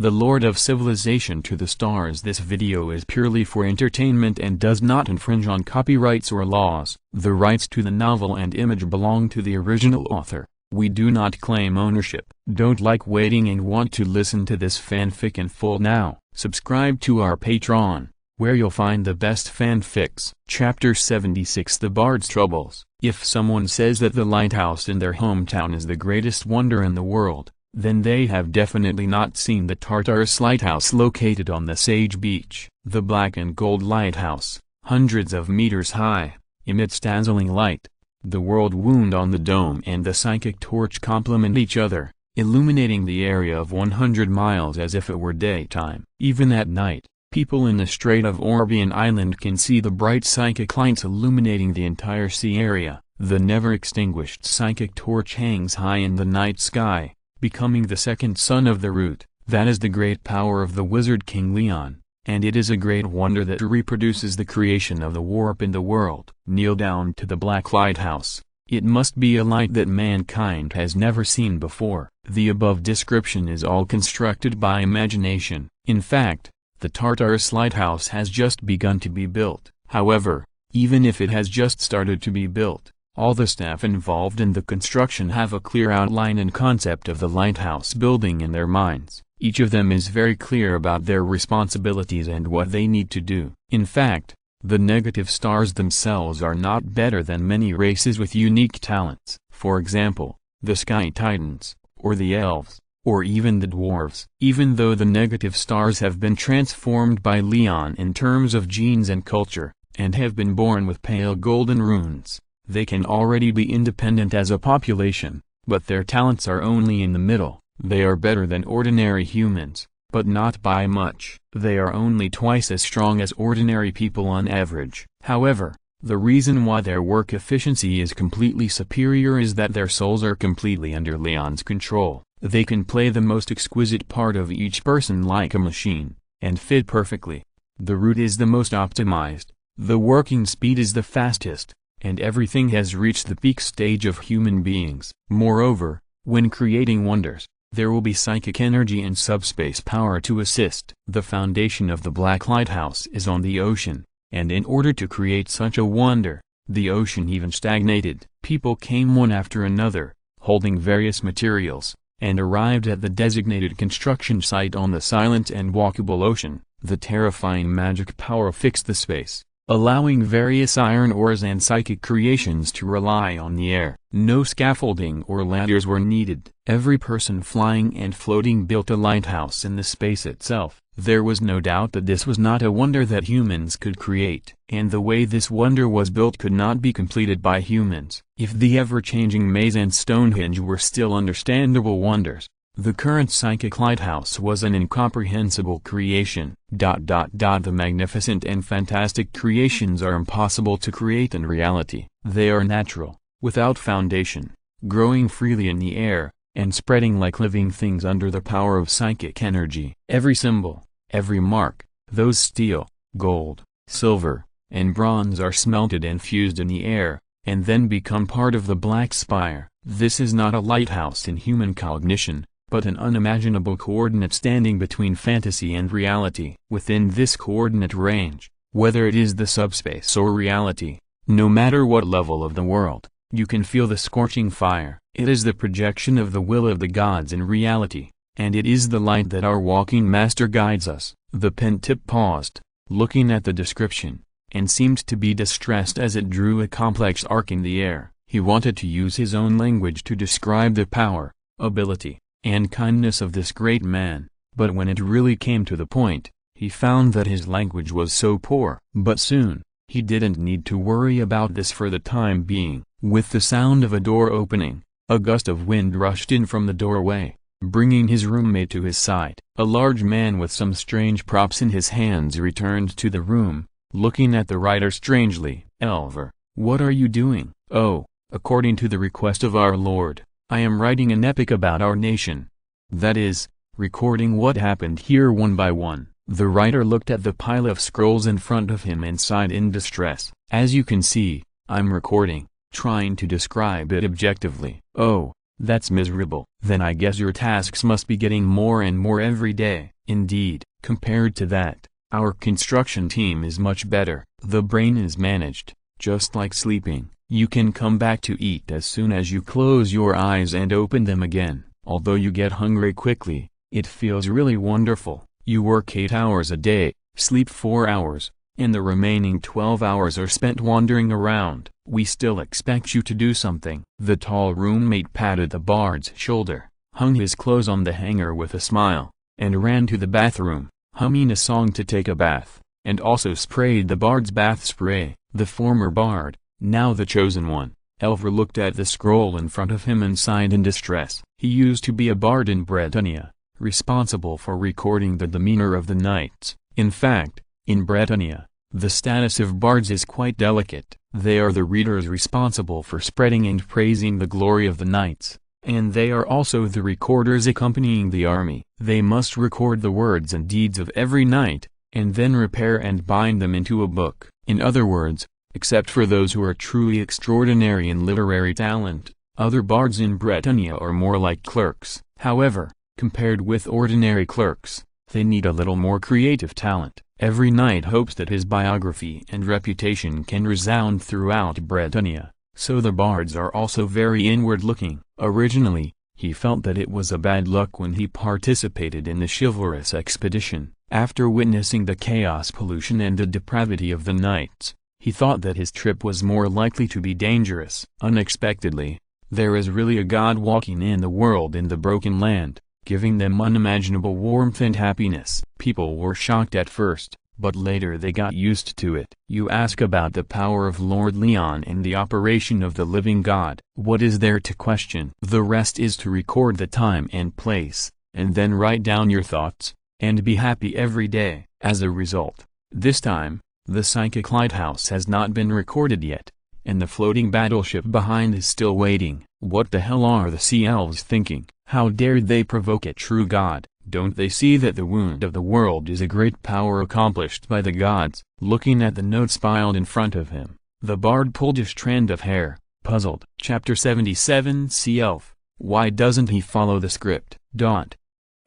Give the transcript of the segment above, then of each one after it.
the Lord of Civilization to the stars. This video is purely for entertainment and does not infringe on copyrights or laws. The rights to the novel and image belong to the original author. We do not claim ownership. Don't like waiting and want to listen to this fanfic in full now? Subscribe to our Patreon, where you'll find the best fanfics. Chapter 76, The Bard's Troubles. If someone says that the lighthouse in their hometown is the greatest wonder in the world, then they have definitely not seen the Tartarus Lighthouse located on the Sage Beach. The black and gold lighthouse, hundreds of meters high, emits dazzling light. The world wound on the dome and the psychic torch complement each other, illuminating the area of 100 miles as if it were daytime. Even at night, people in the Strait of Orbian Island can see the bright psychic lights illuminating the entire sea area. The never-extinguished psychic torch hangs high in the night sky, becoming the second son of the root. That is the great power of the wizard King Leon, and it is a great wonder that reproduces the creation of the warp in the world. Kneel down to the black lighthouse. It must be a light that mankind has never seen before. The above description is all constructed by imagination. In fact, the Tartarus Lighthouse has just begun to be built. However, even if it has just started to be built, all the staff involved in the construction have a clear outline and concept of the lighthouse building in their minds. Each of them is very clear about their responsibilities and what they need to do. In fact, the negative stars themselves are not better than many races with unique talents. For example, the Sky Titans, or the Elves, or even the Dwarves. Even though the negative stars have been transformed by Leon in terms of genes and culture, and have been born with pale golden runes, they can already be independent as a population, but their talents are only in the middle. They are better than ordinary humans, but not by much. They are only twice as strong as ordinary people on average. However, the reason why their work efficiency is completely superior is that their souls are completely under Leon's control. They can play the most exquisite part of each person like a machine, and fit perfectly. The root is the most optimized, the working speed is the fastest, and everything has reached the peak stage of human beings. Moreover, when creating wonders, there will be psychic energy and subspace power to assist. The foundation of the Black Lighthouse is on the ocean, and in order to create such a wonder, the ocean even stagnated. People came one after another, holding various materials, and arrived at the designated construction site on the silent and walkable ocean. The terrifying magic power fixed the space, allowing various iron ores and psychic creations to rely on the air. No scaffolding or ladders were needed. Every person flying and floating built a lighthouse in the space itself. There was no doubt that this was not a wonder that humans could create, and the way this wonder was built could not be completed by humans. If the ever-changing maze and Stonehenge were still understandable wonders, the current psychic lighthouse was an incomprehensible creation. The magnificent and fantastic creations are impossible to create in reality. They are natural, without foundation, growing freely in the air, and spreading like living things under the power of psychic energy. Every symbol, every mark, those steel, gold, silver, and bronze are smelted and fused in the air, and then become part of the black spire. This is not a lighthouse in human cognition, but an unimaginable coordinate standing between fantasy and reality. Within this coordinate range, whether it is the subspace or reality, no matter what level of the world, you can feel the scorching fire. It is the projection of the will of the gods in reality, and it is the light that our walking master guides us. The pen tip paused, looking at the description, and seemed to be distressed as it drew a complex arc in the air. He wanted to use his own language to describe the power, ability, and kindness of this great man, but when it really came to the point, he found that his language was so poor. But soon, he didn't need to worry about this for the time being. With the sound of a door opening, a gust of wind rushed in from the doorway, bringing his roommate to his side. A large man with some strange props in his hands returned to the room, looking at the writer strangely. "Elver, what are you doing?" "Oh, according to the request of our Lord, I am writing an epic about our nation. That is, recording what happened here one by one." The writer looked at the pile of scrolls in front of him and sighed in distress. "As you can see, I'm recording, trying to describe it objectively." "Oh, That's miserable. Then I guess your tasks must be getting more and more every day. Indeed, compared to that, our construction team is much better. The brain is managed, just like sleeping. You can come back to eat as soon as you close your eyes and open them again. Although you get hungry quickly, it feels really wonderful. You work 8 hours a day, sleep 4 hours, and the remaining 12 hours are spent wandering around. We still expect you to do something. The tall roommate patted the bard's shoulder, hung his clothes on the hanger with a smile, and ran to the bathroom, humming a song to take a bath, and also sprayed the bard's bath spray. The former bard, now the chosen one, Elver looked at the scroll in front of him and sighed in distress. He used to be a bard in Britannia, responsible for recording the demeanor of the knights. In fact, in Britannia, the status of bards is quite delicate. They are the readers responsible for spreading and praising the glory of the knights, and they are also the recorders accompanying the army. They must record the words and deeds of every knight, and then repair and bind them into a book. In other words, except for those who are truly extraordinary in literary talent, other bards in Britannia are more like clerks. However, compared with ordinary clerks, they need a little more creative talent. Every knight hopes that his biography and reputation can resound throughout Britannia, so the bards are also very inward-looking. Originally, he felt that it was a bad luck when he participated in the chivalrous expedition. After witnessing the chaos, pollution and the depravity of the knights, he thought that his trip was more likely to be dangerous. Unexpectedly, there is really a God walking in the world in the broken land, giving them unimaginable warmth and happiness. People were shocked at first, but later they got used to it. You ask about the power of Lord Leon and the operation of the living God. What is there to question? The rest is to record the time and place, and then write down your thoughts, and be happy every day. As a result, this time, the psychic lighthouse has not been recorded yet, and the floating battleship behind is still waiting. What the hell are the sea elves thinking? How dared they provoke a true god? Don't they see that the wound of the world is a great power accomplished by the gods? Looking at the notes piled in front of him, the bard pulled a strand of hair, puzzled. Chapter 77 Sea Elf. Why doesn't he follow the script?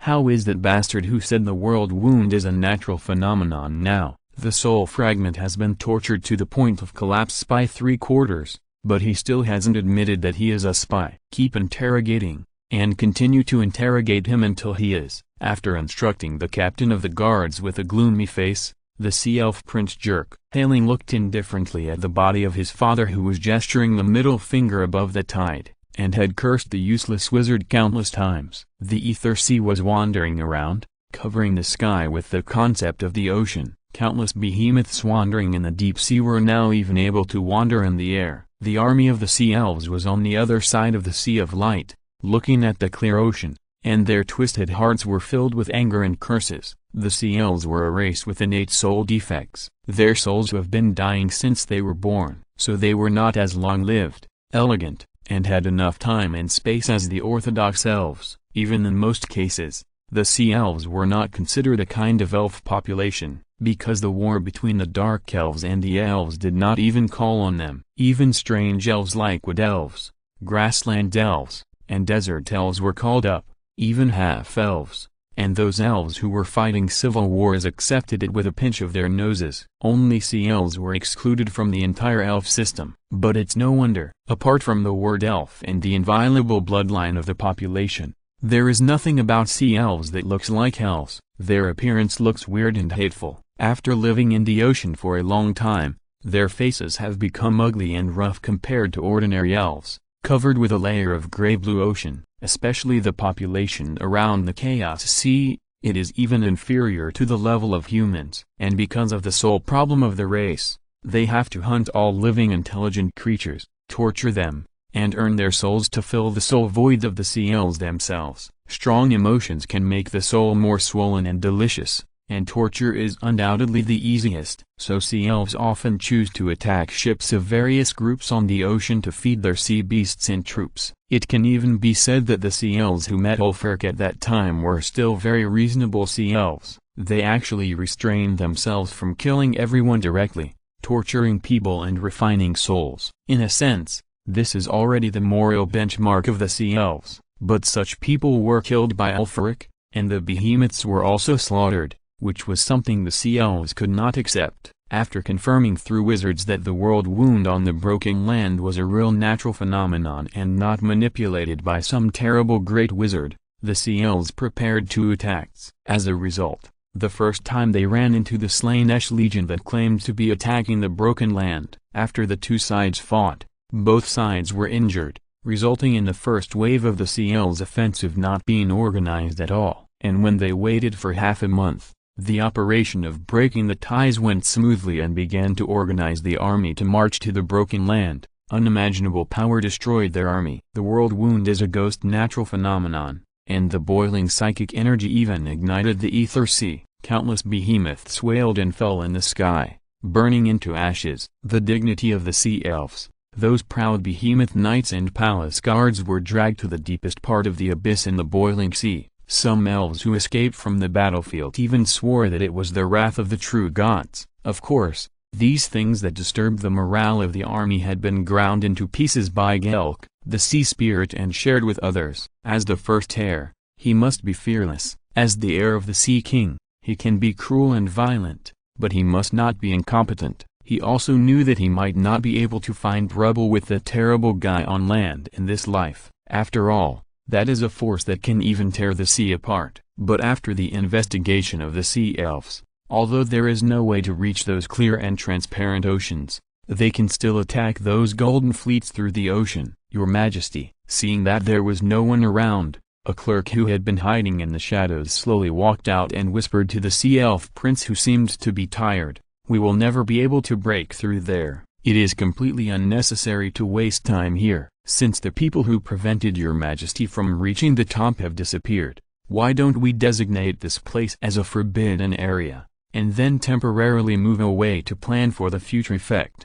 How is that bastard who said the world wound is a natural phenomenon now? The soul fragment has been tortured to the point of collapse by 3/4, but he still hasn't admitted that he is a spy. Keep interrogating, and continue to interrogate him until he is. After instructing the captain of the guards with a gloomy face, the sea elf Prince Jerk Hailing looked indifferently at the body of his father, who was gesturing the middle finger above the tide, and had cursed the useless wizard countless times. The ether sea was wandering around, covering the sky with the concept of the ocean. Countless behemoths wandering in the deep sea were now even able to wander in the air. The army of the sea elves was on the other side of the Sea of Light, looking at the clear ocean, and their twisted hearts were filled with anger and curses. The sea elves were a race with innate soul defects. Their souls have been dying since they were born, so they were not as long-lived, elegant, and had enough time and space as the orthodox elves. Even in most cases, the sea elves were not considered a kind of elf population, because the war between the dark elves and the elves did not even call on them. Even strange elves like wood elves, grassland elves, and desert elves were called up. Even half-elves, and those elves who were fighting civil wars, accepted it with a pinch of their noses. Only sea elves were excluded from the entire elf system. But it's no wonder. Apart from the word elf and the inviolable bloodline of the population, there is nothing about sea elves that looks like elves. Their appearance looks weird and hateful. After living in the ocean for a long time, their faces have become ugly and rough compared to ordinary elves, covered with a layer of gray-blue ocean. Especially the population around the Chaos Sea, it is even inferior to the level of humans. And because of the soul problem of the race, they have to hunt all living intelligent creatures, torture them, and earn their souls to fill the soul void of the sea elves themselves. Strong emotions can make the soul more swollen and delicious, and torture is undoubtedly the easiest. So sea elves often choose to attack ships of various groups on the ocean to feed their sea beasts and troops. It can even be said that the sea elves who met Ulfric at that time were still very reasonable sea elves. They actually restrained themselves from killing everyone directly, torturing people and refining souls. In a sense, This is already the moral benchmark of the sea elves, but such people were killed by Ulfric, and the behemoths were also slaughtered, which was something the sea elves could not accept. After confirming through wizards that the world wound on the broken land was a real natural phenomenon and not manipulated by some terrible great wizard, the sea elves prepared 2 attacks. As a result, the first time they ran into the Slaanesh legion that claimed to be attacking the broken land. After the 2 sides fought, both sides were injured, resulting in the first wave of the sea elves' offensive not being organized at all. And when they waited for half a month, the operation of breaking the ties went smoothly and began to organize the army to march to the broken land. Unimaginable power destroyed their army. The world wound is a ghost natural phenomenon, and the boiling psychic energy even ignited the ether sea. Countless behemoths wailed and fell in the sky, burning into ashes. The dignity of the sea elves, those proud behemoth knights and palace guards, were dragged to the deepest part of the abyss in the boiling sea. Some elves who escaped from the battlefield even swore that it was the wrath of the true gods. Of course, these things that disturbed the morale of the army had been ground into pieces by Gelk, the sea spirit, and shared with others. As the first heir, he must be fearless. As the heir of the Sea King, he can be cruel and violent, but he must not be incompetent. He also knew that he might not be able to find trouble with the terrible guy on land in this life. After all, that is a force that can even tear the sea apart. But after the investigation of the sea elves, although there is no way to reach those clear and transparent oceans, they can still attack those golden fleets through the ocean. Your Majesty, seeing that there was no one around, a clerk who had been hiding in the shadows slowly walked out and whispered to the sea elf prince, who seemed to be tired, "We will never be able to break through there. It is completely unnecessary to waste time here. Since the people who prevented your Majesty from reaching the top have disappeared, why don't we designate this place as a forbidden area, and then temporarily move away to plan for the future effect?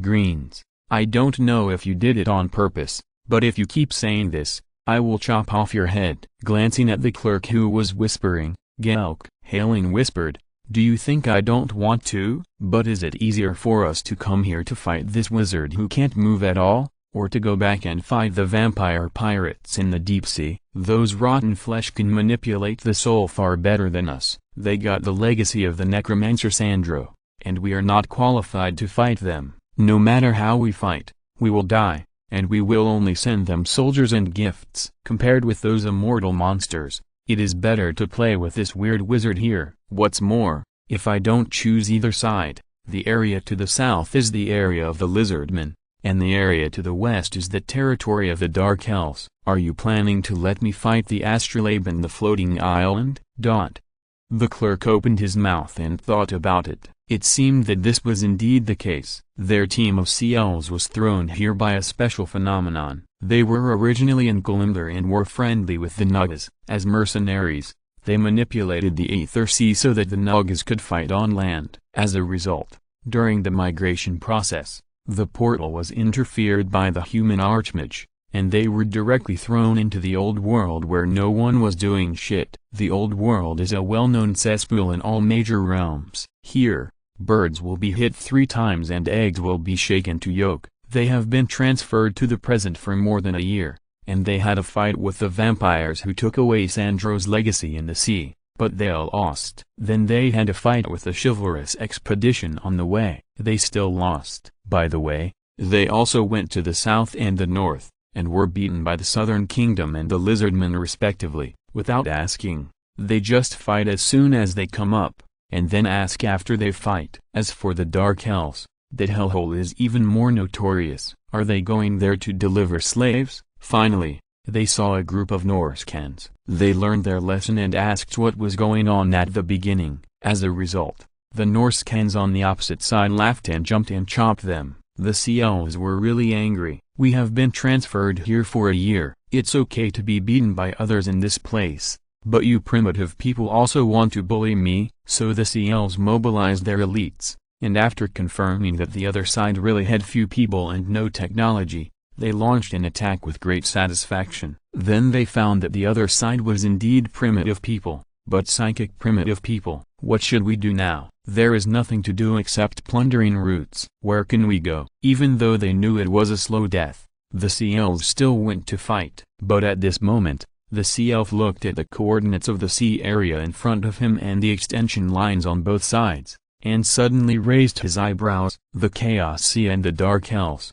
Greens, I don't know if you did it on purpose, but if you keep saying this, I will chop off your head." Glancing at the clerk who was whispering, Gelk, hailing, whispered, "Do you think I don't want to? But is it easier for us to come here to fight this wizard who can't move at all, or to go back and fight the vampire pirates in the deep sea? Those rotten flesh can manipulate the soul far better than us. They got the legacy of the necromancer Sandro, and we are not qualified to fight them. No matter how we fight, we will die, and we will only send them soldiers and gifts. Compared with those immortal monsters, it is better to play with this weird wizard here. What's more, if I don't choose either side, the area to the south is the area of the lizardmen, and the area to the west is the territory of the Dark Elves. Are you planning to let me fight the Astrolabe and the floating island? The clerk opened his mouth and thought about it. It seemed that this was indeed the case. Their team of sea elves was thrown here by a special phenomenon. They were originally in Kalimdor and were friendly with the Nagas. As mercenaries, they manipulated the Aether Sea so that the Nagas could fight on land. As a result, during the migration process, the portal was interfered by the human archmage, and they were directly thrown into the old world where no one was doing shit. The old world is a well-known cesspool in all major realms. Here, birds will be hit 3 times and eggs will be shaken to yolk. They have been transferred to the present for more than a year, and they had a fight with the vampires who took away Sandro's legacy in the sea, but they lost. Then they had a fight with a chivalrous expedition on the way. They still lost. By the way, they also went to the south and the north, and were beaten by the Southern Kingdom and the Lizardmen respectively. Without asking, they just fight as soon as they come up, and then ask after they fight. As for the Dark Elves, that hellhole is even more notorious. Are they going there to deliver slaves? Finally, they saw a group of Norscans. They learned their lesson and asked what was going on at the beginning. As a result, the Norscans on the opposite side laughed and jumped and chopped them. The sea elves were really angry. "We have been transferred here for a year. It's okay to be beaten by others in this place, but you primitive people also want to bully me." So the sea elves mobilized their elites, and after confirming that the other side really had few people and no technology, they launched an attack with great satisfaction. Then they found that the other side was indeed primitive people, but psychic primitive people. "What should we do now?" There is nothing to do except plundering roots. Where can we go? Even though they knew it was a slow death, the sea elves still went to fight. But at this moment, the sea elf looked at the coordinates of the sea area in front of him and the extension lines on both sides, and suddenly raised his eyebrows. The Chaos Sea and the Dark Elves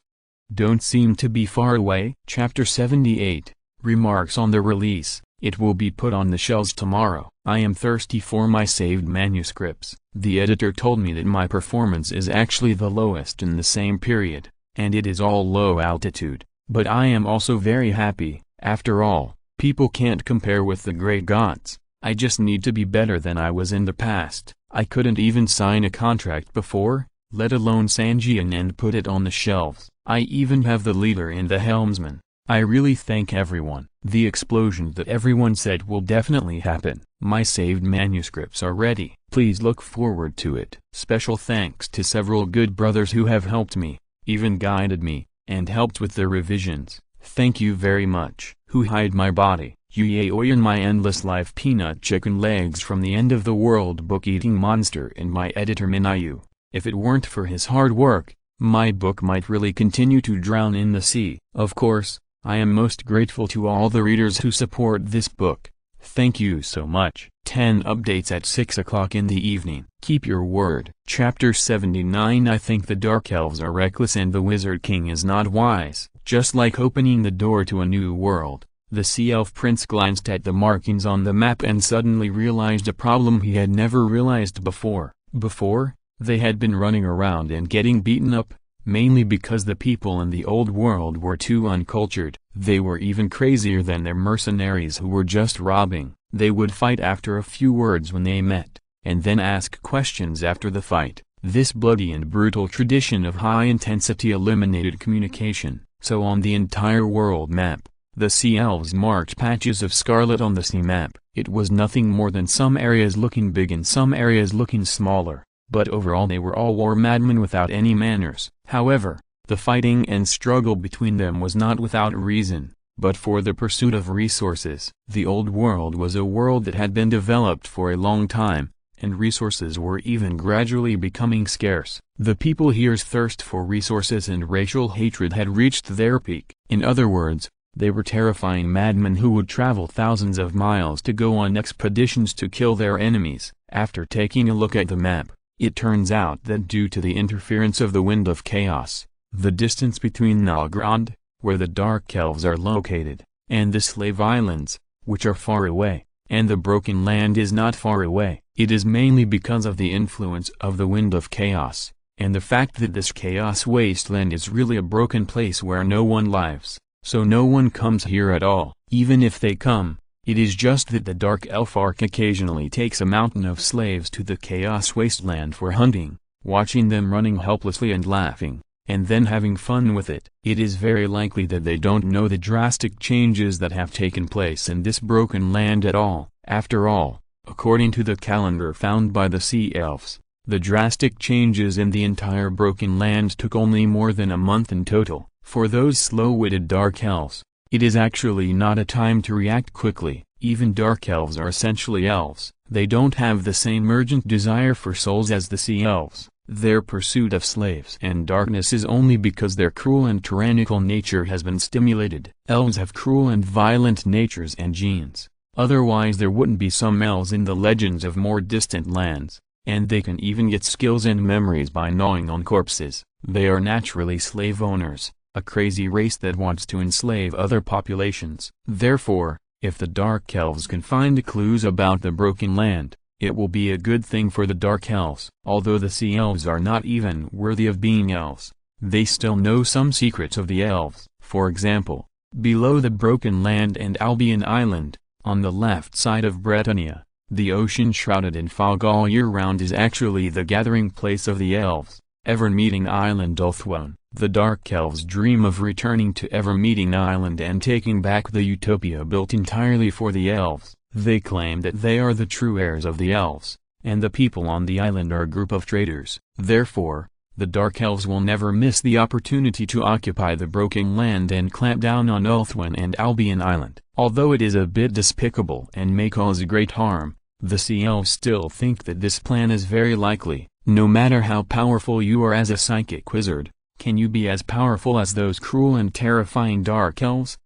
don't seem to be far away. Chapter 78, Remarks on the Release. It will be put on the shelves tomorrow. I am thirsty for my saved manuscripts. The editor told me that my performance is actually the lowest in the same period, and it is all low altitude. But I am also very happy. After all, people can't compare with the great gods. I just need to be better than I was in the past. I couldn't even sign a contract before, let alone Sanjian and put it on the shelves. I even have the leader and the helmsman. I really thank everyone. The explosion that everyone said will definitely happen. My saved manuscripts are ready. Please look forward to it. Special thanks to several good brothers who have helped me, even guided me, and helped with the revisions. Thank you very much. Who hide my body? Yuyeoyan my endless life peanut chicken legs from the end of the world book-eating monster and my editor Minayu. If it weren't for his hard work, my book might really continue to drown in the sea. Of course, I am most grateful to all the readers who support this book. Thank you so much. 10 updates at 6 o'clock in the evening. Keep your word. Chapter 79 I think the Dark Elves are reckless and the Wizard King is not wise. Just like opening the door to a new world, the Sea Elf Prince glanced at the markings on the map and suddenly realized a problem he had never realized before. Before, they had been running around and getting beaten up, mainly because the people in the old world were too uncultured. They were even crazier than their mercenaries who were just robbing. They would fight after a few words when they met, and then ask questions after the fight. This bloody and brutal tradition of high intensity eliminated communication, so on the entire world map, the Sea Elves marked patches of scarlet on the sea map. It was nothing more than some areas looking big and some areas looking smaller, but overall they were all war madmen without any manners. However, the fighting and struggle between them was not without reason, but for the pursuit of resources. The old world was a world that had been developed for a long time, and resources were even gradually becoming scarce. The people here's thirst for resources and racial hatred had reached their peak. In other words, they were terrifying madmen who would travel thousands of miles to go on expeditions to kill their enemies. After taking a look at the map, it turns out that due to the interference of the Wind of Chaos, the distance between Nalgrand, where the Dark Elves are located, and the Slave Islands, which are far away, and the Broken Land is not far away. It is mainly because of the influence of the Wind of Chaos, and the fact that this Chaos Wasteland is really a broken place where no one lives, so no one comes here at all. Even if they come, it is just that the Dark Elf Ark occasionally takes a mountain of slaves to the Chaos Wasteland for hunting, watching them running helplessly and laughing, and then having fun with it. It is very likely that they don't know the drastic changes that have taken place in this broken land at all. After all, according to the calendar found by the Sea Elves, the drastic changes in the entire broken land took only more than a month in total. For those slow-witted Dark Elves, it is actually not a time to react quickly. Even Dark Elves are essentially elves. They don't have the same urgent desire for souls as the Sea Elves. Their pursuit of slaves and darkness is only because their cruel and tyrannical nature has been stimulated. Elves have cruel and violent natures and genes. Otherwise there wouldn't be some elves in the legends of more distant lands, and they can even get skills and memories by gnawing on corpses. They are naturally slave owners, a crazy race that wants to enslave other populations. Therefore, if the Dark Elves can find clues about the Broken Land, it will be a good thing for the Dark Elves. Although the Sea Elves are not even worthy of being elves, they still know some secrets of the elves. For example, below the Broken Land and Albion Island, on the left side of Britannia, the ocean shrouded in fog all year round is actually the gathering place of the elves. Ever-meeting Island Ulthwone. The Dark Elves dream of returning to Ever-meeting Island and taking back the utopia built entirely for the elves. They claim that they are the true heirs of the elves, and the people on the island are a group of traitors. Therefore, the Dark Elves will never miss the opportunity to occupy the Broken Land and clamp down on Ulthwone and Albion Island. Although it is a bit despicable and may cause great harm, The sea elves still think that this plan is very likely. No matter how powerful you are as a psychic wizard, can you be as powerful as those cruel and terrifying dark elves?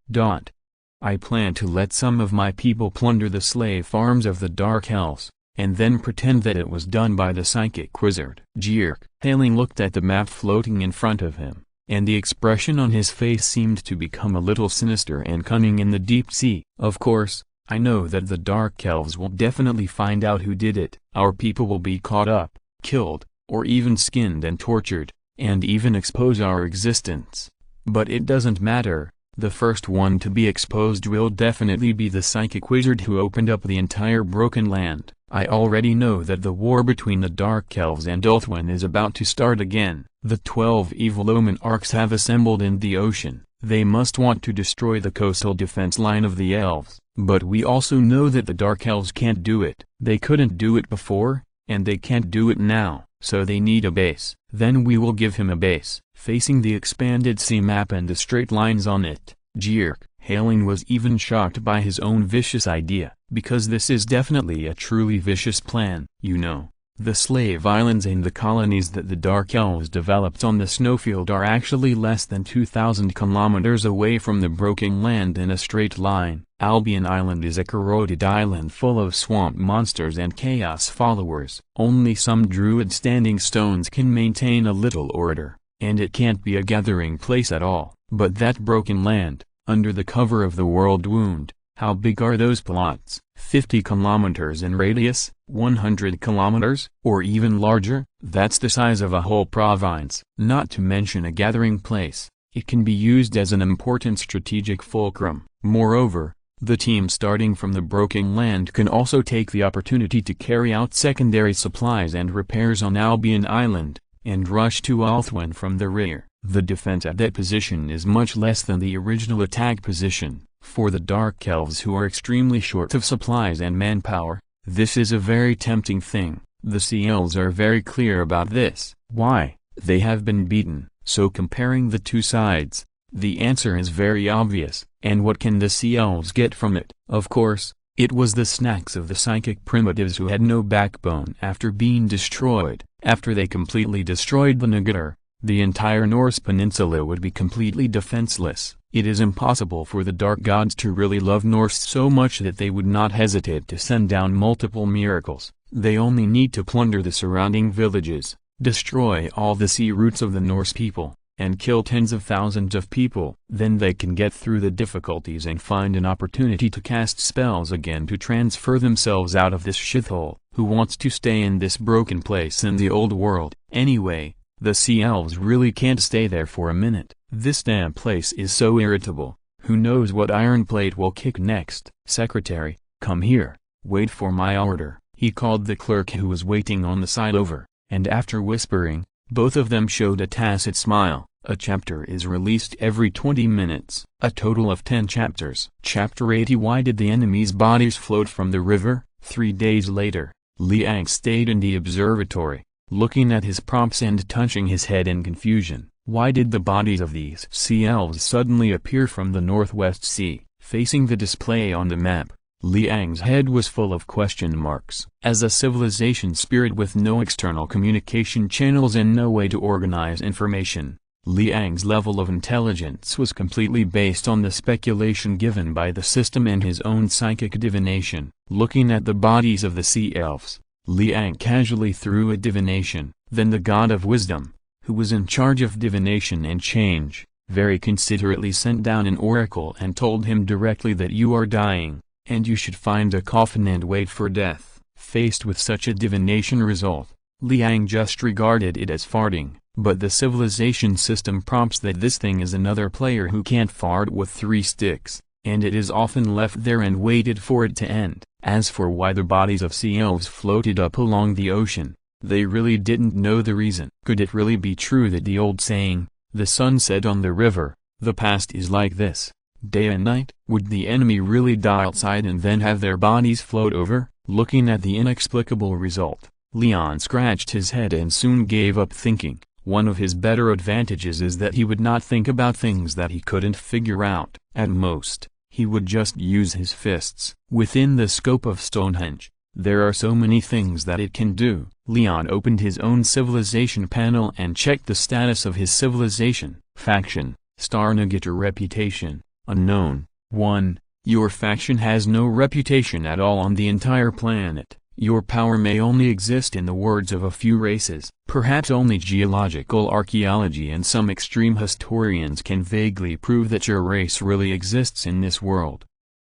I plan to let some of my people plunder the slave farms of the dark elves, and then pretend that it was done by the psychic wizard. Jerk. Hailing looked at the map floating in front of him, and the expression on his face seemed to become a little sinister and cunning in the deep sea. Of course, I know that the dark elves will definitely find out who did it. Our people will be caught up, killed, or even skinned and tortured, and even expose our existence. But it doesn't matter. The first one to be exposed will definitely be the psychic wizard who opened up the entire broken land. I already know that the war between the Dark Elves and Ulthuan is about to start again. The 12 evil omen arcs have assembled in the ocean. They must want to destroy the coastal defense line of the elves. But we also know that the Dark Elves can't do it. They couldn't do it before, and they can't do it now, so they need a base. Then we will give him a base, facing the expanded sea map and the straight lines on it. Jerk. Hailing was even shocked by his own vicious idea, because this is definitely a truly vicious plan. You know, the slave islands and the colonies that the Dark Elves developed on the snowfield are actually less than 2,000 kilometers away from the broken land in a straight line. Albion Island is a corroded island full of swamp monsters and chaos followers. Only some druid standing stones can maintain a little order, and it can't be a gathering place at all. But that broken land, under the cover of the world wound, how big are those plots? 50 kilometers in radius, 100 kilometers, or even larger? That's the size of a whole province. Not to mention a gathering place, it can be used as an important strategic fulcrum. Moreover, the team starting from the broken land can also take the opportunity to carry out secondary supplies and repairs on Albion Island, and rush to Ulthuan from the rear. The defense at that position is much less than the original attack position. For the Dark Elves who are extremely short of supplies and manpower, this is a very tempting thing. The Sea Elves are very clear about this. Why? They have been beaten. So comparing the two sides, the answer is very obvious. And what can the Sea Elves get from it? Of course, it was the snacks of the psychic primitives who had no backbone after being destroyed. After they completely destroyed the Nagator, the entire Norse peninsula would be completely defenseless. It is impossible for the dark gods to really love Norse so much that they would not hesitate to send down multiple miracles. They only need to plunder the surrounding villages, destroy all the sea roots of the Norse people, and kill tens of thousands of people. Then they can get through the difficulties and find an opportunity to cast spells again to transfer themselves out of this shithole. Who wants to stay in this broken place in the old world? Anyway, the Sea Elves really can't stay there for a minute. This damn place is so irritable. Who knows what iron plate will kick next? Secretary, come here. Wait for my order. He called the clerk who was waiting on the side over, and after whispering, both of them showed a tacit smile. A chapter is released every 20 minutes. A total of 10 chapters. Chapter 80. Why did the enemy's bodies float from the river? 3 days later, Liang stayed in the observatory, looking at his props and touching his head in confusion. Why did the bodies of these Sea Elves suddenly appear from the Northwest Sea? Facing the display on the map, Liang's head was full of question marks. As a civilization spirit with no external communication channels and no way to organize information, Liang's level of intelligence was completely based on the speculation given by the system and his own psychic divination. Looking at the bodies of the Sea Elves, Liang casually threw a divination. Then the god of wisdom, who was in charge of divination and change, very considerately sent down an oracle and told him directly that you are dying, and you should find a coffin and wait for death. Faced with such a divination result, Liang just regarded it as farting, but the civilization system prompts that this thing is another player who can't fart with 3 sticks, and it is often left there and waited for it to end. As for why the bodies of Sea Elves floated up along the ocean, they really didn't know the reason. Could it really be true that the old saying, the sun set on the river, the past is like this, day and night? Would the enemy really die outside and then have their bodies float over? Looking at the inexplicable result, Leon scratched his head and soon gave up thinking. One of his better advantages is that he would not think about things that he couldn't figure out. At most, he would just use his fists. Within the scope of Stonehenge, There are so many things that it can do. Leon opened his own civilization panel and checked the status of his civilization. Faction, star negative reputation, unknown. 1. Your faction has no reputation at all on the entire planet. Your power may only exist in the words of a few races. Perhaps only geological archaeology and some extreme historians can vaguely prove that your race really exists in this world.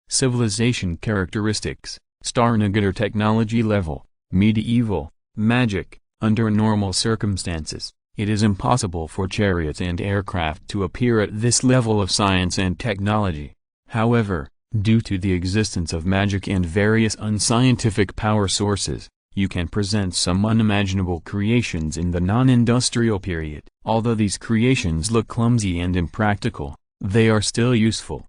Civilization characteristics, star negative technology level, medieval, magic. Under normal circumstances, it is impossible for chariots and aircraft to appear at this level of science and technology. However, due to the existence of magic and various unscientific power sources, you can present some unimaginable creations in the non-industrial period. Although these creations look clumsy and impractical, they are still useful.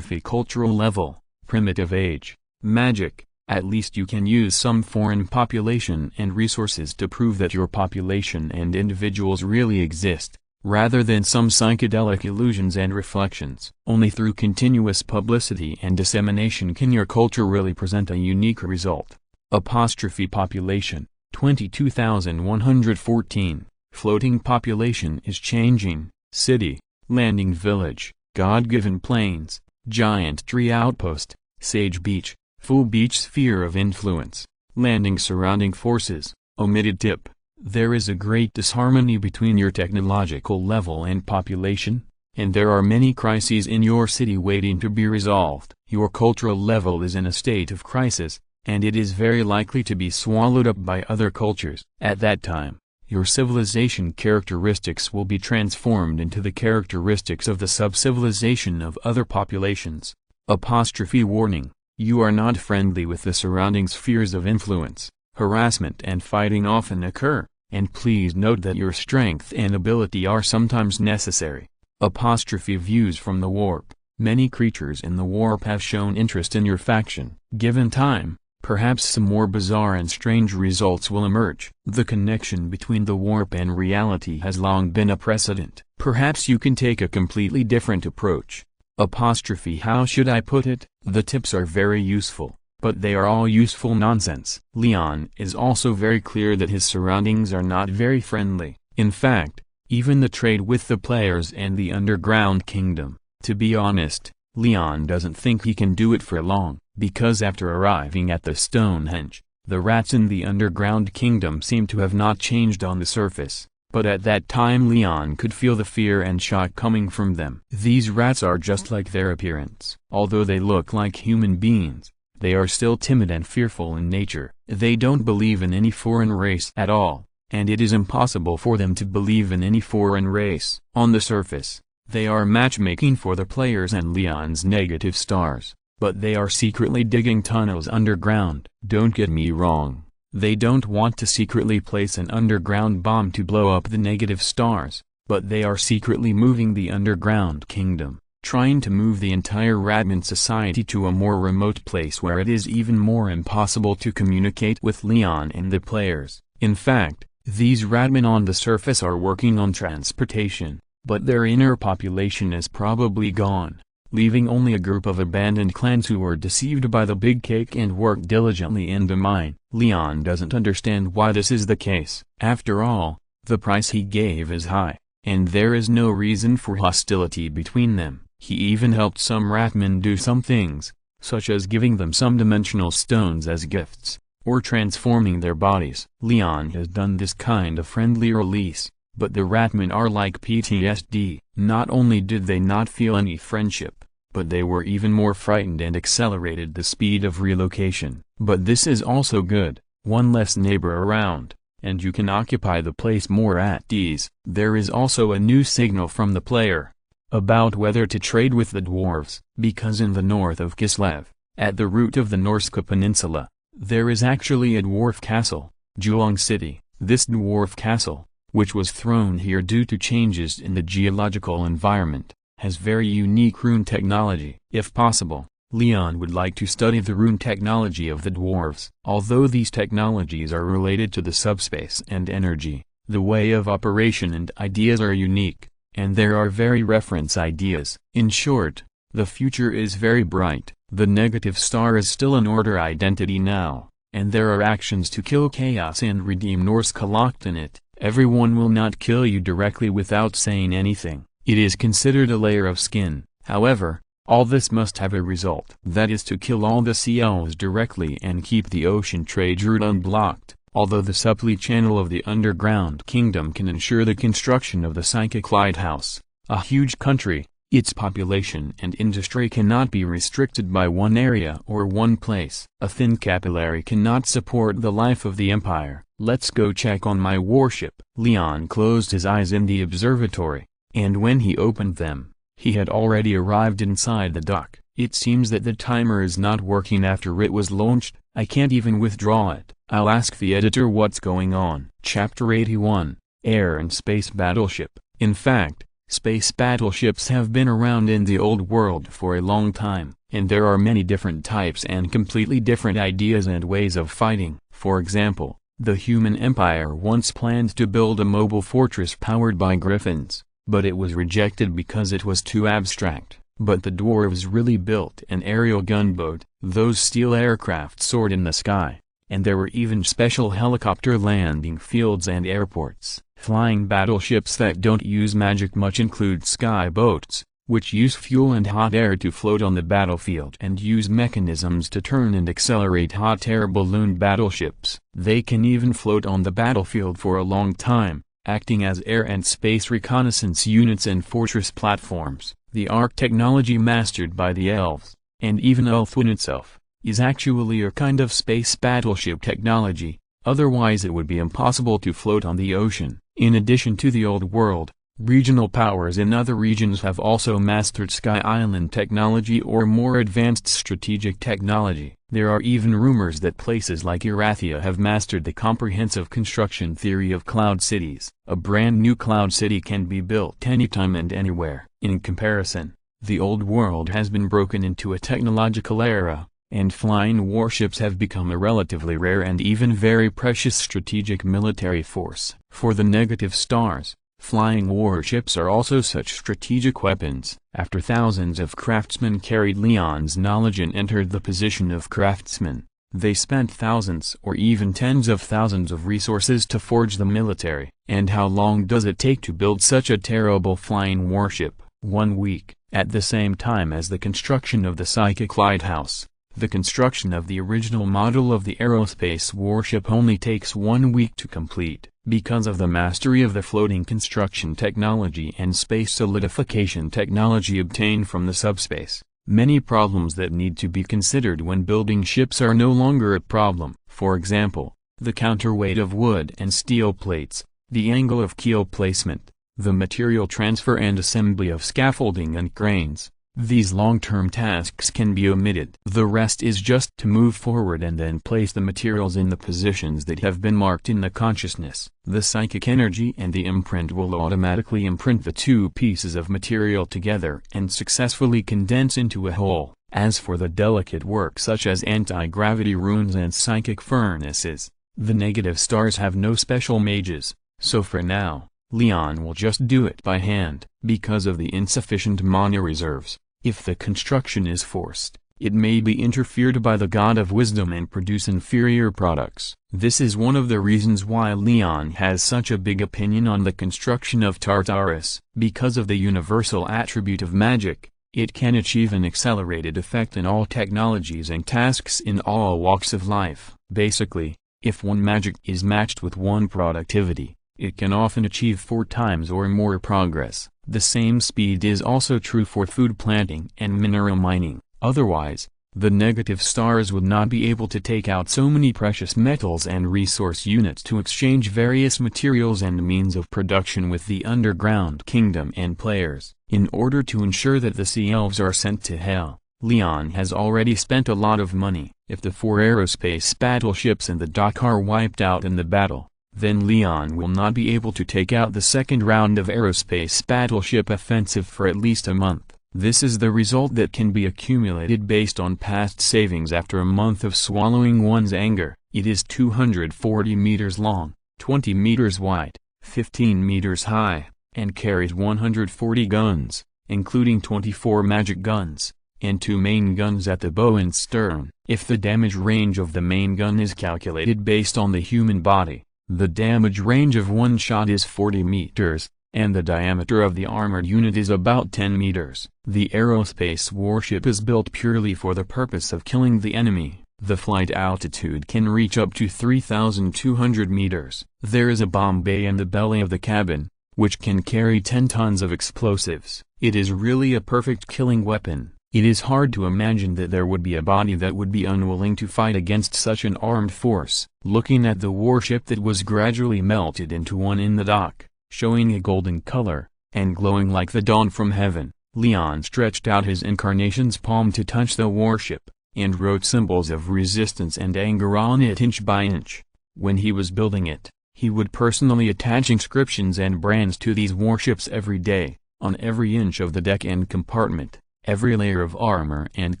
Cultural level, primitive age, magic. At least you can use some foreign population and resources to prove that your population and individuals really exist, rather than some psychedelic illusions and reflections. Only through continuous publicity and dissemination can your culture really present a unique result. Population, 22,114. Floating population is changing. City, landing village, God-given plains, giant tree outpost, sage beach, full beach sphere of influence, landing surrounding forces. Omitted tip. There is a great disharmony between your technological level and population, and there are many crises in your city waiting to be resolved. Your cultural level is in a state of crisis, and it is very likely to be swallowed up by other cultures. At that time, your civilization characteristics will be transformed into the characteristics of the sub-civilization of other populations. Warning. You are not friendly with the surrounding spheres of influence. Harassment and fighting often occur, and please note that your strength and ability are sometimes necessary. Views from the warp. Many creatures in the warp have shown interest in your faction. Given time, perhaps some more bizarre and strange results will emerge. The connection between the warp and reality has long been a precedent. Perhaps you can take a completely different approach. How should I put it? The tips are very useful, but they are all useful nonsense. Leon is also very clear that his surroundings are not very friendly. In fact, even the trade with the players and the underground kingdom. To be honest, Leon doesn't think he can do it for long, because after arriving at the Stonehenge, the rats in the underground kingdom seem to have not changed on the surface. But at that time Leon could feel the fear and shock coming from them. These rats are just like their appearance. Although they look like human beings, they are still timid and fearful in nature. They don't believe in any foreign race at all, and it is impossible for them to believe in any foreign race. On the surface, they are matchmaking for the players and Leon's negative stars, but they are secretly digging tunnels underground. Don't get me wrong. They don't want to secretly place an underground bomb to blow up the negative stars, but they are secretly moving the underground kingdom, trying to move the entire Radman society to a more remote place where it is even more impossible to communicate with Leon and the players. In fact, these Radman on the surface are working on transportation, but their inner population is probably gone, leaving only a group of abandoned clans who were deceived by the big cake and worked diligently in the mine. Leon doesn't understand why this is the case. After all, the price he gave is high, and there is no reason for hostility between them. He even helped some Ratmen do some things, such as giving them some dimensional stones as gifts, or transforming their bodies. Leon has done this kind of friendly release, but the Ratmen are like PTSD. Not only did they not feel any friendship, but they were even more frightened and accelerated the speed of relocation. But this is also good, one less neighbor around, and you can occupy the place more at ease. There is also a new signal from the player about whether to trade with the dwarves, because in the north of Kislev, at the root of the Norska Peninsula, there is actually a dwarf castle, Julong City. This dwarf castle, which was thrown here due to changes in the geological environment, has very unique rune technology. If possible, Leon would like to study the rune technology of the dwarves. Although these technologies are related to the subspace and energy, the way of operation and ideas are unique, and there are very reference ideas. In short, the future is very bright. The negative star is still an order identity now, and there are actions to kill chaos and redeem Norse locked in it. Everyone will not kill you directly without saying anything. It is considered a layer of skin. However, all this must have a result. That is to kill all the sea elves directly and keep the ocean trade route unblocked. Although the supply channel of the underground kingdom can ensure the construction of the psychic lighthouse, a huge country, its population and industry cannot be restricted by one area or one place. A thin capillary cannot support the life of the empire. Let's go check on my warship. Leon closed his eyes in the observatory, and when he opened them, he had already arrived inside the dock. It seems that the timer is not working after it was launched. I can't even withdraw it. I'll ask the editor what's going on. Chapter 81, Air and Space Battleship. In fact, space battleships have been around in the old world for a long time, and there are many different types and completely different ideas and ways of fighting. For example, the human empire once planned to build a mobile fortress powered by griffins, but it was rejected because it was too abstract. But the dwarves really built an aerial gunboat. Those steel aircraft soared in the sky, and there were even special helicopter landing fields and airports. Flying battleships that don't use magic much include sky boats, which use fuel and hot air to float on the battlefield and use mechanisms to turn and accelerate hot air balloon battleships. They can even float on the battlefield for a long time, acting as air and space reconnaissance units and fortress platforms. The arc technology mastered by the elves, and even Ulthuan itself, is actually a kind of space battleship technology, otherwise it would be impossible to float on the ocean. In addition to the old world, regional powers in other regions have also mastered Sky Island technology or more advanced strategic technology. There are even rumors that places like Erathia have mastered the comprehensive construction theory of cloud cities. A brand new cloud city can be built anytime and anywhere. In comparison, the old world has been broken into a technological era, and flying warships have become a relatively rare and even very precious strategic military force. For the negative stars, flying warships are also such strategic weapons. After thousands of craftsmen carried Leon's knowledge and entered the position of craftsmen, they spent thousands or even tens of thousands of resources to forge the military. And how long does it take to build such a terrible flying warship? 1 week. At the same time as the construction of the psychic lighthouse, the construction of the original model of the aerospace warship only takes 1 week to complete. Because of the mastery of the floating construction technology and space solidification technology obtained from the subspace, many problems that need to be considered when building ships are no longer a problem. For example, the counterweight of wood and steel plates, the angle of keel placement, the material transfer and assembly of scaffolding and cranes. These long-term tasks can be omitted. The rest is just to move forward and then place the materials in the positions that have been marked in the consciousness. The psychic energy and the imprint will automatically imprint the two pieces of material together and successfully condense into a whole. As for the delicate work such as anti-gravity runes and psychic furnaces, the negative stars have no special mages, so for now, Leon will just do it by hand. Because of the insufficient mana reserves, if the construction is forced, it may be interfered by the god of wisdom and produce inferior products. This is one of the reasons why Leon has such a big opinion on the construction of Tartarus. Because of the universal attribute of magic, it can achieve an accelerated effect in all technologies and tasks in all walks of life. Basically, if one magic is matched with one productivity, it can often achieve 4 times or more progress. The same speed is also true for food planting and mineral mining. Otherwise, the negative stars would not be able to take out so many precious metals and resource units to exchange various materials and means of production with the underground kingdom and players. In order to ensure that the sea elves are sent to hell, Leon has already spent a lot of money. If the 4 aerospace battleships in the dock are wiped out in the battle, then Leon will not be able to take out the second round of aerospace battleship offensive for at least a month. This is the result that can be accumulated based on past savings after a month of swallowing one's anger. It is 240 meters long, 20 meters wide, 15 meters high, and carries 140 guns, including 24 magic guns, and 2 main guns at the bow and stern. If the damage range of the main gun is calculated based on the human body, the damage range of one shot is 40 meters, and the diameter of the armored unit is about 10 meters. The aerospace warship is built purely for the purpose of killing the enemy. The flight altitude can reach up to 3,200 meters. There is a bomb bay in the belly of the cabin, which can carry 10 tons of explosives. It is really a perfect killing weapon. It is hard to imagine that there would be a body that would be unwilling to fight against such an armed force. Looking at the warship that was gradually melted into one in the dock, showing a golden color, and glowing like the dawn from heaven, Leon stretched out his incarnation's palm to touch the warship, and wrote symbols of resistance and anger on it inch by inch. When he was building it, he would personally attach inscriptions and brands to these warships every day, on every inch of the deck and compartment, every layer of armor and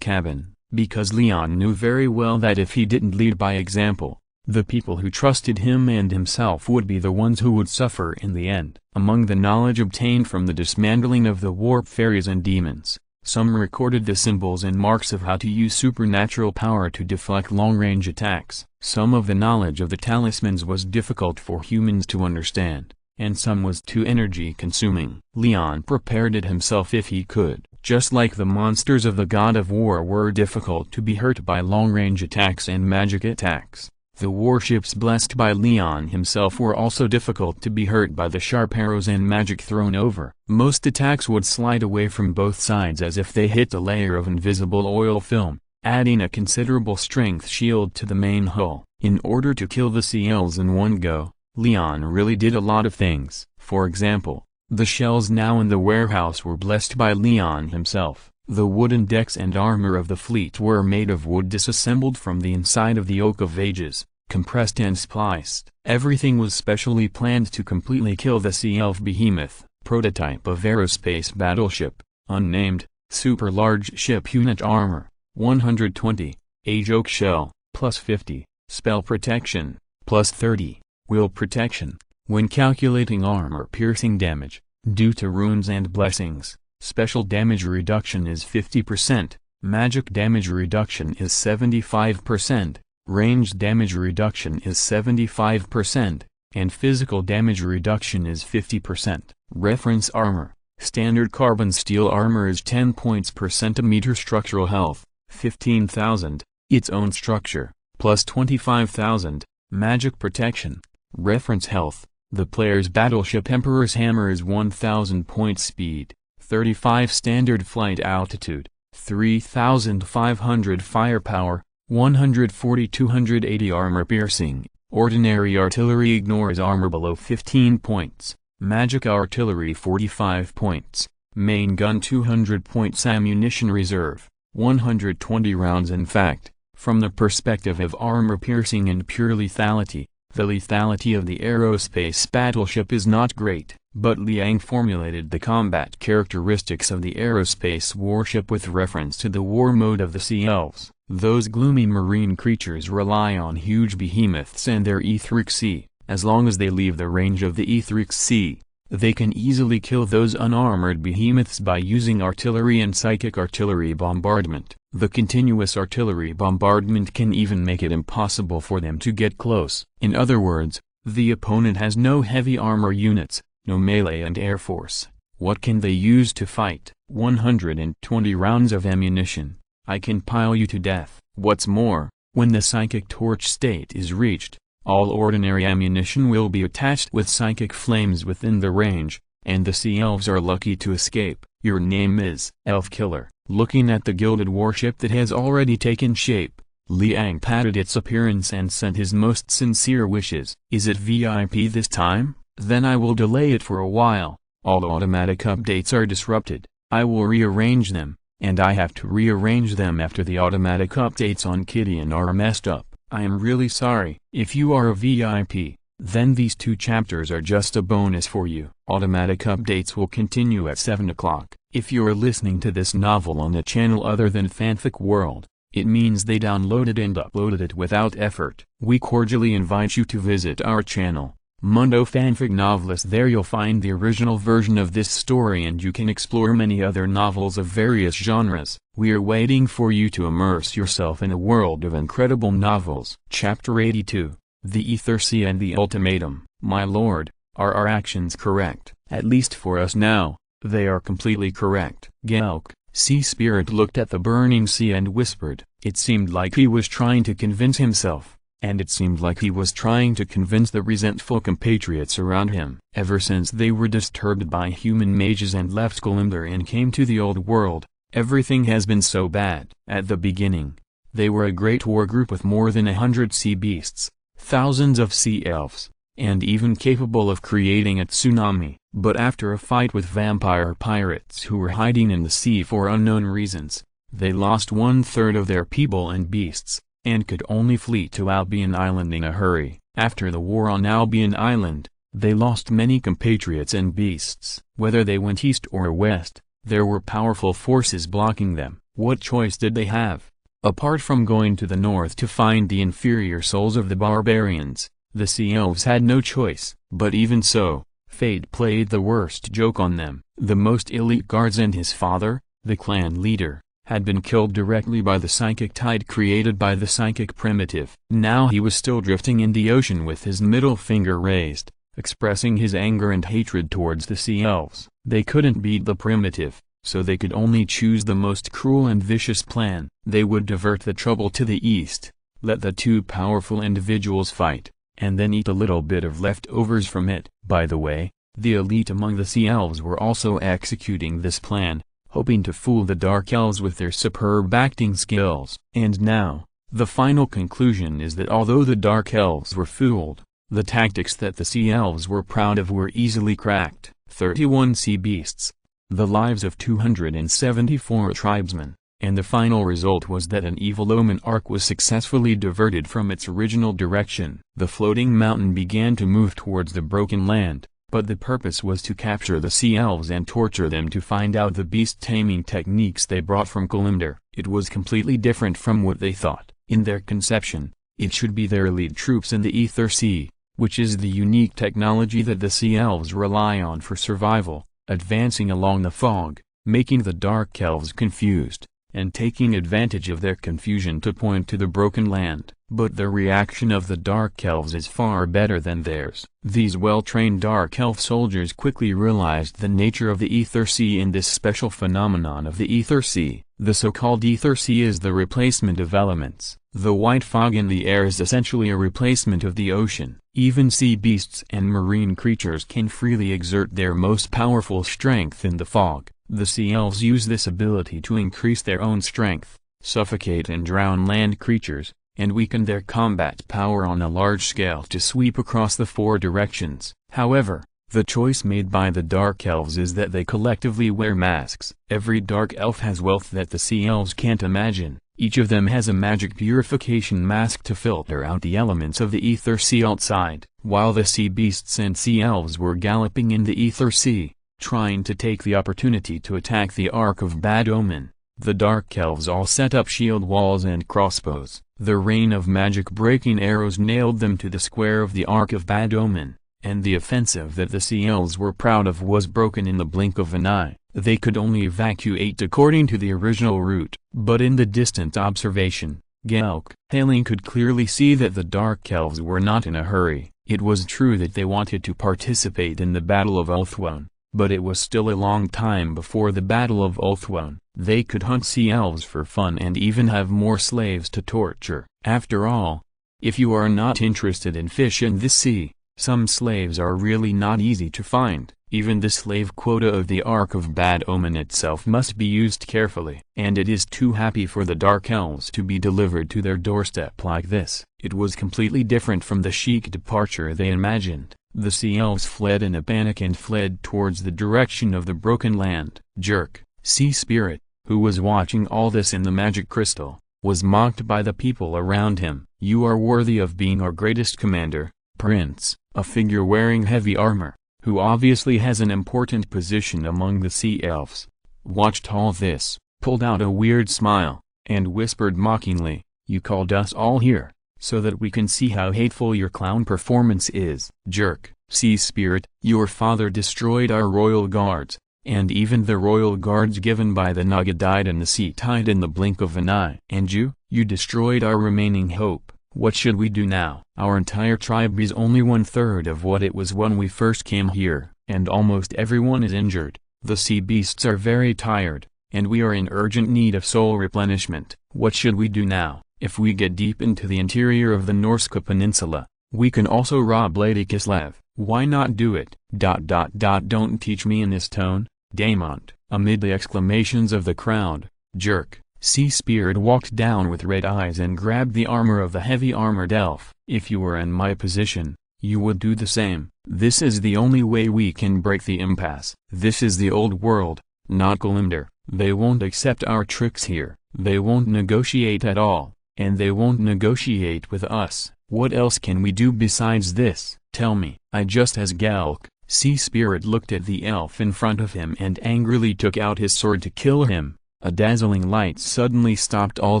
cabin, because Leon knew very well that if he didn't lead by example, the people who trusted him and himself would be the ones who would suffer in the end. Among the knowledge obtained from the dismantling of the warp fairies and demons, some recorded the symbols and marks of how to use supernatural power to deflect long-range attacks. Some of the knowledge of the talismans was difficult for humans to understand, and some was too energy-consuming. Leon prepared it himself if he could. Just like the monsters of the God of War were difficult to be hurt by long-range attacks and magic attacks, the warships blessed by Leon himself were also difficult to be hurt by the sharp arrows and magic thrown over. Most attacks would slide away from both sides as if they hit a layer of invisible oil film, adding a considerable strength shield to the main hull. In order to kill the CLs in one go, Leon really did a lot of things. For example, the shells now in the warehouse were blessed by Leon himself. The wooden decks and armor of the fleet were made of wood disassembled from the inside of the Oak of Ages, compressed and spliced. Everything was specially planned to completely kill the CL Behemoth, prototype of aerospace battleship, unnamed, super large ship unit armor, 120, age oak shell, plus 50, spell protection, plus 30, will protection. When calculating armor-piercing damage, due to runes and blessings, special damage reduction is 50%, magic damage reduction is 75%, ranged damage reduction is 75%, and physical damage reduction is 50%. Reference armor. Standard carbon steel armor is 10 points per centimeter. Structural health, 15,000, its own structure, plus 25,000, magic protection. Reference health. The player's battleship Emperor's Hammer is 1,000 points speed, 35 standard flight altitude, 3,500 firepower, 140-280 armor piercing. Ordinary artillery ignores armor below 15 points, magic artillery 45 points, main gun 200 points. Ammunition reserve, 120 rounds. In fact, from the perspective of armor piercing and pure lethality, the lethality of the aerospace battleship is not great, but Liang formulated the combat characteristics of the aerospace warship with reference to the war mode of the sea elves. Those gloomy marine creatures rely on huge behemoths and their etheric sea. As long as they leave the range of the etheric sea, they can easily kill those unarmored behemoths by using artillery and psychic artillery bombardment. The continuous artillery bombardment can even make it impossible for them to get close. In other words, the opponent has no heavy armor units, no melee and air force. What can they use to fight? 120 rounds of ammunition. I can pile you to death. What's more, when the psychic torch state is reached, all ordinary ammunition will be attached with psychic flames within the range, and the sea elves are lucky to escape. Your name is Elf Killer. Looking at the gilded warship that has already taken shape, Liang patted its appearance and sent his most sincere wishes. Is it VIP this time? Then I will delay it for a while. All automatic updates are disrupted. I will rearrange them, and I have to rearrange them after the automatic updates on Gideon are messed up. I am really sorry. If you are a VIP, then these 2 chapters are just a bonus for you. Automatic updates will continue at 7 o'clock. If you are listening to this novel on a channel other than Fanfic World, it means they downloaded and uploaded it without effort. We cordially invite you to visit our channel, Mundo Fanfic Novelist. There you'll find the original version of this story, and you can explore many other novels of various genres. We are waiting for you to immerse yourself in a world of incredible novels. Chapter 82, The Ether Sea and the Ultimatum. My lord, are our actions correct? At least for us now, they are completely correct. Gelk, Sea Spirit, looked at the burning sea and whispered. It seemed like he was trying to convince himself, and it seemed like he was trying to convince the resentful compatriots around him. Ever since they were disturbed by human mages and left Kalimdor and came to the old world, everything has been so bad. At the beginning, they were a great war group with more than 100 sea beasts, thousands of sea elves, and even capable of creating a tsunami. But after a fight with vampire pirates who were hiding in the sea for unknown reasons, they lost 1/3 of their people and beasts, and could only flee to Albion Island in a hurry. After the war on Albion Island, they lost many compatriots and beasts. Whether they went east or west, there were powerful forces blocking them. What choice did they have? Apart from going to the north to find the inferior souls of the barbarians, the Sea Elves had no choice. But even so, fate played the worst joke on them. The most elite guards and his father, the clan leader, had been killed directly by the psychic tide created by the psychic primitive. Now he was still drifting in the ocean with his middle finger raised, expressing his anger and hatred towards the Sea Elves. They couldn't beat the primitive, so they could only choose the most cruel and vicious plan. They would divert the trouble to the east, let the two powerful individuals fight, and then eat a little bit of leftovers from it. By the way, the elite among the Sea Elves were also executing this plan, hoping to fool the Dark Elves with their superb acting skills. And now, the final conclusion is that although the Dark Elves were fooled, the tactics that the Sea Elves were proud of were easily cracked. 31 sea beasts, the lives of 274 tribesmen, and the final result was that an evil omen ark was successfully diverted from its original direction. The floating mountain began to move towards the broken land, but the purpose was to capture the Sea Elves and torture them to find out the beast-taming techniques they brought from Kalimdor. It was completely different from what they thought. In their conception, it should be their elite troops in the Ether Sea, which is the unique technology that the Sea Elves rely on for survival, advancing along the fog, making the Dark Elves confused, and taking advantage of their confusion to point to the broken land. But the reaction of the Dark Elves is far better than theirs. These well-trained Dark Elf soldiers quickly realized the nature of the Ether Sea and this special phenomenon of the Ether Sea. The so-called Ether Sea is the replacement of elements. The white fog in the air is essentially a replacement of the ocean. Even sea beasts and marine creatures can freely exert their most powerful strength in the fog. The Sea Elves use this ability to increase their own strength, suffocate and drown land creatures, and weaken their combat power on a large scale to sweep across the 4 directions. However, the choice made by the Dark Elves is that they collectively wear masks. Every Dark Elf has wealth that the Sea Elves can't imagine. Each of them has a magic purification mask to filter out the elements of the Ether Sea outside. While the sea beasts and Sea Elves were galloping in the Ether Sea, trying to take the opportunity to attack the Ark of Bad Omen, the Dark Elves all set up shield walls and crossbows. The rain of magic-breaking arrows nailed them to the square of the Ark of Bad Omen, and the offensive that the Sea Elves were proud of was broken in the blink of an eye. They could only evacuate according to the original route, but in the distant observation, Gelk Hailing could clearly see that the Dark Elves were not in a hurry. It was true that they wanted to participate in the Battle of Ulthuan, but it was still a long time before the Battle of Ulthuan. They could hunt Sea Elves for fun and even have more slaves to torture. After all, if you are not interested in fish in this sea, some slaves are really not easy to find. Even the slave quota of the Ark of Bad Omen itself must be used carefully. And it is too happy for the Dark Elves to be delivered to their doorstep like this. It was completely different from the chic departure they imagined. The Sea Elves fled in a panic and fled towards the direction of the broken land. Jerk, Sea Spirit, who was watching all this in the magic crystal, was mocked by the people around him. You are worthy of being our greatest commander, Prince. A figure wearing heavy armor, who obviously has an important position among the Sea Elves, watched all this, pulled out a weird smile, and whispered mockingly, "You called us all here, so that we can see how hateful your clown performance is. Jerk. Sea Spirit, your father destroyed our royal guards, and even the royal guards given by the Naga died in the sea tide in the blink of an eye. And you destroyed our remaining hope. What should we do now? Our entire tribe is only 1/3 of what it was when we first came here, and almost everyone is injured. The sea beasts are very tired, and we are in urgent need of soul replenishment. What should we do now? If we get deep into the interior of the Norska Peninsula, we can also rob Lady Kislev. Why not do it? Don't teach me in this tone, Daemont. Amid the exclamations of the crowd, Jerk. Sea Spirit walked down with red eyes and grabbed the armor of the heavy-armored elf. If you were in my position, you would do the same. This is the only way we can break the impasse. This is the old world, not Kalimdor. They won't accept our tricks here. They won't negotiate at all, and they won't negotiate with us. What else can we do besides this? Tell me. I just as Galk. Sea Spirit looked at the elf in front of him and angrily took out his sword to kill him. A dazzling light suddenly stopped all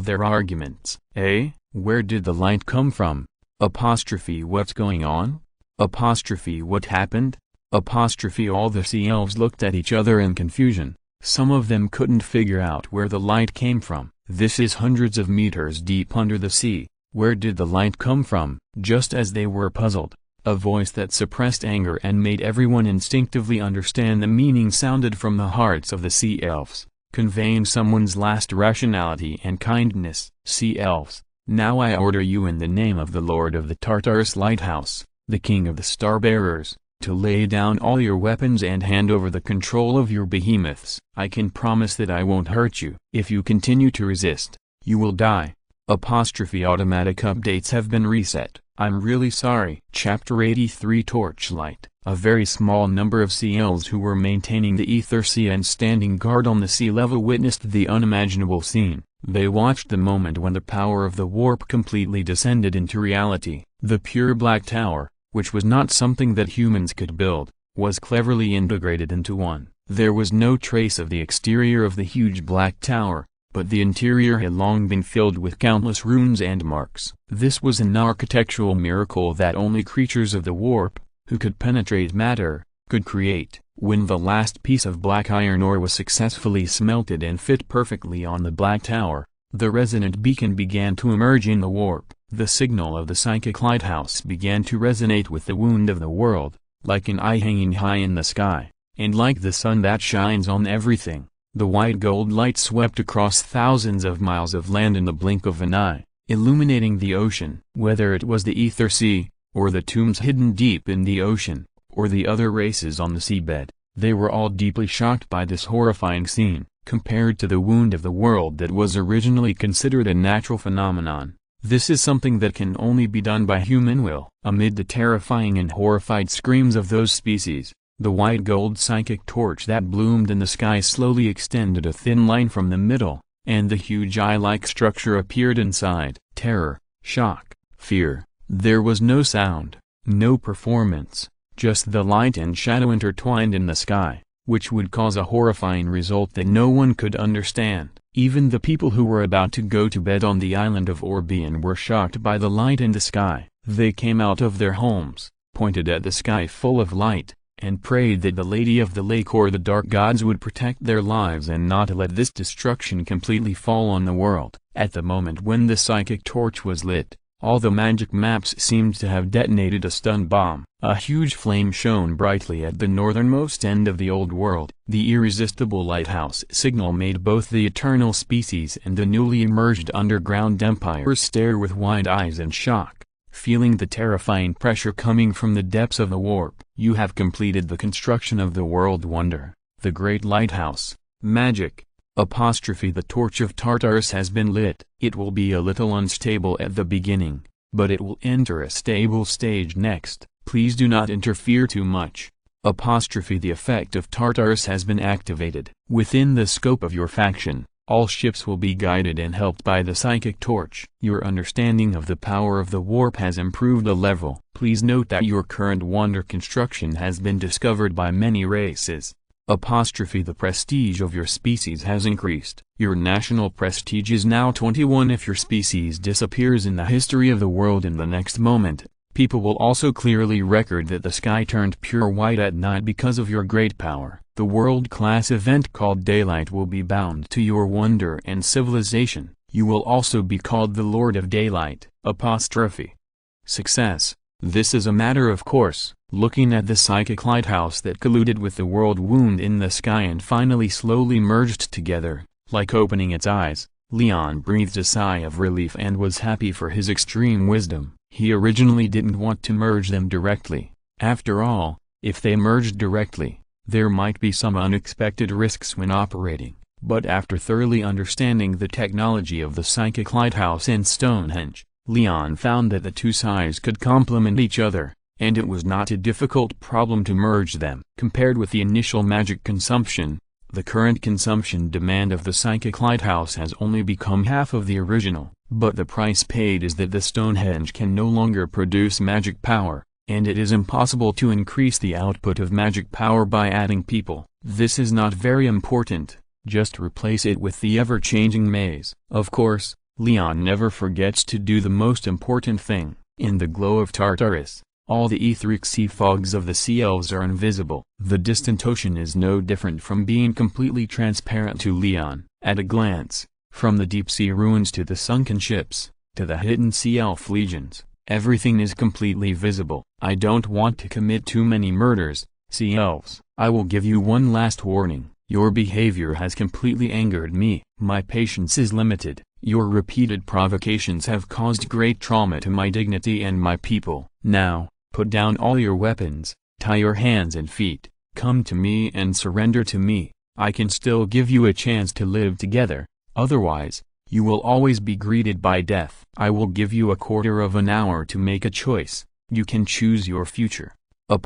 their arguments. Where did the light come from? What's going on? What happened? All the sea elves looked at each other in confusion. Some of them couldn't figure out where the light came from. This is hundreds of meters deep under the sea. Where did the light come from? Just as they were puzzled, a voice that suppressed anger and made everyone instinctively understand the meaning sounded from the hearts of the sea elves, conveying someone's last rationality and kindness. Sea elves, now I order you in the name of the Lord of the Tartarus Lighthouse, the King of the Starbearers, to lay down all your weapons and hand over the control of your behemoths. I can promise that I won't hurt you. If you continue to resist, you will die. Automatic updates have been reset. I'm really sorry. Chapter 83 Torchlight. A very small number of sea elves who were maintaining the ether sea and standing guard on the sea level witnessed the unimaginable scene. They watched the moment when the power of the warp completely descended into reality. The pure black tower, which was not something that humans could build, was cleverly integrated into one. There was no trace of the exterior of the huge black tower, but the interior had long been filled with countless runes and marks. This was an architectural miracle that only creatures of the warp, who could penetrate matter, could create. When the last piece of black iron ore was successfully smelted and fit perfectly on the black tower, the resonant beacon began to emerge in the warp. The signal of the psychic lighthouse began to resonate with the wound of the world, like an eye hanging high in the sky, and like the sun that shines on everything. The white gold light swept across thousands of miles of land in the blink of an eye, illuminating the ocean. Whether it was the ether sea, or the tombs hidden deep in the ocean, or the other races on the seabed, they were all deeply shocked by this horrifying scene. Compared to the wound of the world that was originally considered a natural phenomenon, this is something that can only be done by human will. Amid the terrifying and horrified screams of those species, the white gold psychic torch that bloomed in the sky slowly extended a thin line from the middle, and the huge eye-like structure appeared inside. Terror, shock, fear. There was no sound, no performance, just the light and shadow intertwined in the sky, which would cause a horrifying result that no one could understand. Even the people who were about to go to bed on the island of Orbian were shocked by the light in the sky. They came out of their homes, pointed at the sky full of light, and prayed that the Lady of the Lake or the Dark Gods would protect their lives and not let this destruction completely fall on the world. At the moment when the psychic torch was lit, all the magic maps seemed to have detonated a stun bomb. A huge flame shone brightly at the northernmost end of the old world. The irresistible lighthouse signal made both the eternal species and the newly emerged underground empires stare with wide eyes in shock, feeling the terrifying pressure coming from the depths of the warp. You have completed the construction of the world wonder, the great lighthouse. Magic. The torch of Tartarus has been lit. It will be a little unstable at the beginning, but it will enter a stable stage next. Please do not interfere too much. The effect of Tartarus has been activated. Within the scope of your faction, all ships will be guided and helped by the psychic torch. Your understanding of the power of the warp has improved a level. Please note that your current wonder construction has been discovered by many races. The prestige of your species has increased. Your national prestige is now 21. If your species disappears in the history of the world in the next moment, people will also clearly record that the sky turned pure white at night because of your great power. The world-class event called daylight will be bound to your wonder and civilization. You will also be called the Lord of Daylight. Success. This is a matter of course. Looking at the psychic lighthouse that colluded with the world wound in the sky and finally slowly merged together, like opening its eyes, Leon breathed a sigh of relief and was happy for his extreme wisdom. He originally didn't want to merge them directly. After all, if they merged directly, there might be some unexpected risks when operating. But after thoroughly understanding the technology of the psychic lighthouse and Stonehenge, Leon found that the two sides could complement each other, and it was not a difficult problem to merge them. Compared with the initial magic consumption, the current consumption demand of the psychic lighthouse has only become half of the original. But the price paid is that the Stonehenge can no longer produce magic power, and it is impossible to increase the output of magic power by adding people. This is not very important, just replace it with the ever-changing maze. Of course, Leon never forgets to do the most important thing. In the glow of Tartarus, all the etheric sea fogs of the sea elves are invisible. The distant ocean is no different from being completely transparent to Leon. At a glance, from the deep-sea ruins to the sunken ships, to the hidden sea elf legions, everything is completely visible. I don't want to commit too many murders, sea elves. I will give you one last warning. Your behavior has completely angered me. My patience is limited. Your repeated provocations have caused great trauma to my dignity and my people. Now, put down all your weapons, tie your hands and feet, come to me and surrender to me. I can still give you a chance to live together. Otherwise, you will always be greeted by death. I will give you a quarter of an hour to make a choice. You can choose your future. The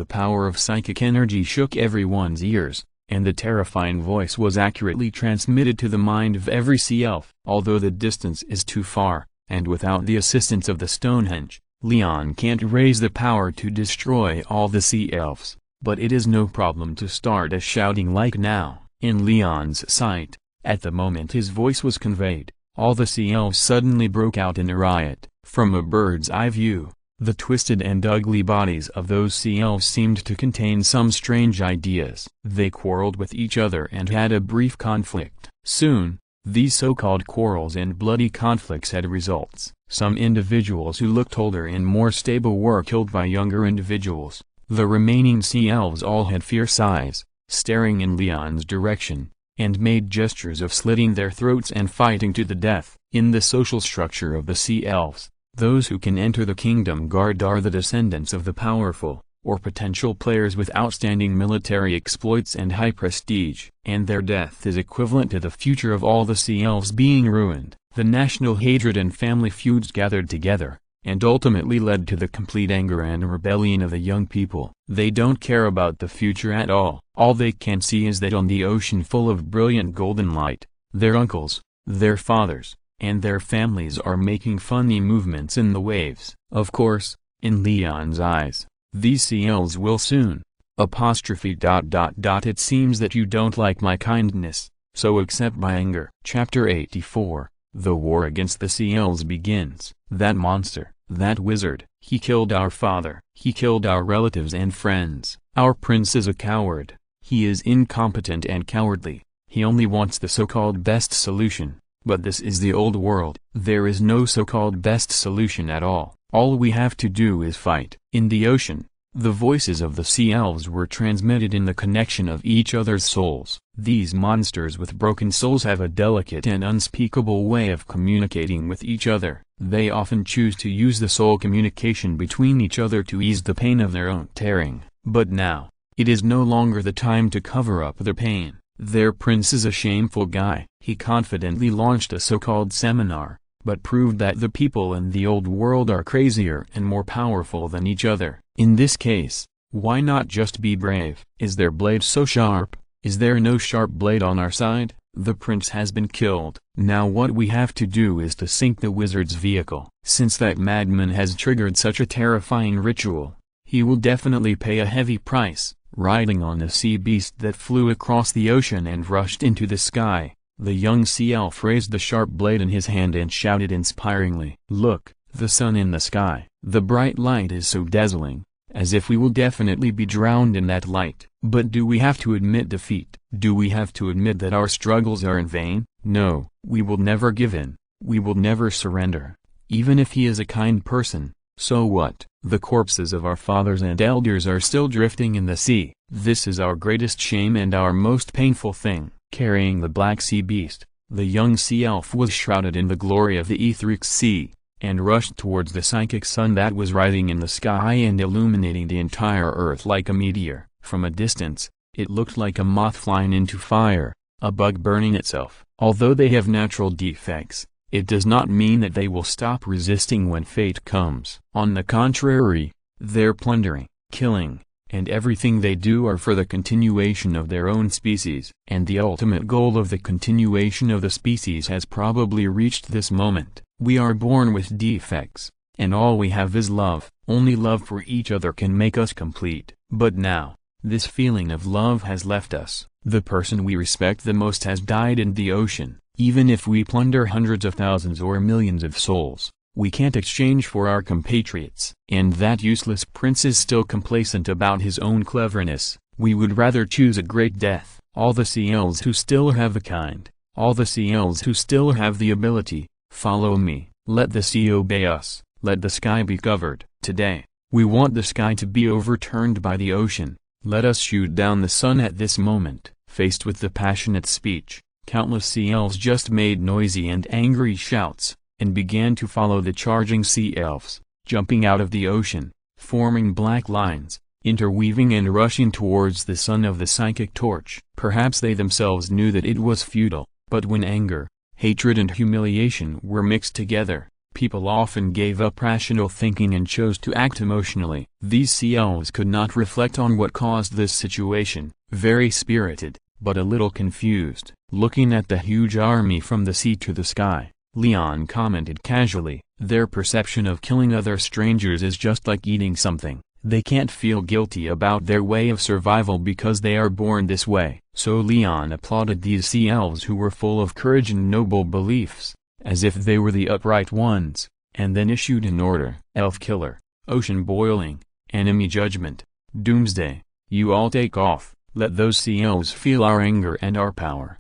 power of psychic energy shook everyone's ears, and the terrifying voice was accurately transmitted to the mind of every sea elf. Although the distance is too far, and without the assistance of the Stonehenge, Leon can't raise the power to destroy all the sea elves. But it is no problem to start a shouting like now. In Leon's sight, at the moment his voice was conveyed, all the sea elves suddenly broke out in a riot. From a bird's eye view, the twisted and ugly bodies of those sea elves seemed to contain some strange ideas. They quarreled with each other and had a brief conflict. Soon, these so-called quarrels and bloody conflicts had results. Some individuals who looked older and more stable were killed by younger individuals. The remaining sea elves all had fierce eyes, staring in Leon's direction, and made gestures of slitting their throats and fighting to the death. In the social structure of the sea elves, those who can enter the Kingdom Guard are the descendants of the powerful, or potential players with outstanding military exploits and high prestige, and their death is equivalent to the future of all the sea elves being ruined. The national hatred and family feuds gathered together, and ultimately led to the complete anger and rebellion of the young people. They don't care about the future at all. All they can see is that on the ocean full of brilliant golden light, their uncles, their fathers, and their families are making funny movements in the waves. Of course, in Leon's eyes, these sea elves will soon. It seems that you don't like my kindness, so accept my anger. Chapter 84. The war against the sea elves begins. That monster, that wizard, he killed our father. He killed our relatives and friends. Our prince is a coward. He is incompetent and cowardly. He only wants the so-called best solution. But this is the old world. There is no so-called best solution at all. All we have to do is fight. In the ocean, the voices of the sea elves were transmitted in the connection of each other's souls. These monsters with broken souls have a delicate and unspeakable way of communicating with each other. They often choose to use the soul communication between each other to ease the pain of their own tearing. But now, it is no longer the time to cover up their pain. Their prince is a shameful guy. He confidently launched a so-called seminar, but proved that the people in the old world are crazier and more powerful than each other. In this case, why not just be brave? Is their blade so sharp? Is there no sharp blade on our side? The prince has been killed. Now what we have to do is to sink the wizard's vehicle. Since that madman has triggered such a terrifying ritual, he will definitely pay a heavy price. riding on a sea beast that flew across the ocean and rushed into the sky. The young sea elf raised the sharp blade in his hand and shouted inspiringly, "Look, the sun in the sky. The bright light is so dazzling, as if we will definitely be drowned in that light." But do we have to admit defeat? Do we have to admit that our struggles are in vain? No, we will never give in. We will never surrender. Even if he is a kind person, so what? The corpses of our fathers and elders are still drifting in the sea. This is our greatest shame and our most painful thing. Carrying the black sea beast, the young sea elf was shrouded in the glory of the etheric sea, and rushed towards the psychic sun that was rising in the sky and illuminating the entire earth like a meteor. From a distance, it looked like a moth flying into fire, a bug burning itself. Although they have natural defects, it does not mean that they will stop resisting when fate comes. On the contrary, they're plundering, killing, and everything they do are for the continuation of their own species. And the ultimate goal of the continuation of the species has probably reached this moment. We are born with defects, and all we have is love. Only love for each other can make us complete. But now, this feeling of love has left us. The person we respect the most has died in the ocean. Even if we plunder hundreds of thousands or millions of souls, we can't exchange for our compatriots. And that useless prince is still complacent about his own cleverness. We would rather choose a great death. All the sea elves who still have the kind, all the sea elves who still have the ability, follow me. Let the sea obey us. Let the sky be covered. Today, we want the sky to be overturned by the ocean. Let us shoot down the sun at this moment. Faced with the passionate speech, countless sea elves just made noisy and angry shouts, and began to follow the charging sea elves, jumping out of the ocean, forming black lines, interweaving and rushing towards the sun of the psychic torch. Perhaps they themselves knew that it was futile, but when anger, hatred and humiliation were mixed together, people often gave up rational thinking and chose to act emotionally. These sea elves could not reflect on what caused this situation, very spirited, but a little confused. Looking at the huge army from the sea to the sky, Leon commented casually, "Their perception of killing other strangers is just like eating something. They can't feel guilty about their way of survival because they are born this way." So Leon applauded these sea elves who were full of courage and noble beliefs, as if they were the upright ones, and then issued an order. "Elf killer, ocean boiling, enemy judgment, doomsday, you all take off. Let those sea elves feel our anger and our power."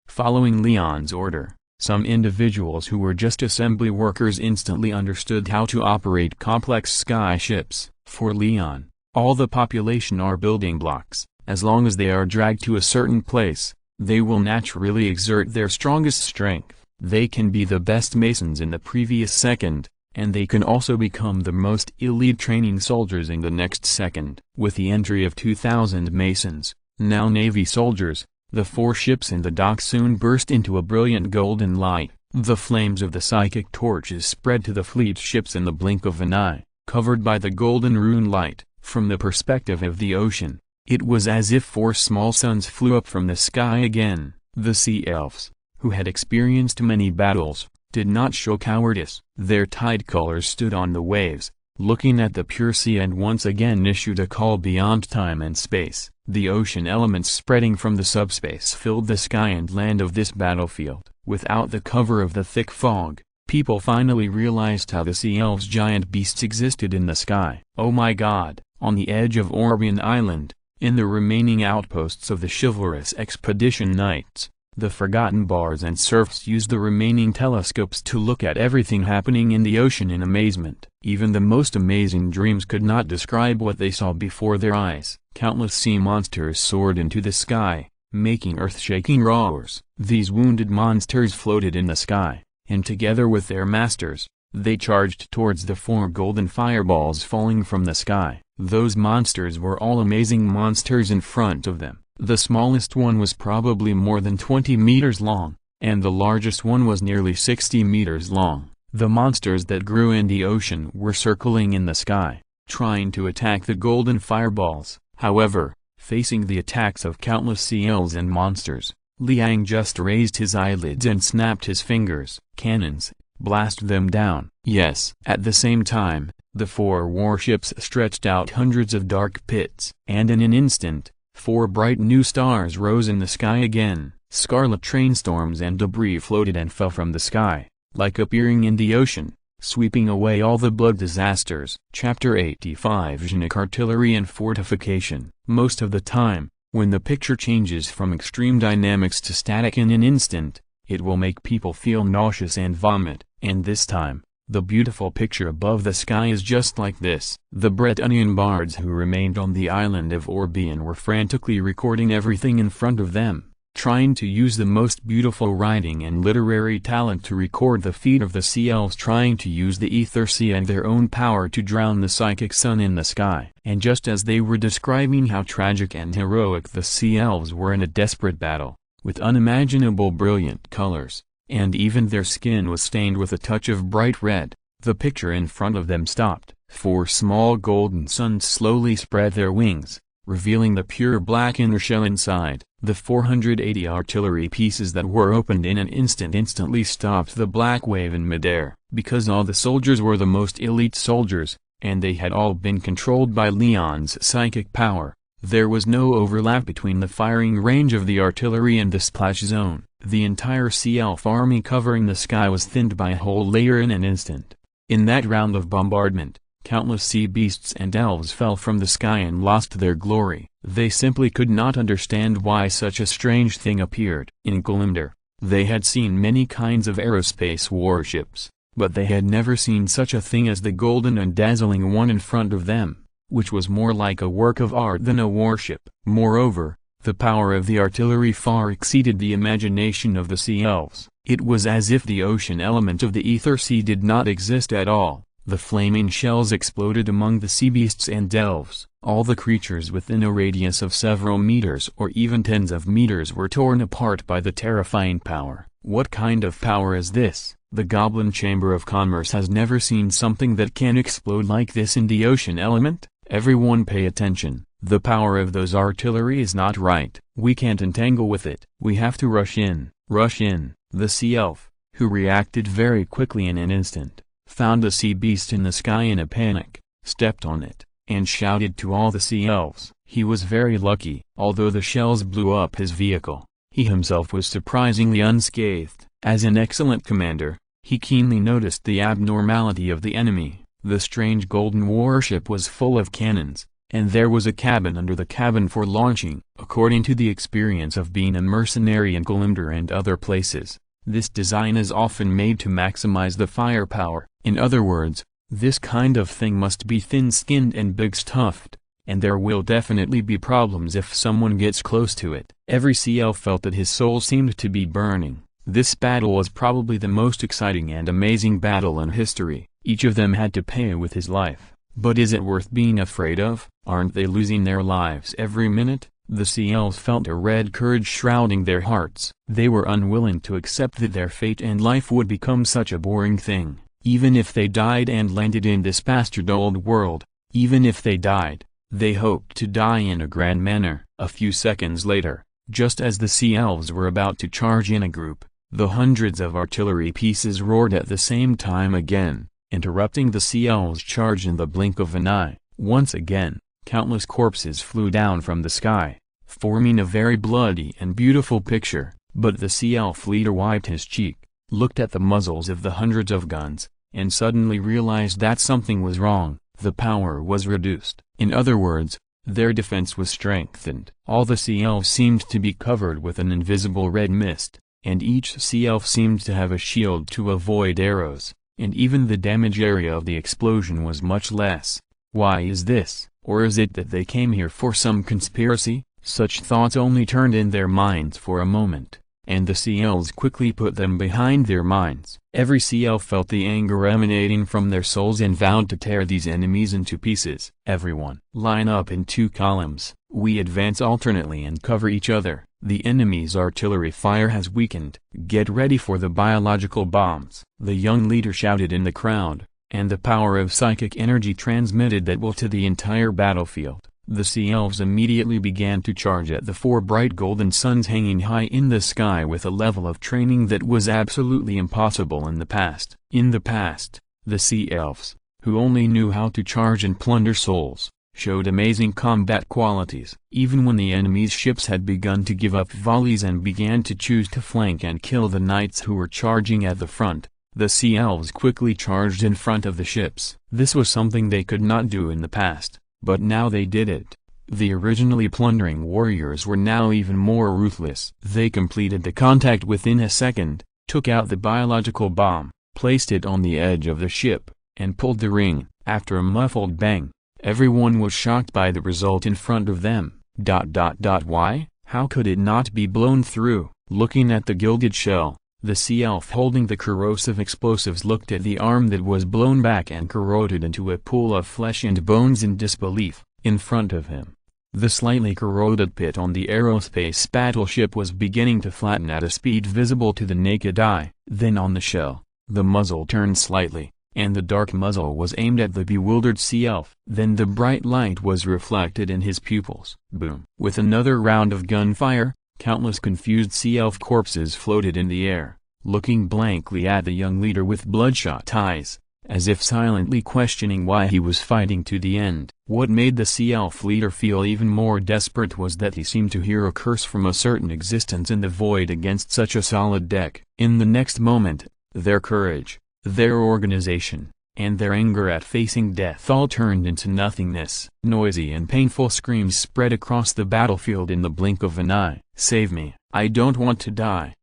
Following Leon's order, some individuals who were just assembly workers instantly understood how to operate complex sky ships. For Leon, all the population are building blocks. As long as they are dragged to a certain place, they will naturally exert their strongest strength. They can be the best masons in the previous second, and they can also become the most elite training soldiers in the next second. With the entry of 2,000 masons, now Navy soldiers, the 4 ships in the dock soon burst into a brilliant golden light. The flames of the psychic torches spread to the fleet ships in the blink of an eye, covered by the golden rune light. From the perspective of the ocean, it was as if 4 small suns flew up from the sky again. The sea elves, who had experienced many battles, did not show cowardice. Their tide colors stood on the waves, looking at the pure sea, and once again issued a call beyond time and space. The ocean elements spreading from the subspace filled the sky and land of this battlefield. Without the cover of the thick fog, people finally realized how the sea elves' giant beasts existed in the sky. Oh my God! On the edge of Orbian Island, in the remaining outposts of the chivalrous expedition knights, the forgotten bards and serfs used the remaining telescopes to look at everything happening in the ocean in amazement. Even the most amazing dreams could not describe what they saw before their eyes. Countless sea monsters soared into the sky, making earth-shaking roars. These wounded monsters floated in the sky, and together with their masters, they charged towards the 4 golden fireballs falling from the sky. Those monsters were all amazing monsters in front of them. The smallest one was probably more than 20 meters long, and the largest one was nearly 60 meters long. The monsters that grew in the ocean were circling in the sky, trying to attack the golden fireballs. However, facing the attacks of countless sea elves and monsters, Liang just raised his eyelids and snapped his fingers. Cannons, blast them down. Yes. At the same time, The 4 warships stretched out hundreds of dark pits, and in an instant, 4 bright new stars rose in the sky again. Scarlet trainstorms and debris floated and fell from the sky, like appearing in the ocean, sweeping away all the blood disasters. Chapter 85 Chinook Artillery and Fortification. Most of the time, when the picture changes from extreme dynamics to static in an instant, it will make people feel nauseous and vomit, and this time, the beautiful picture above the sky is just like this. The Bretonnian bards who remained on the island of Orbeon were frantically recording everything in front of them, trying to use the most beautiful writing and literary talent to record the feat of the sea elves trying to use the ether sea and their own power to drown the psychic sun in the sky. And just as they were describing how tragic and heroic the sea elves were in a desperate battle, with unimaginable brilliant colors, and even their skin was stained with a touch of bright red, the picture in front of them stopped. 4 small golden suns slowly spread their wings, revealing the pure black inner shell inside. The 480 artillery pieces that were opened in an instant instantly stopped the black wave in midair. Because all the soldiers were the most elite soldiers, and they had all been controlled by Leon's psychic power, there was no overlap between the firing range of the artillery and the splash zone. The entire sea elf army covering the sky was thinned by a whole layer in an instant. In that round of bombardment, countless sea beasts and elves fell from the sky and lost their glory. They simply could not understand why such a strange thing appeared. In Kalimdor, they had seen many kinds of aerospace warships, but they had never seen such a thing as the golden and dazzling one in front of them, which was more like a work of art than a warship. Moreover, the power of the artillery far exceeded the imagination of the sea elves. It was as if the ocean element of the ether sea did not exist at all. The flaming shells exploded among the sea beasts and elves. All the creatures within a radius of several meters or even tens of meters were torn apart by the terrifying power. What kind of power is this? The Goblin Chamber of Commerce has never seen something that can explode like this in the ocean element. Everyone pay attention. The power of those artillery is not right. We can't entangle with it. We have to rush in. Rush in. The sea elf, who reacted very quickly in an instant, found a sea beast in the sky in a panic, stepped on it, and shouted to all the sea elves. He was very lucky. Although the shells blew up his vehicle, he himself was surprisingly unscathed. As an excellent commander, he keenly noticed the abnormality of the enemy. The strange golden warship was full of cannons, and there was a cabin under the cabin for launching. According to the experience of being a mercenary in Kalimdor and other places, this design is often made to maximize the firepower. In other words, this kind of thing must be thin-skinned and big-stuffed, and there will definitely be problems if someone gets close to it. Every sea elf felt that his soul seemed to be burning. This battle was probably the most exciting and amazing battle in history. Each of them had to pay with his life. But is it worth being afraid of? Aren't they losing their lives every minute? The sea elves felt a red courage shrouding their hearts. They were unwilling to accept that their fate and life would become such a boring thing. Even if they died and landed in this bastard old world, even if they died, they hoped to die in a grand manner. A few seconds later, just as the sea elves were about to charge in a group, the hundreds of artillery pieces roared at the same time again, interrupting the sea elves' charge in the blink of an eye. Once again, countless corpses flew down from the sky, forming a very bloody and beautiful picture. But the sea elf leader wiped his cheek, looked at the muzzles of the hundreds of guns, and suddenly realized that something was wrong. The power was reduced. In other words, their defense was strengthened. All the sea elves seemed to be covered with an invisible red mist, and each sea elf seemed to have a shield to avoid arrows, and even the damage area of the explosion was much less. Why is this? Or is it that they came here for some conspiracy? Such thoughts only turned in their minds for a moment, and the sea elves quickly put them behind their minds. Every sea elf felt the anger emanating from their souls and vowed to tear these enemies into pieces. Everyone, line up in 2 columns. We advance alternately and cover each other. The enemy's artillery fire has weakened. Get ready for the biological bombs. The young leader shouted in the crowd, and the power of psychic energy transmitted that will to the entire battlefield. The sea elves immediately began to charge at the 4 bright golden suns hanging high in the sky with a level of training that was absolutely impossible in the past. In the past, the sea elves, who only knew how to charge and plunder souls, showed amazing combat qualities. Even when the enemy's ships had begun to give up volleys and began to choose to flank and kill the knights who were charging at the front, the sea elves quickly charged in front of the ships. This was something they could not do in the past, but now they did it. The originally plundering warriors were now even more ruthless. They completed the contact within a second, took out the biological bomb, placed it on the edge of the ship, and pulled the ring. After a muffled bang, everyone was shocked by the result in front of them. Why? How could it not be blown through? Looking at the gilded shell, the sea elf holding the corrosive explosives looked at the arm that was blown back and corroded into a pool of flesh and bones in disbelief. In front of him, the slightly corroded pit on the aerospace battleship was beginning to flatten at a speed visible to the naked eye. Then on the shell, the muzzle turned slightly, and the dark muzzle was aimed at the bewildered sea elf. Then the bright light was reflected in his pupils. Boom! With another round of gunfire, countless confused sea elf corpses floated in the air, looking blankly at the young leader with bloodshot eyes, as if silently questioning why he was fighting to the end. What made the sea elf leader feel even more desperate was that he seemed to hear a curse from a certain existence in the void against such a solid deck. In the next moment, their courage, their organization, and their anger at facing death all turned into nothingness. Noisy and painful screams spread across the battlefield in the blink of an eye. "Save me, I don't want to die.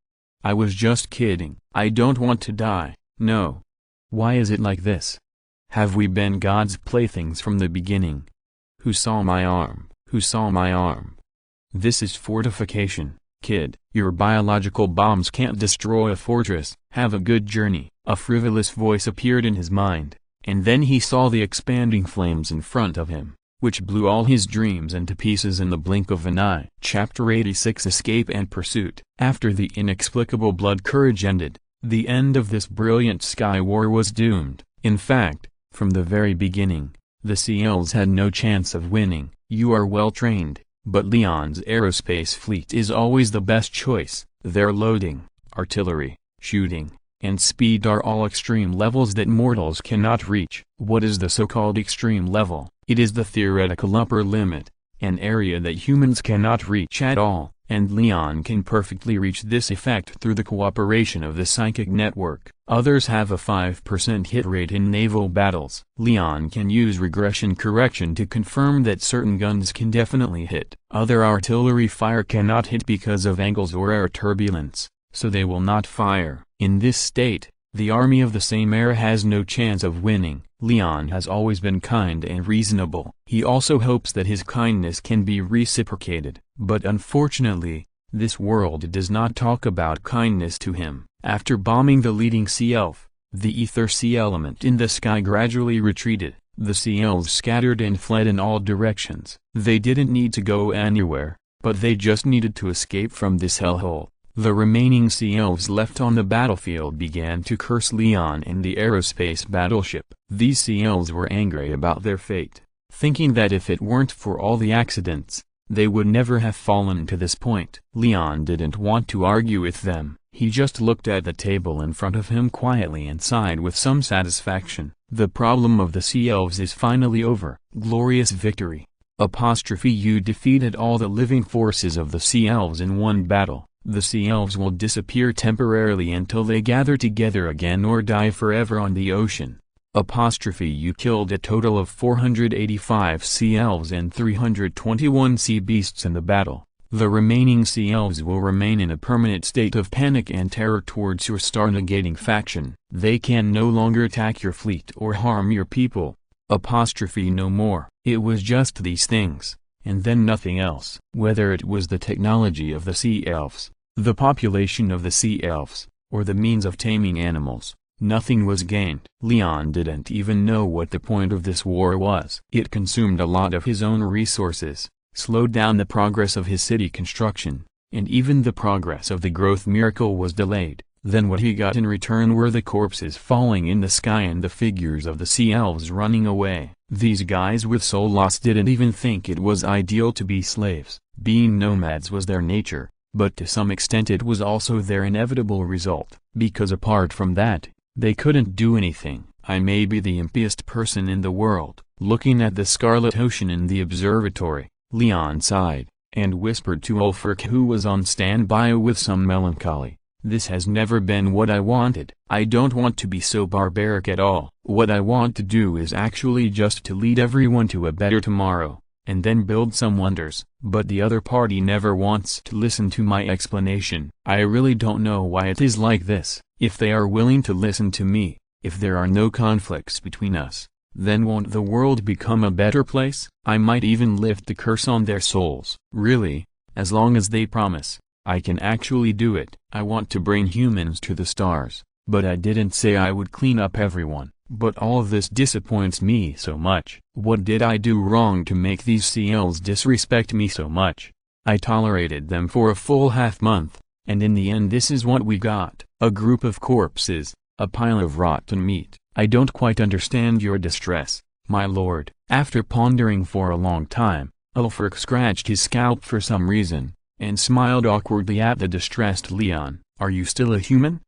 I was just kidding. I don't want to die, no. Why is it like this? Have we been God's playthings from the beginning? Who saw my arm? Who saw my arm? This is fortification, kid. Your biological bombs can't destroy a fortress. Have a good journey." A frivolous voice appeared in his mind, and then he saw the expanding flames in front of him, which blew all his dreams into pieces in the blink of an eye. Chapter 86: Escape and Pursuit. After the inexplicable blood courage ended, the end of this brilliant sky war was doomed. In fact, from the very beginning, the sea elves had no chance of winning. You are well trained, but Leon's aerospace fleet is always the best choice. Their loading, artillery, shooting, and speed are all extreme levels that mortals cannot reach. What is the so-called extreme level? It is the theoretical upper limit, an area that humans cannot reach at all, and Leon can perfectly reach this effect through the cooperation of the psychic network. Others have a 5% hit rate in naval battles. Leon can use regression correction to confirm that certain guns can definitely hit. Other artillery fire cannot hit because of angles or air turbulence, so they will not fire. In this state, the army of the same era has no chance of winning. Leon has always been kind and reasonable. He also hopes that his kindness can be reciprocated. But unfortunately, this world does not talk about kindness to him. After bombing the leading sea elf, the ether sea element in the sky gradually retreated. The sea elves scattered and fled in all directions. They didn't need to go anywhere, but they just needed to escape from this hellhole. The remaining sea elves left on the battlefield began to curse Leon and the aerospace battleship. These sea elves were angry about their fate, thinking that if it weren't for all the accidents, they would never have fallen to this point. Leon didn't want to argue with them. He just looked at the table in front of him quietly and sighed with some satisfaction. The problem of the sea elves is finally over. Glorious victory. You defeated all the living forces of the sea elves in one battle. The sea elves will disappear temporarily until they gather together again or die forever on the ocean. You killed a total of 485 sea elves and 321 sea beasts in the battle. The remaining sea elves will remain in a permanent state of panic and terror towards your star-negating faction. They can no longer attack your fleet or harm your people. No more. It was just these things, and then nothing else. Whether it was the technology of the sea elves, the population of the sea elves, or the means of taming animals, nothing was gained. Leon didn't even know what the point of this war was. It consumed a lot of his own resources, slowed down the progress of his city construction, and even the progress of the growth miracle was delayed. Then what he got in return were the corpses falling in the sky and the figures of the sea elves running away. These guys with soul loss didn't even think it was ideal to be slaves. Being nomads was their nature, but to some extent it was also their inevitable result. Because apart from that, they couldn't do anything. I may be the impiest person in the world." Looking at the scarlet ocean in the observatory, Leon sighed, and whispered to Ulfric, who was on standby with some melancholy, "This has never been what I wanted. I don't want to be so barbaric at all. What I want to do is actually just to lead everyone to a better tomorrow, and then build some wonders. But the other party never wants to listen to my explanation. I really don't know why it is like this. If they are willing to listen to me, if there are no conflicts between us, then won't the world become a better place? I might even lift the curse on their souls. Really, as long as they promise, I can actually do it. I want to bring humans to the stars, but I didn't say I would clean up everyone. But all of this disappoints me so much. What did I do wrong to make these sea elves disrespect me so much? I tolerated them for a full half-month, and in the end this is what we got. A group of corpses, a pile of rotten meat. I don't quite understand your distress, my lord." After pondering for a long time, Ulfric scratched his scalp for some reason, and smiled awkwardly at the distressed Leon. "Are you still a human?"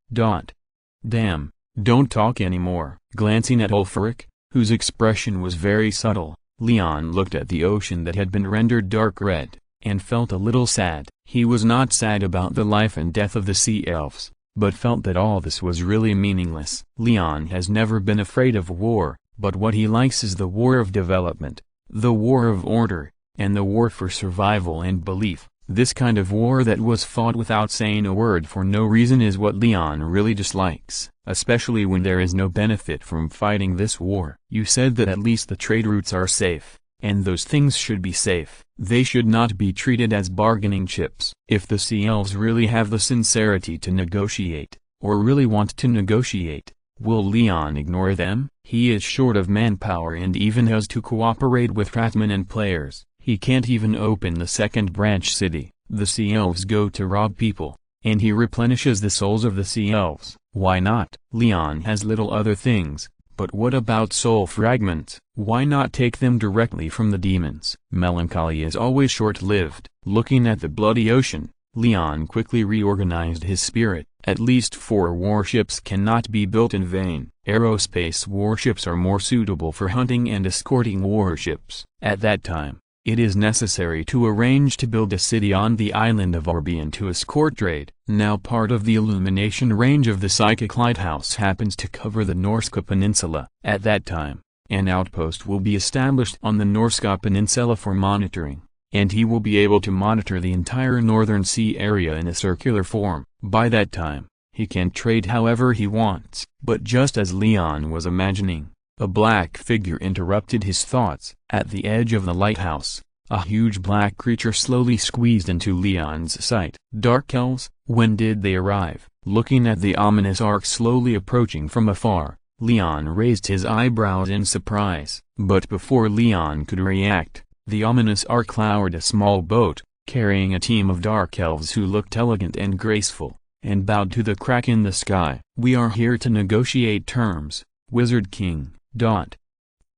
"Damn, don't talk anymore." Glancing at Ulfric, whose expression was very subtle, Leon looked at the ocean that had been rendered dark red, and felt a little sad. He was not sad about the life and death of the sea elves, but felt that all this was really meaningless. Leon has never been afraid of war, but what he likes is the war of development, the war of order, and the war for survival and belief. This kind of war that was fought without saying a word for no reason is what Leon really dislikes, especially when there is no benefit from fighting this war. "You said that at least the trade routes are safe, and those things should be safe. They should not be treated as bargaining chips. If the sea elves really have the sincerity to negotiate, or really want to negotiate, will Leon ignore them? He is short of manpower and even has to cooperate with craftsmen and players. He can't even open the second branch city. The sea elves go to rob people, and he replenishes the souls of the sea elves. Why not? Leon has little other things, but what about soul fragments? Why not take them directly from the demons? Melancholy is always short-lived. Looking at the bloody ocean, Leon quickly reorganized his spirit. At least 4 warships cannot be built in vain. Aerospace warships are more suitable for hunting and escorting warships. At that time, it is necessary to arrange to build a city on the island of Orbian to escort trade. Now part of the illumination range of the Psychic Lighthouse happens to cover the Norska Peninsula. At that time, an outpost will be established on the Norska Peninsula for monitoring, and he will be able to monitor the entire northern sea area in a circular form. By that time, he can trade however he wants. But just as Leon was imagining, a black figure interrupted his thoughts. At the edge of the lighthouse, a huge black creature slowly squeezed into Leon's sight. Dark elves? When did they arrive? Looking at the ominous ark slowly approaching from afar, Leon raised his eyebrows in surprise. But before Leon could react, the ominous ark lowered a small boat, carrying a team of dark elves who looked elegant and graceful, and bowed to the crack in the sky. "We are here to negotiate terms, Wizard King."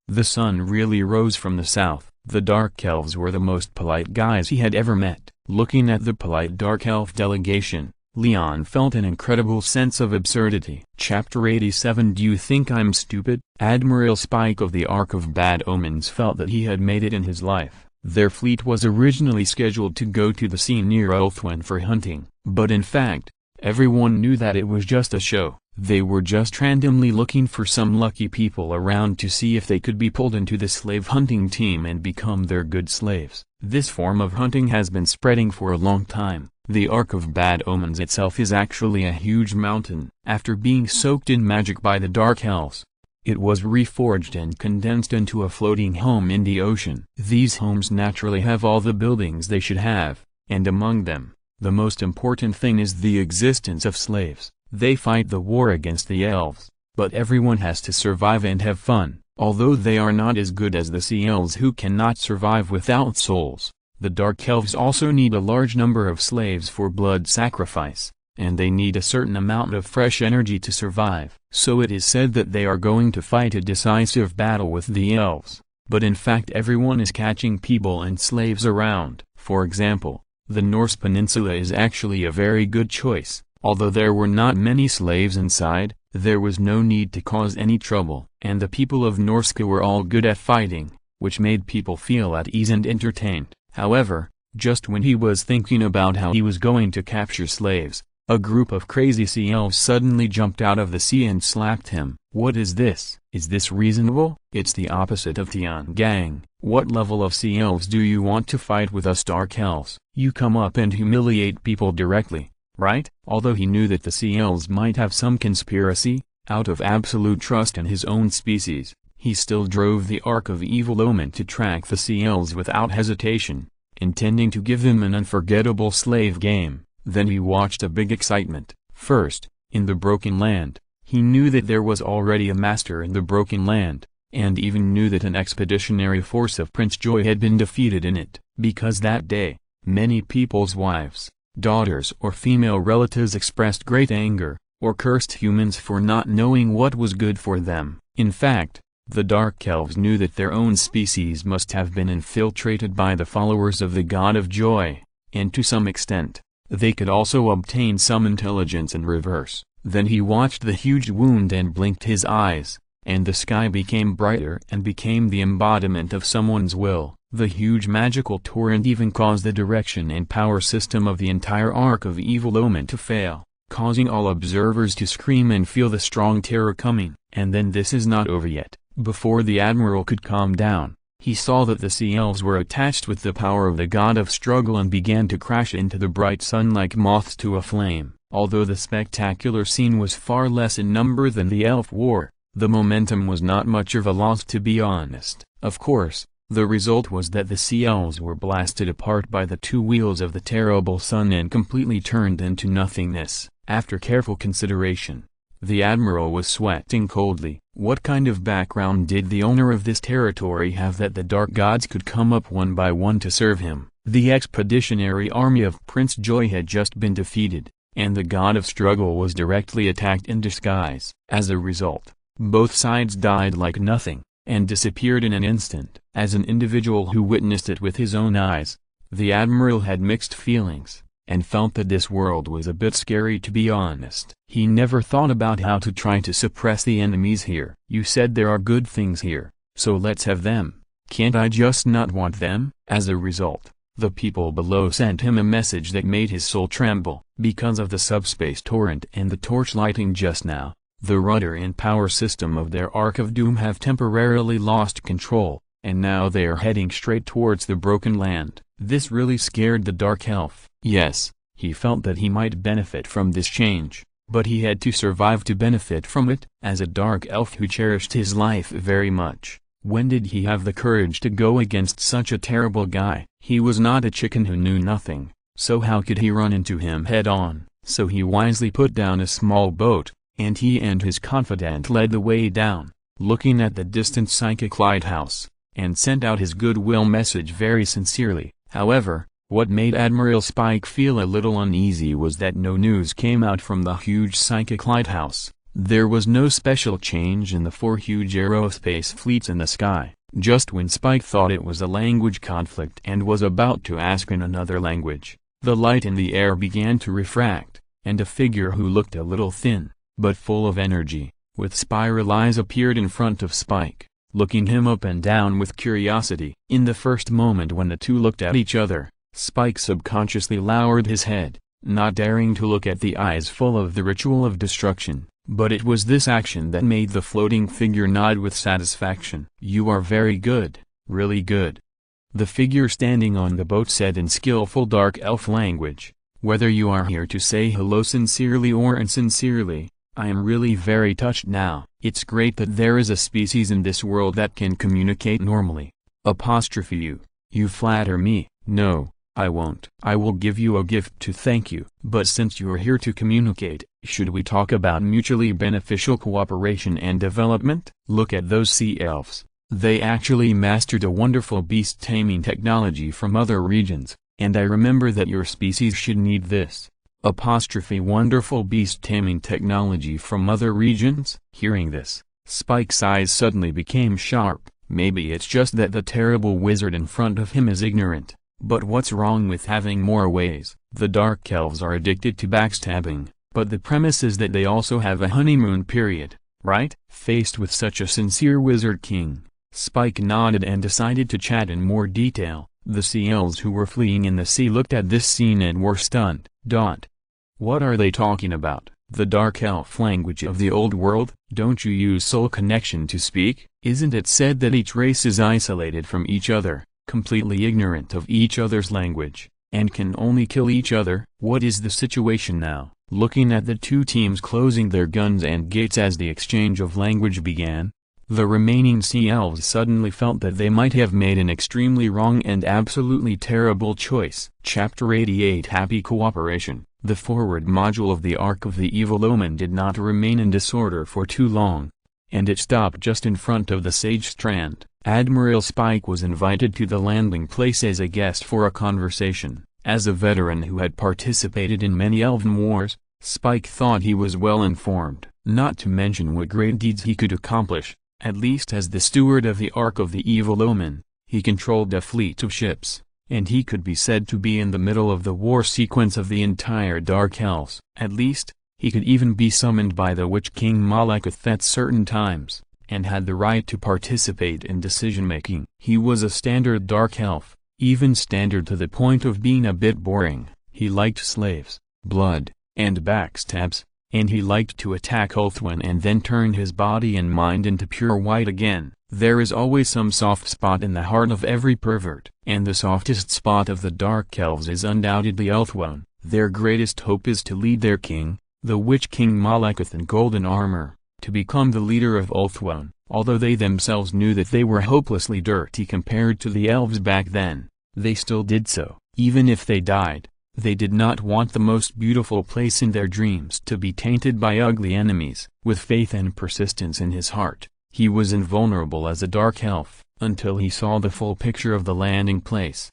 The sun really rose from the south. The dark elves were the most polite guys he had ever met. Looking at the polite dark elf delegation, Leon felt an incredible sense of absurdity. Chapter 87. Do you think I'm stupid? Admiral Spike of the Ark of Bad Omens felt that he had made it in his life. Their fleet was originally scheduled to go to the sea near Ulthuan for hunting, but in fact, everyone knew that it was just a show. They were just randomly looking for some lucky people around to see if they could be pulled into the slave hunting team and become their good slaves. This form of hunting has been spreading for a long time. The Ark of Bad Omens itself is actually a huge mountain. After being soaked in magic by the Dark Elves, it was reforged and condensed into a floating home in the ocean. These homes naturally have all the buildings they should have, and among them, the most important thing is the existence of slaves. They fight the war against the elves, but everyone has to survive and have fun. Although they are not as good as the sea elves who cannot survive without souls, the dark elves also need a large number of slaves for blood sacrifice, and they need a certain amount of fresh energy to survive. So it is said that they are going to fight a decisive battle with the elves, but in fact everyone is catching people and slaves around. For example, the Norse Peninsula is actually a very good choice. Although there were not many slaves inside, there was no need to cause any trouble. And the people of Norska were all good at fighting, which made people feel at ease and entertained. However, just when he was thinking about how he was going to capture slaves, a group of crazy sea elves suddenly jumped out of the sea and slapped him. What is this? Is this reasonable? It's the opposite of Tian Gang. What level of sea elves do you want to fight with us dark elves? You come up and humiliate people directly, right? Although he knew that the sea elves might have some conspiracy, out of absolute trust in his own species, he still drove the Ark of Evil Omen to track the sea elves without hesitation, intending to give them an unforgettable slave game. Then he watched a big excitement. First, in the Broken Land, he knew that there was already a master in the Broken Land, and even knew that an expeditionary force of Prince Joy had been defeated in it, because that day, many people's wives, daughters or female relatives expressed great anger, or cursed humans for not knowing what was good for them. In fact, the Dark Elves knew that their own species must have been infiltrated by the followers of the God of Joy, and to some extent, they could also obtain some intelligence in reverse. Then he watched the huge wound and blinked his eyes, and the sky became brighter and became the embodiment of someone's will. The huge magical torrent even caused the direction and power system of the entire Ark of Evil Omen to fail, causing all observers to scream and feel the strong terror coming. And then this is not over yet. Before the Admiral could calm down, he saw that the sea elves were attached with the power of the God of Struggle and began to crash into the bright sun like moths to a flame. Although the spectacular scene was far less in number than the elf war, the momentum was not much of a loss, to be honest. Of course, the result was that the sea elves were blasted apart by the two wheels of the terrible sun and completely turned into nothingness. After careful consideration, the Admiral was sweating coldly. What kind of background did the owner of this territory have that the dark gods could come up one by one to serve him? The expeditionary army of Prince Joy had just been defeated, and the God of Struggle was directly attacked in disguise. As a result, both sides died like nothing, and disappeared in an instant. As an individual who witnessed it with his own eyes, the Admiral had mixed feelings, and felt that this world was a bit scary, to be honest. He never thought about how to try to suppress the enemies here. You said there are good things here, so let's have them. Can't I just not want them? As a result, the people below sent him a message that made his soul tremble. Because of the subspace torrent and the torch lighting just now, the rudder and power system of their Ark of Doom have temporarily lost control, and now they are heading straight towards the Broken Land. This really scared the Dark Elf. Yes, he felt that he might benefit from this change, but he had to survive to benefit from it. As a Dark Elf who cherished his life very much, when did he have the courage to go against such a terrible guy? He was not a chicken who knew nothing, so how could he run into him head on? So he wisely put down a small boat, and he and his confidant led the way down, looking at the distant psychic lighthouse, and sent out his goodwill message very sincerely. However, what made Admiral Spike feel a little uneasy was that no news came out from the huge psychic lighthouse. There was no special change in the 4 huge aerospace fleets in the sky. Just when Spike thought it was a language conflict and was about to ask in another language, the light in the air began to refract, and a figure who looked a little thin, but full of energy, with spiral eyes appeared in front of Spike, looking him up and down with curiosity. In the first moment when the two looked at each other, Spike subconsciously lowered his head, not daring to look at the eyes full of the ritual of destruction, but it was this action that made the floating figure nod with satisfaction. "You are very good, really good," the figure standing on the boat said in skillful Dark Elf language. "Whether you are here to say hello sincerely or insincerely, I am really very touched now. It's great that there is a species in this world that can communicate normally. Apostrophe you. You flatter me." "No, I won't. I will give you a gift to thank you. But since you're here to communicate, should we talk about mutually beneficial cooperation and development? Look at those sea elves. They actually mastered a wonderful beast taming technology from other regions, and I remember that your species should need this. Apostrophe wonderful beast taming technology from other regions?" Hearing this, Spike's eyes suddenly became sharp. Maybe it's just that the terrible wizard in front of him is ignorant, but what's wrong with having more ways? The Dark Elves are addicted to backstabbing, But the premise is that they also have a honeymoon period, right? Faced with such a sincere wizard king, Spike nodded and decided to chat in more detail. The sea elves who were fleeing in the sea looked at this scene and were stunned. What are they talking about? The dark elf language of the old world? Don't you use soul connection to speak? Isn't it said that each race is isolated from each other, completely ignorant of each other's language, and can only kill each other? What is the situation now? Looking at the two teams closing their guns and gates as the exchange of language began, the remaining sea elves suddenly felt that they might have made an extremely wrong and absolutely terrible choice. Chapter 88 Happy Cooperation. The forward module of the Ark of the Evil Omen did not remain in disorder for too long, and it stopped just in front of the Sage Strand. Admiral Spike was invited to the landing place as a guest for a conversation. As a veteran who had participated in many elven wars, Spike thought he was well informed, not to mention what great deeds he could accomplish. At least as the steward of the Ark of the Evil Omen, he controlled a fleet of ships, and he could be said to be in the middle of the war sequence of the entire Dark Elves. At least, he could even be summoned by the Witch King Malekith at certain times, and had the right to participate in decision-making. He was a standard Dark Elf, even standard to the point of being a bit boring. He liked slaves, blood, and backstabs, and he liked to attack Ulthuan and then turn his body and mind into pure white again. There is always some soft spot in the heart of every pervert, and the softest spot of the Dark Elves is undoubtedly Ulthuan. Their greatest hope is to lead their king, the Witch King Malekith in golden armor, to become the leader of Ulthuan. Although they themselves knew that they were hopelessly dirty compared to the elves back then, they still did so. Even if they died, they did not want the most beautiful place in their dreams to be tainted by ugly enemies. With faith and persistence in his heart, he was invulnerable as a dark elf, until he saw the full picture of the landing place.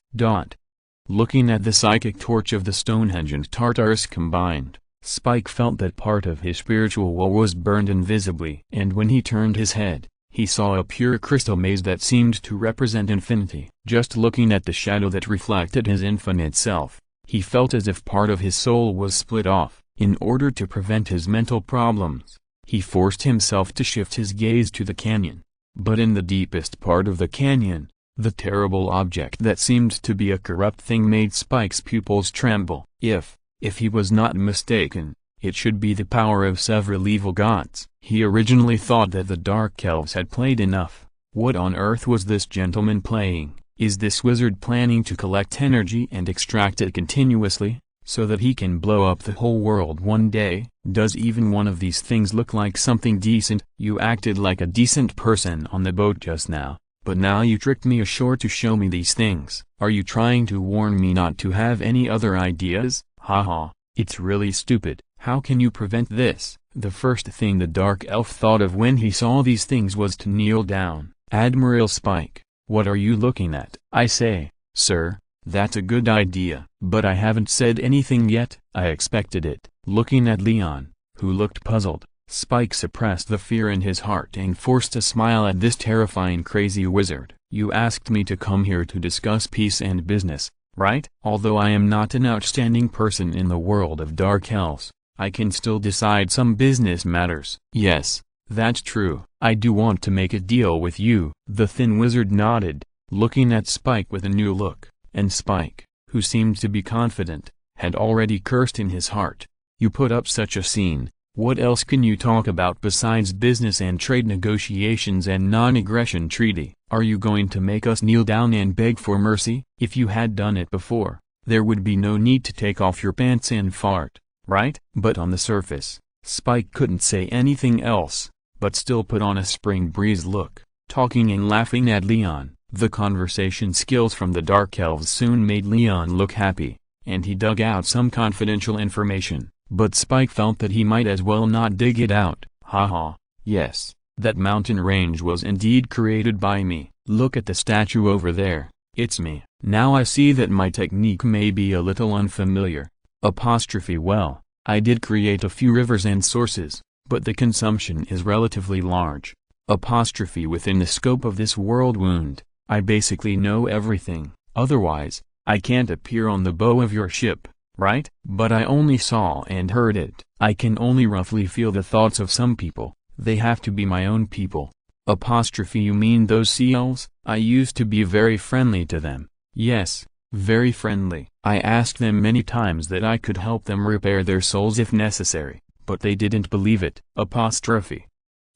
Looking at the psychic torch of the Stonehenge and Tartarus combined, Spike felt that part of his spiritual wall was burned invisibly. And when he turned his head, he saw a pure crystal maze that seemed to represent infinity. Just looking at the shadow that reflected his infinite self, he felt as if part of his soul was split off. In order to prevent his mental problems, he forced himself to shift his gaze to the canyon. But in the deepest part of the canyon, the terrible object that seemed to be a corrupt thing made Spike's pupils tremble. If he was not mistaken, it should be the power of several evil gods. He originally thought that the Dark Elves had played enough. What on earth was this gentleman playing? Is this wizard planning to collect energy and extract it continuously, so that he can blow up the whole world one day? Does even one of these things look like something decent? You acted like a decent person on the boat just now, but now you tricked me ashore to show me these things. Are you trying to warn me not to have any other ideas? Haha, it's really stupid. How can you prevent this? The first thing the Dark Elf thought of when he saw these things was to kneel down. Admiral Spike, what are you looking at? I say, sir, that's a good idea. But I haven't said anything yet. I expected it. Looking at Leon, who looked puzzled, Spike suppressed the fear in his heart and forced a smile at this terrifying crazy wizard. You asked me to come here to discuss peace and business, right? Although I am not an outstanding person in the world of Dark Elves, I can still decide some business matters. Yes, that's true. I do want to make a deal with you. The thin wizard nodded, looking at Spike with a new look, and Spike, who seemed to be confident, had already cursed in his heart. You put up such a scene. What else can you talk about besides business and trade negotiations and non-aggression treaty? Are you going to make us kneel down and beg for mercy? If you had done it before, there would be no need to take off your pants and fart, right? But on the surface, Spike couldn't say anything else, but still put on a spring breeze look, talking and laughing at Leon. The conversation skills from the Dark Elves soon made Leon look happy, and he dug out some confidential information. But Spike felt that he might as well not dig it out. Haha, yes, that mountain range was indeed created by me. Look at the statue over there, it's me. Now I see that my technique may be a little unfamiliar. Well, I did create a few rivers and sources, but the consumption is relatively large. Within the scope of this world wound, I basically know everything. Otherwise, I can't appear on the bow of your ship, right? But I only saw and heard it. I can only roughly feel the thoughts of some people. They have to be my own people. Apostrophe, you mean those seals? I used to be very friendly to them. Yes, very friendly. I asked them many times that I could help them repair their souls if necessary, but they didn't believe it. Apostrophe.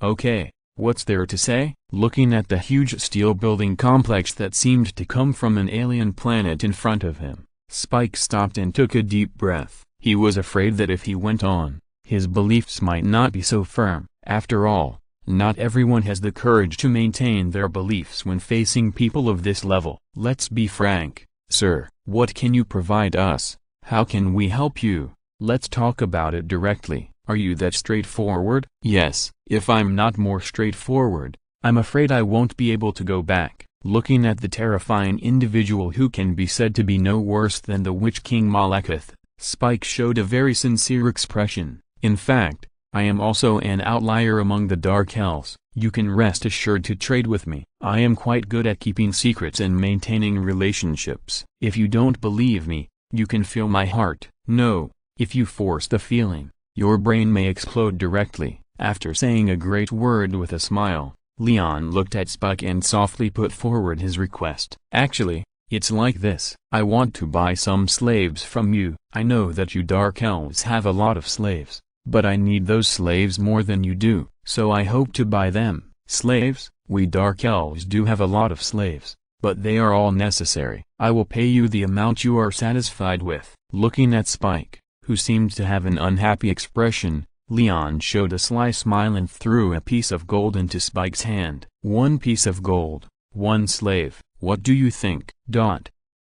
Okay, what's there to say? Looking at the huge steel building complex that seemed to come from an alien planet in front of him, Spike stopped and took a deep breath. He was afraid that if he went on, his beliefs might not be so firm. After all, not everyone has the courage to maintain their beliefs when facing people of this level. Let's be frank, sir. What can you provide us? How can we help you? Let's talk about it directly. Are you that straightforward? Yes. If I'm not more straightforward, I'm afraid I won't be able to go back. Looking at the terrifying individual who can be said to be no worse than the Witch King Malekith, Spike showed a very sincere expression. In fact, I am also an outlier among the Dark Elves. You can rest assured to trade with me. I am quite good at keeping secrets and maintaining relationships. If you don't believe me, you can feel my heart. No, if you force the feeling, your brain may explode directly. After saying a great word with a smile, Leon looked at Spike and softly put forward his request. Actually, it's like this. I want to buy some slaves from you. I know that you Dark Elves have a lot of slaves, but I need those slaves more than you do, so I hope to buy them. Slaves? We Dark Elves do have a lot of slaves, but they are all necessary. I will pay you the amount you are satisfied with. Looking at Spike, who seemed to have an unhappy expression, Leon showed a sly smile and threw a piece of gold into Spike's hand. 1 piece of gold, 1 slave. What do you think?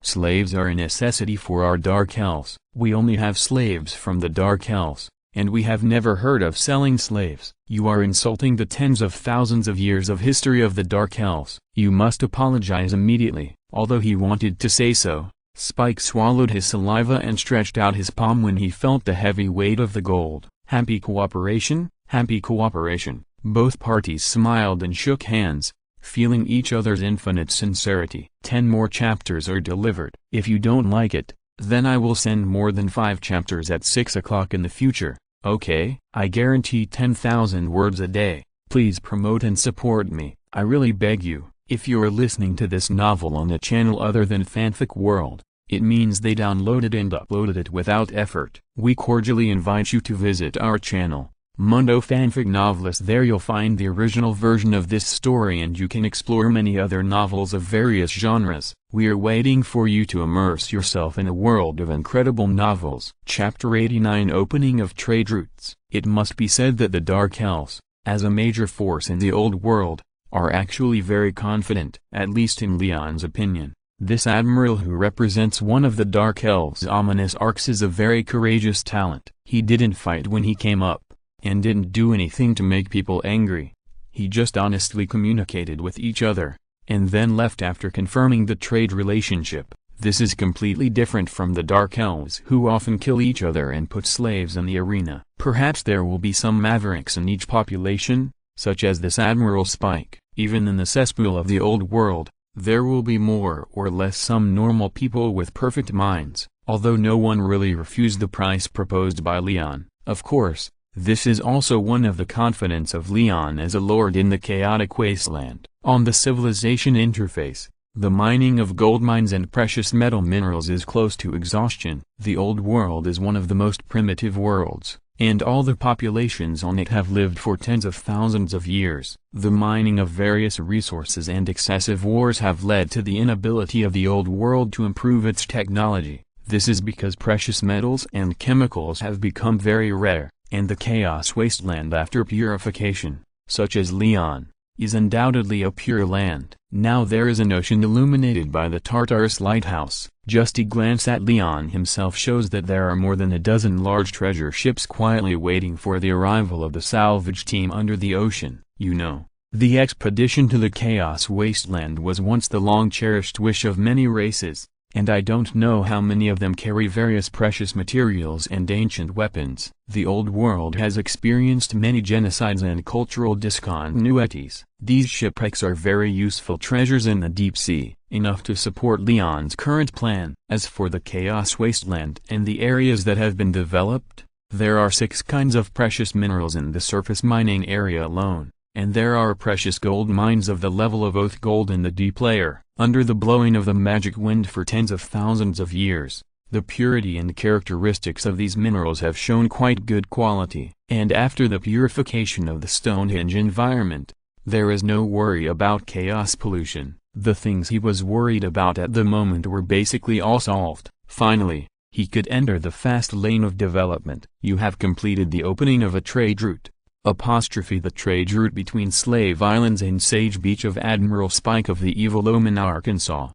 Slaves are a necessity for our Dark Elves. We only have slaves from the Dark Elves, and we have never heard of selling slaves. You are insulting the tens of thousands of years of history of the Dark Elves. You must apologize immediately. Although he wanted to say so, Spike swallowed his saliva and stretched out his palm when he felt the heavy weight of the gold. Happy cooperation? Happy cooperation. Both parties smiled and shook hands, feeling each other's infinite sincerity. 10 more chapters are delivered. If you don't like it, then I will send more than 5 chapters at 6 o'clock in the future, okay? I guarantee 10,000 words a day. Please promote and support me, I really beg you. If you're listening to this novel on a channel other than Fanfic World, it means they downloaded and uploaded it without effort. We cordially invite you to visit our channel, Mundo Fanfic Novelist. There you'll find the original version of this story and you can explore many other novels of various genres. We are waiting for you to immerse yourself in a world of incredible novels. Chapter 89, Opening of Trade Routes. It must be said that the Dark Elves, as a major force in the old world, are actually very confident, at least in Leon's opinion. This admiral who represents one of the Dark Elves' ominous arcs is a very courageous talent. He didn't fight when he came up, and didn't do anything to make people angry. He just honestly communicated with each other, and then left after confirming the trade relationship. This is completely different from the Dark Elves who often kill each other and put slaves in the arena. Perhaps there will be some mavericks in each population, such as this Admiral Spike. Even in the cesspool of the old world, there will be more or less some normal people with perfect minds, although no one really refused the price proposed by Leon. Of course, this is also one of the confidence of Leon as a lord in the chaotic wasteland. On the civilization interface, the mining of gold mines and precious metal minerals is close to exhaustion. The old world is one of the most primitive worlds, and all the populations on it have lived for tens of thousands of years. The mining of various resources and excessive wars have led to the inability of the old world to improve its technology. This is because precious metals and chemicals have become very rare, and the chaos wasteland after purification, such as Leon, is undoubtedly a pure land. Now there is an ocean illuminated by the Tartarus lighthouse. Just a glance at Leon himself shows that there are more than a dozen large treasure ships quietly waiting for the arrival of the salvage team under the ocean. You know, the expedition to the Chaos Wasteland was once the long-cherished wish of many races, and I don't know how many of them carry various precious materials and ancient weapons. The old world has experienced many genocides and cultural discontinuities. These shipwrecks are very useful treasures in the deep sea, enough to support Leon's current plan. As for the Chaos Wasteland and the areas that have been developed, there are 6 kinds of precious minerals in the surface mining area alone, and there are precious gold mines of the level of Oath gold in the deep layer. Under the blowing of the magic wind for tens of thousands of years, the purity and characteristics of these minerals have shown quite good quality. And after the purification of the Stonehenge environment, there is no worry about chaos pollution. The things he was worried about at the moment were basically all solved. Finally, he could enter the fast lane of development. You have completed the opening of a trade route. The trade route between Slave Islands and Sage Beach of Admiral Spike of the Evil Omen, Arkansas.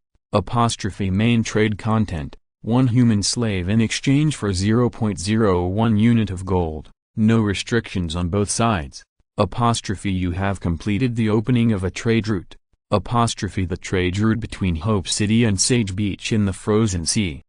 Main trade content: 1 human slave in exchange for 0.01 unit of gold. No restrictions on both sides. You have completed the opening of a trade route. The trade route between Hope City and Sage Beach in the Frozen Sea.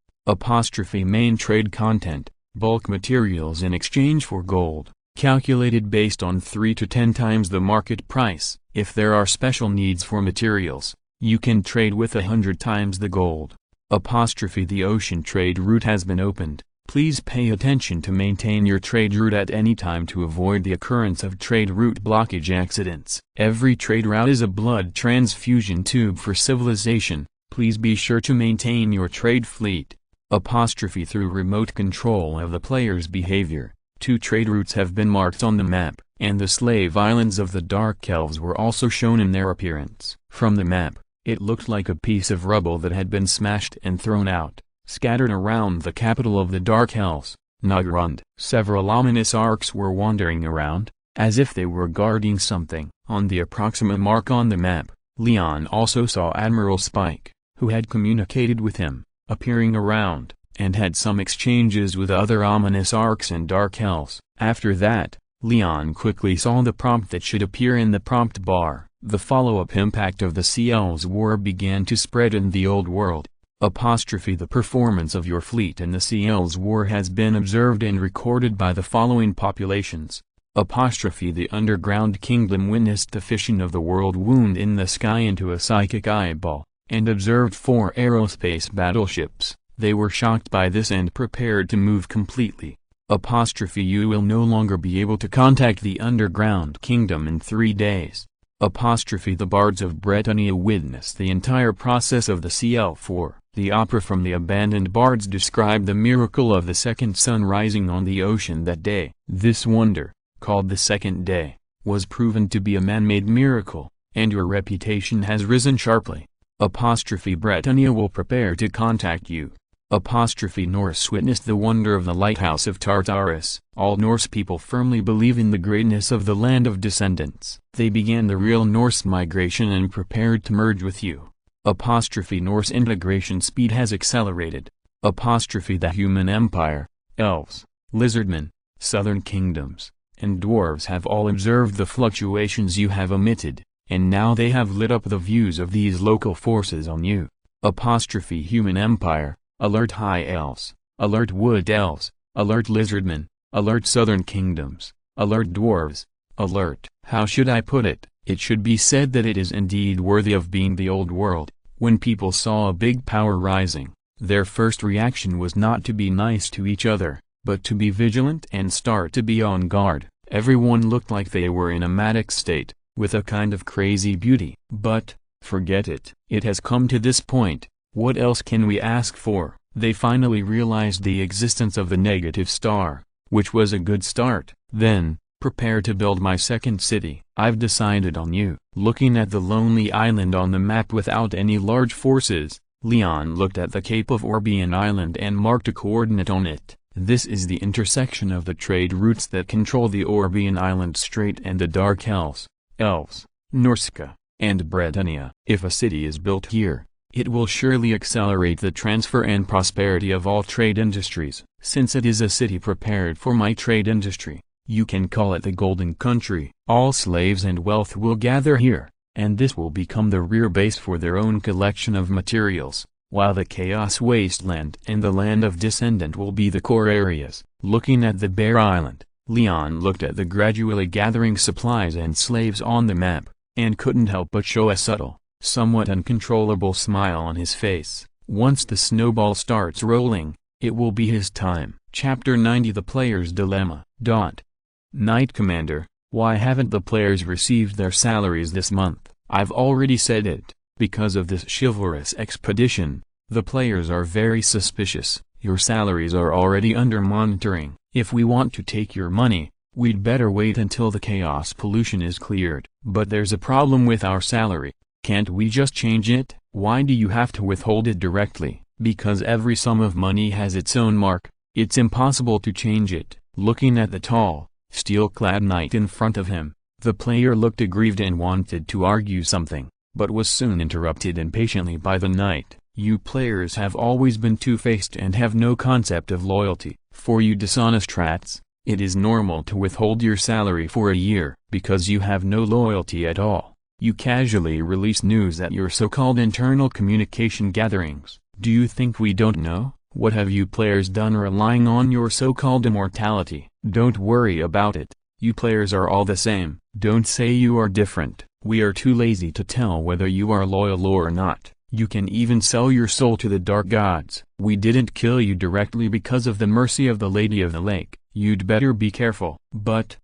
Main trade content: bulk materials in exchange for gold, calculated based on 3 to 10 times the market price. If there are special needs for materials, you can trade with 100 times the gold. The ocean trade route has been opened. Please pay attention to maintain your trade route at any time to avoid the occurrence of trade route blockage accidents. Every trade route is a blood transfusion tube for civilization. Please be sure to maintain your trade fleet. Through remote control of the player's behavior, 2 trade routes have been marked on the map, and the Slave Islands of the Dark Elves were also shown in their appearance. From the map, it looked like a piece of rubble that had been smashed and thrown out, scattered around the capital of the Dark Elves, Nagrund. Several ominous arcs were wandering around, as if they were guarding something. On the approximate mark on the map, Leon also saw Admiral Spike, who had communicated with him, appearing around, and had some exchanges with other ominous arcs and Dark Elves. After that, Leon quickly saw the prompt that should appear in the prompt bar. The follow-up impact of the Sea Elves War began to spread in the old world. The performance of your fleet in the Sea Elves War has been observed and recorded by the following populations. The underground kingdom witnessed the fission of the world wound in the sky into a psychic eyeball, and observed 4 aerospace battleships. They were shocked by this and prepared to move completely. You will no longer be able to contact the underground kingdom in 3 days. The bards of Britannia witnessed the entire process of the Sea Elf War. The opera from the abandoned bards described the miracle of the second sun rising on the ocean that day. This wonder, called the Second Day, was proven to be a man-made miracle, and your reputation has risen sharply. Britannia will prepare to contact you. Norse witnessed the wonder of the lighthouse of Tartarus. All Norse people firmly believe in the greatness of the land of descendants. They began the real Norse migration and prepared to merge with you. Norse integration speed has accelerated. The human empire, elves, lizardmen, southern kingdoms, and dwarves have all observed the fluctuations you have emitted, and now they have lit up the views of these local forces on you. Human empire, alert high elves, alert wood elves, alert lizardmen, alert southern kingdoms, alert dwarves, alert. How should I put it? It should be said that it is indeed worthy of being the old world. When people saw a big power rising, their first reaction was not to be nice to each other, but to be vigilant and start to be on guard. Everyone looked like they were in a manic state, with a kind of crazy beauty. But, forget it. It has come to this point, what else can we ask for? They finally realized the existence of the negative star, which was a good start. Then, prepare to build my second city. I've decided on you. Looking at the lonely island on the map without any large forces, Leon looked at the Cape of Orbian Island and marked a coordinate on it. This is the intersection of the trade routes that control the Orbian Island Strait and the Dark Elves, Norska, and Britannia. If a city is built here, it will surely accelerate the transfer and prosperity of all trade industries. Since it is a city prepared for my trade industry, you can call it the Golden Country. All slaves and wealth will gather here, and this will become the rear base for their own collection of materials. while the Chaos Wasteland and the Land of Descendant will be the core areas. Looking at the bare island, Leon looked at the gradually gathering supplies and slaves on the map, and couldn't help but show a subtle, somewhat uncontrollable smile on his face. Once the snowball starts rolling, it will be his time. Chapter 90: The Player's Dilemma. Knight Commander, why haven't the players received their salaries this month? I've already said it. Because of this chivalrous expedition, the players are very suspicious. Your salaries are already under monitoring. If we want to take your money, we'd better wait until the chaos pollution is cleared. But there's a problem with our salary. Can't we just change it? Why do you have to withhold it directly? Because every sum of money has its own mark. It's impossible to change it. Looking at the tall, steel-clad knight in front of him, the player looked aggrieved and wanted to argue something, but was soon interrupted impatiently by the knight. You players have always been two-faced and have no concept of loyalty. For you dishonest rats, it is normal to withhold your salary for a year. Because you have no loyalty at all, you casually release news at your so-called internal communication gatherings. Do you think we don't know? What have you players done relying on your so-called immortality? Don't worry about it. You players are all the same. Don't say you are different. We are too lazy to tell whether you are loyal or not. You can even sell your soul to the dark gods. We didn't kill you directly because of the mercy of the Lady of the Lake. You'd better be careful. But,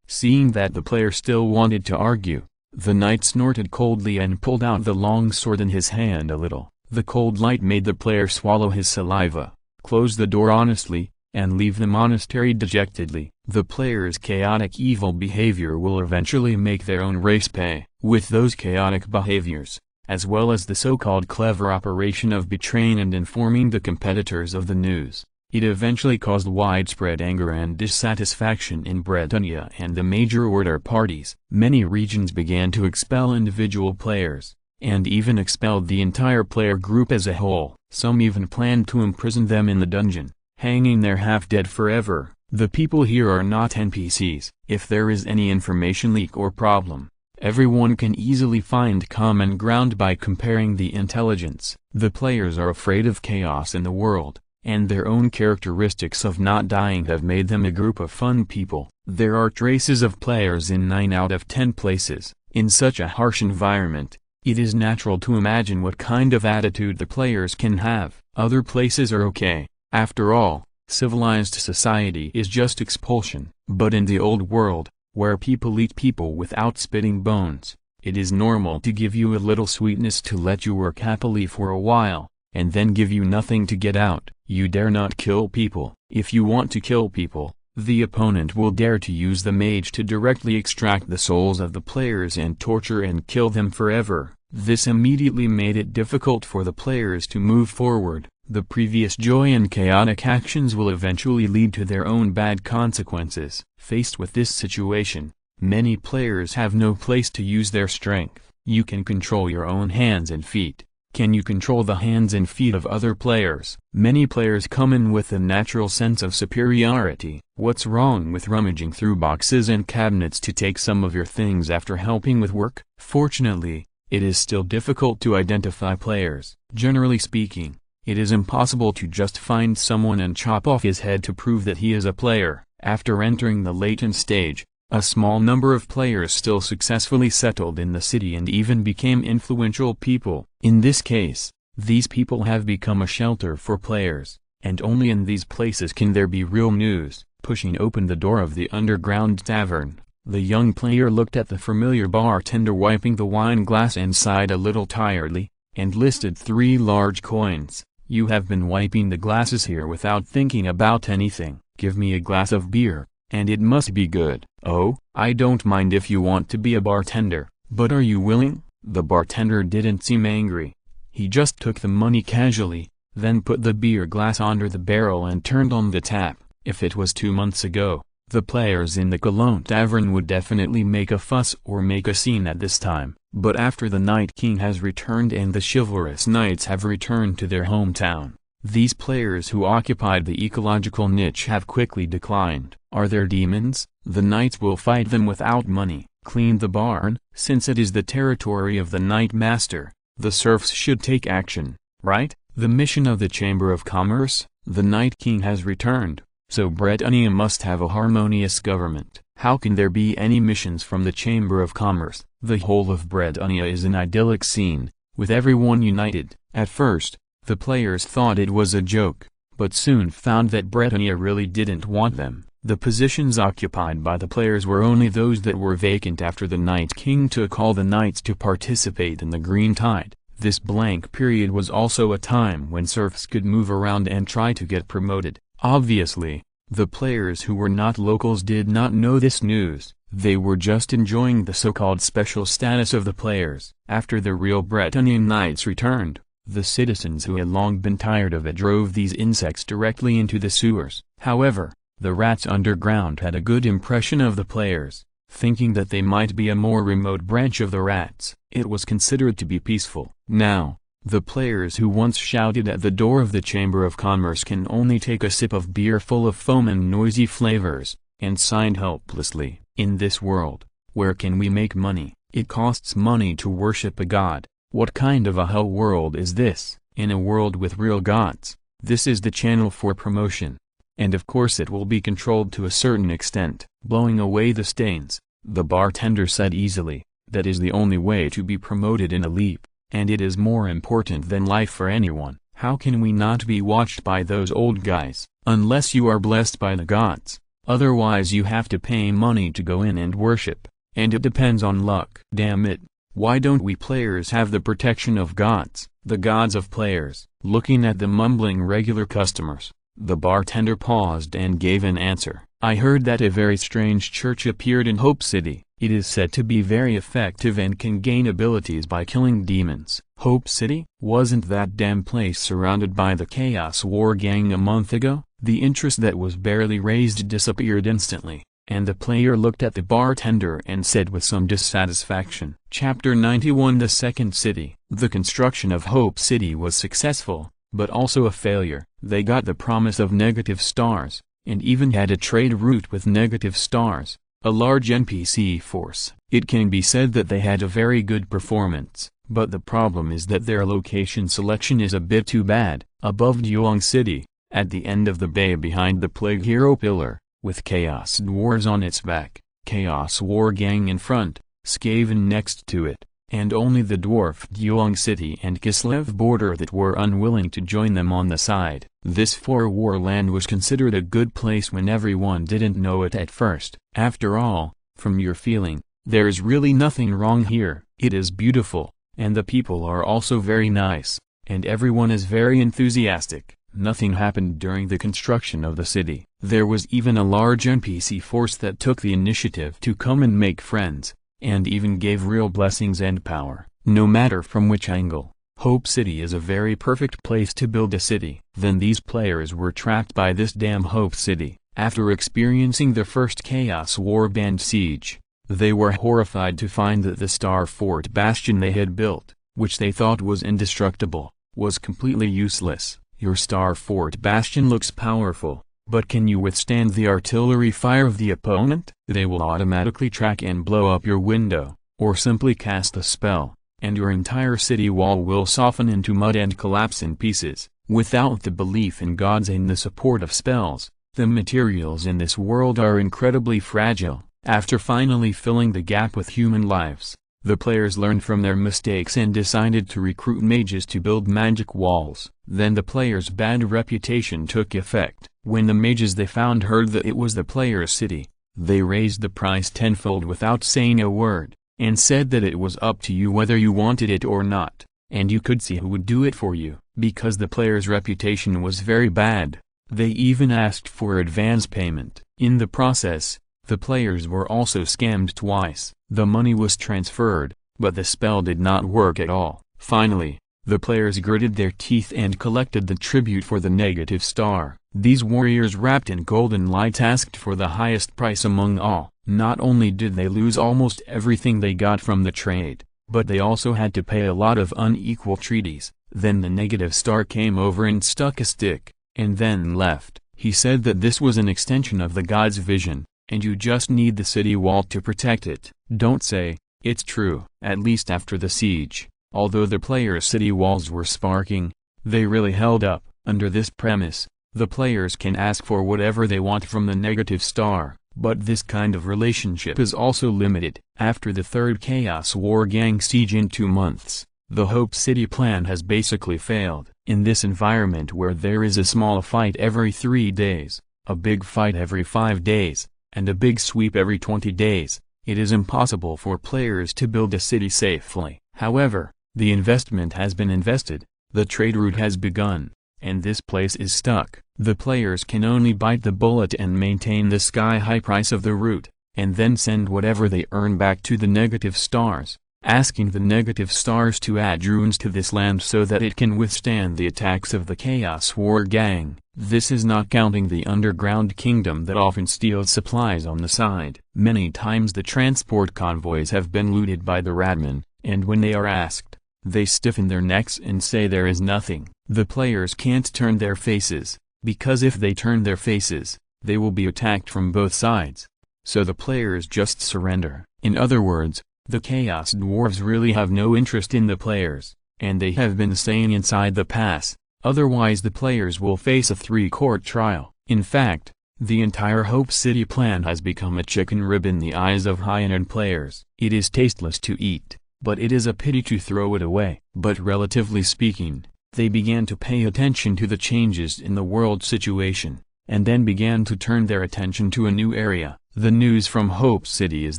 seeing that the player still wanted to argue, the knight snorted coldly and pulled out the long sword in his hand a little. The cold light made the player swallow his saliva, close the door honestly, and leave the monastery dejectedly. The player's chaotic evil behavior will eventually make their own race pay. With those chaotic behaviors, as well as the so-called clever operation of betraying and informing the competitors of the news, it eventually caused widespread anger and dissatisfaction in Britannia and the major order parties. Many regions began to expel individual players, and even expelled the entire player group as a whole. Some even planned to imprison them in the dungeon, hanging there half-dead forever. The people here are not NPCs. If there is any information leak or problem, everyone can easily find common ground by comparing the intelligence. The players are afraid of chaos in the world, and their own characteristics of not dying have made them a group of fun people. There are traces of players in 9 out of 10 places. In such a harsh environment, it is natural to imagine what kind of attitude the players can have. Other places are okay. After all, civilized society is just expulsion. But in the old world, where people eat people without spitting bones, it is normal to give you a little sweetness to let you work happily for a while, and then give you nothing to get out. You dare not kill people. If you want to kill people, the opponent will dare to use the mage to directly extract the souls of the players and torture and kill them forever. This immediately made it difficult for the players to move forward. The previous joy and chaotic actions will eventually lead to their own bad consequences. Faced with this situation, many players have no place to use their strength. You can control your own hands and feet. Can you control the hands and feet of other players? Many players come in with a natural sense of superiority. What's wrong with rummaging through boxes and cabinets to take some of your things after helping with work? Fortunately, it is still difficult to identify players. Generally speaking, it is impossible to just find someone and chop off his head to prove that he is a player. After entering the latent stage, a small number of players still successfully settled in the city and even became influential people. In this case, these people have become a shelter for players, and only in these places can there be real news. Pushing open the door of the underground tavern, the young player looked at the familiar bartender wiping the wine glass and sighed a little tiredly, and listed 3 large coins. You have been wiping the glasses here without thinking about anything. Give me a glass of beer, and it must be good. Oh, I don't mind if you want to be a bartender, but are you willing? The bartender didn't seem angry. He just took the money casually, then put the beer glass under the barrel and turned on the tap. If it was 2 months ago, the players in the Cologne Tavern would definitely make a fuss or make a scene at this time. But after the Night King has returned and the chivalrous knights have returned to their hometown, these players who occupied the ecological niche have quickly declined. Are there demons? The knights will fight them without money. Clean the barn? Since it is the territory of the Knight Master, the serfs should take action. right? The mission of the Chamber of Commerce, the Night King has returned, so Britannia must have a harmonious government. How can there be any missions from the Chamber of Commerce? The whole of Britannia is an idyllic scene, with everyone united. At first, the players thought it was a joke, but soon found that Britannia really didn't want them. The positions occupied by the players were only those that were vacant after the Night King took all the knights to participate in the Green Tide. This blank period was also a time when serfs could move around and try to get promoted. Obviously, the players who were not locals did not know this news. They were just enjoying the so-called special status of the players. After the real Britannian knights returned, the citizens who had long been tired of it drove these insects directly into the sewers. However, the rats underground had a good impression of the players, thinking that they might be a more remote branch of the rats. It was considered to be peaceful. Now, the players who once shouted at the door of the Chamber of Commerce can only take a sip of beer full of foam and noisy flavors, and sighed helplessly. In this world, where can we make money? It costs money to worship a god. What kind of a hell world is this? In a world with real gods, this is the channel for promotion. And of course it will be controlled to a certain extent. Blowing away the stains, the bartender said easily, that is the only way to be promoted in a leap, and it is more important than life for anyone. How can we not be watched by those old guys? Unless you are blessed by the gods, otherwise you have to pay money to go in and worship, and it depends on luck. Damn it, why don't we players have the protection of gods, the gods of players? Looking at the mumbling regular customers, the bartender paused and gave an answer. I heard that a very strange church appeared in Hope City. It is said to be very effective and can gain abilities by killing demons. Hope City? Wasn't that damn place surrounded by the Chaos War gang a month ago? The interest that was barely raised disappeared instantly, and the player looked at the bartender and said with some dissatisfaction. Chapter 91 The Second City. The construction of Hope City was successful, but also a failure. They got the promise of negative stars, and even had a trade route with negative stars, a large NPC force. It can be said that they had a very good performance, but the problem is that their location selection is a bit too bad. Above Duong City, at the end of the bay behind the Plague Hero Pillar, with Chaos Dwarves on its back, Chaos War Gang in front, Skaven next to it, and only the dwarf Duong City and Kislev border that were unwilling to join them on the side. This for-war land was considered a good place when everyone didn't know it at first. After all, from your feeling, there is really nothing wrong here. It is beautiful, and the people are also very nice, and everyone is very enthusiastic. Nothing happened during the construction of the city. There was even a large NPC force that took the initiative to come and make friends, and even gave real blessings and power. No matter from which angle, Hope City is a very perfect place to build a city. Then these players were trapped by this damn Hope City. After experiencing the first Chaos Warband siege, they were horrified to find that the Star Fort Bastion they had built, which they thought was indestructible, was completely useless. Your Star Fort Bastion looks powerful, but can you withstand the artillery fire of the opponent? They will automatically track and blow up your window, or simply cast a spell, and your entire city wall will soften into mud and collapse in pieces. Without the belief in gods and the support of spells, the materials in this world are incredibly fragile. After finally filling the gap with human lives, the players learned from their mistakes and decided to recruit mages to build magic walls. Then the players' bad reputation took effect. When the mages they found heard that it was the players' city, they raised the price tenfold without saying a word, and said that it was up to you whether you wanted it or not, and you could see who would do it for you. Because the players' reputation was very bad, they even asked for advance payment. In the process, the players were also scammed twice. The money was transferred, but the spell did not work at all. Finally, the players gritted their teeth and collected the tribute for the negative star. These warriors wrapped in golden light asked for the highest price among all. Not only did they lose almost everything they got from the trade, but they also had to pay a lot of unequal treaties. Then the negative star came over and stuck a stick, and then left. He said that this was an extension of the god's vision, and you just need the city wall to protect it. Don't say, it's true. At least after the siege, although the players' city walls were sparking, They really held up. Under this premise, the players can ask for whatever they want from the negative star, but this kind of relationship is also limited. After the third Chaos War Gang siege in 2 months, the Hope City plan has basically failed. In this environment where there is a small fight every 3 days, a big fight every 5 days, and a big sweep every 20 days, it is impossible for players to build a city safely. However, the investment has been invested, the trade route has begun, and this place is stuck. The players can only bite the bullet and maintain the sky-high price of the route, and then send whatever they earn back to the negative stars, asking the negative stars to add runes to this land so that it can withstand the attacks of the Chaos War Gang. This is not counting the underground kingdom that often steals supplies on the side. Many times the transport convoys have been looted by the Radmen, and when they are asked, they stiffen their necks and say there is nothing. The players can't turn their faces, because if they turn their faces, they will be attacked from both sides. So the players just surrender. In other words, the Chaos Dwarves really have no interest in the players, and they have been staying inside the pass, otherwise the players will face a 3-court trial. In fact, the entire Hope City plan has become a chicken rib in the eyes of high-end players. It is tasteless to eat, but it is a pity to throw it away. But relatively speaking, they began to pay attention to the changes in the world situation, and then began to turn their attention to a new area. The news from Hope City is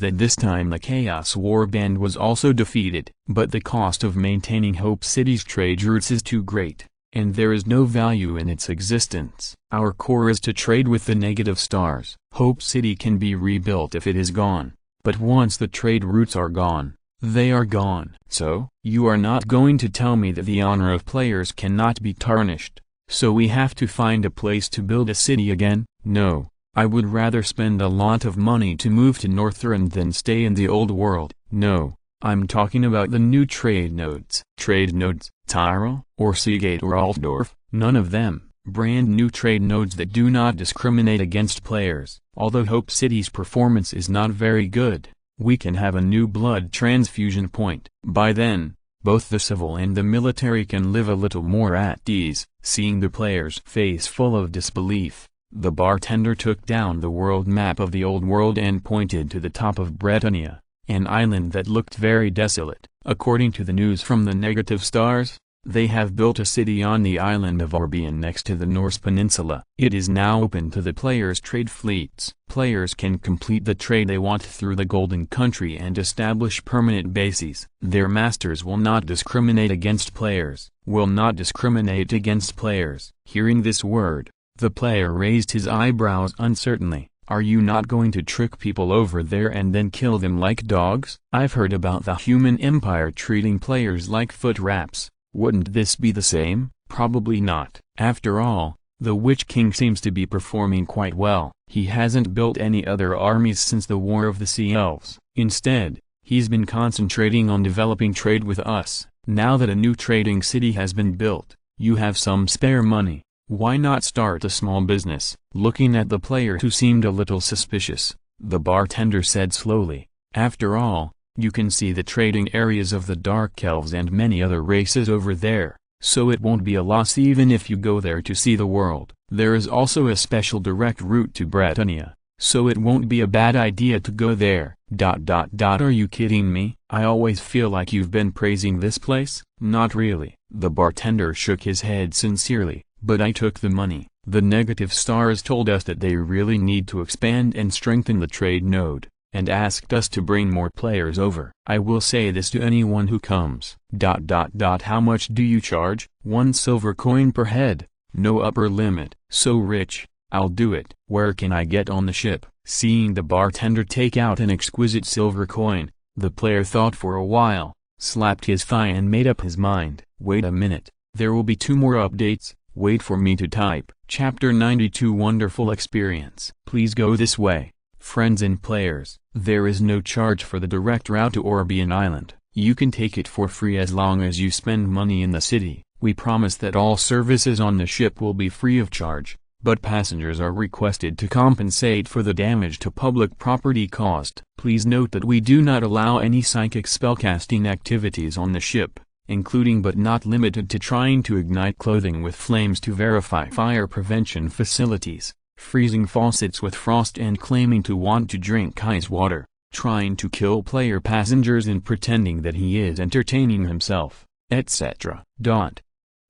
that this time the Chaos War Band was also defeated. But the cost of maintaining Hope City's trade routes is too great, and there is no value in its existence. Our core is to trade with the negative stars. Hope City can be rebuilt if it is gone, but once the trade routes are gone, they are gone. So, you are not going to tell me that the honor of players cannot be tarnished, so we have to find a place to build a city again? No. I would rather spend a lot of money to move to Northrend than stay in the old world. No, I'm talking about the new trade nodes. Trade nodes, Tyrell, or Seagate or Altdorf, none of them. Brand new trade nodes that do not discriminate against players. Although Hope City's performance is not very good, we can have a new blood transfusion point. By then, both the civil and the military can live a little more at ease. Seeing the player's face full of disbelief, the bartender took down the world map of the old world and pointed to the top of Britannia, an island that looked very desolate. According to the news from the negative stars, they have built a city on the island of Orbian next to the Norse peninsula. It is now open to the players' trade fleets. Players can complete the trade they want through the Golden Country and establish permanent bases. Their masters will not discriminate against players. Will not discriminate against players. Hearing this word, the player raised his eyebrows uncertainly. Are you not going to trick people over there and then kill them like dogs? I've heard about the human empire treating players like foot wraps. Wouldn't this be the same? Probably not. After all, the Witch King seems to be performing quite well. He hasn't built any other armies since the War of the Sea Elves. Instead, he's been concentrating on developing trade with us. Now that a new trading city has been built, you have some spare money. Why not start a small business? Looking at the player who seemed a little suspicious, the bartender said slowly, after all, you can see the trading areas of the Dark Elves and many other races over there, so it won't be a loss even if you go there to see the world. There is also a special direct route to Britannia, so it won't be a bad idea to go there. Are you kidding me? I always feel like you've been praising this place. Not really. The bartender shook his head sincerely. But I took the money. The negative stars told us that they really need to expand and strengthen the trade node, and asked us to bring more players over. I will say this to anyone who comes. How much do you charge? 1 silver coin per head. No upper limit. So rich, I'll do it. Where can I get on the ship? Seeing the bartender take out an exquisite silver coin, the player thought for a while, slapped his thigh and made up his mind. Wait a minute, there will be 2 more updates. Wait for me to type. Chapter 92 Wonderful Experience. Please go this way. Friends and players, there is no charge for the direct route to Orbian Island. You can take it for free as long as you spend money in the city. We promise that all services on the ship will be free of charge, but passengers are requested to compensate for the damage to public property caused. Please note that we do not allow any psychic spellcasting activities on the ship, including but not limited to trying to ignite clothing with flames to verify fire prevention facilities, freezing faucets with frost and claiming to want to drink ice water, trying to kill player passengers and pretending that he is entertaining himself, etc.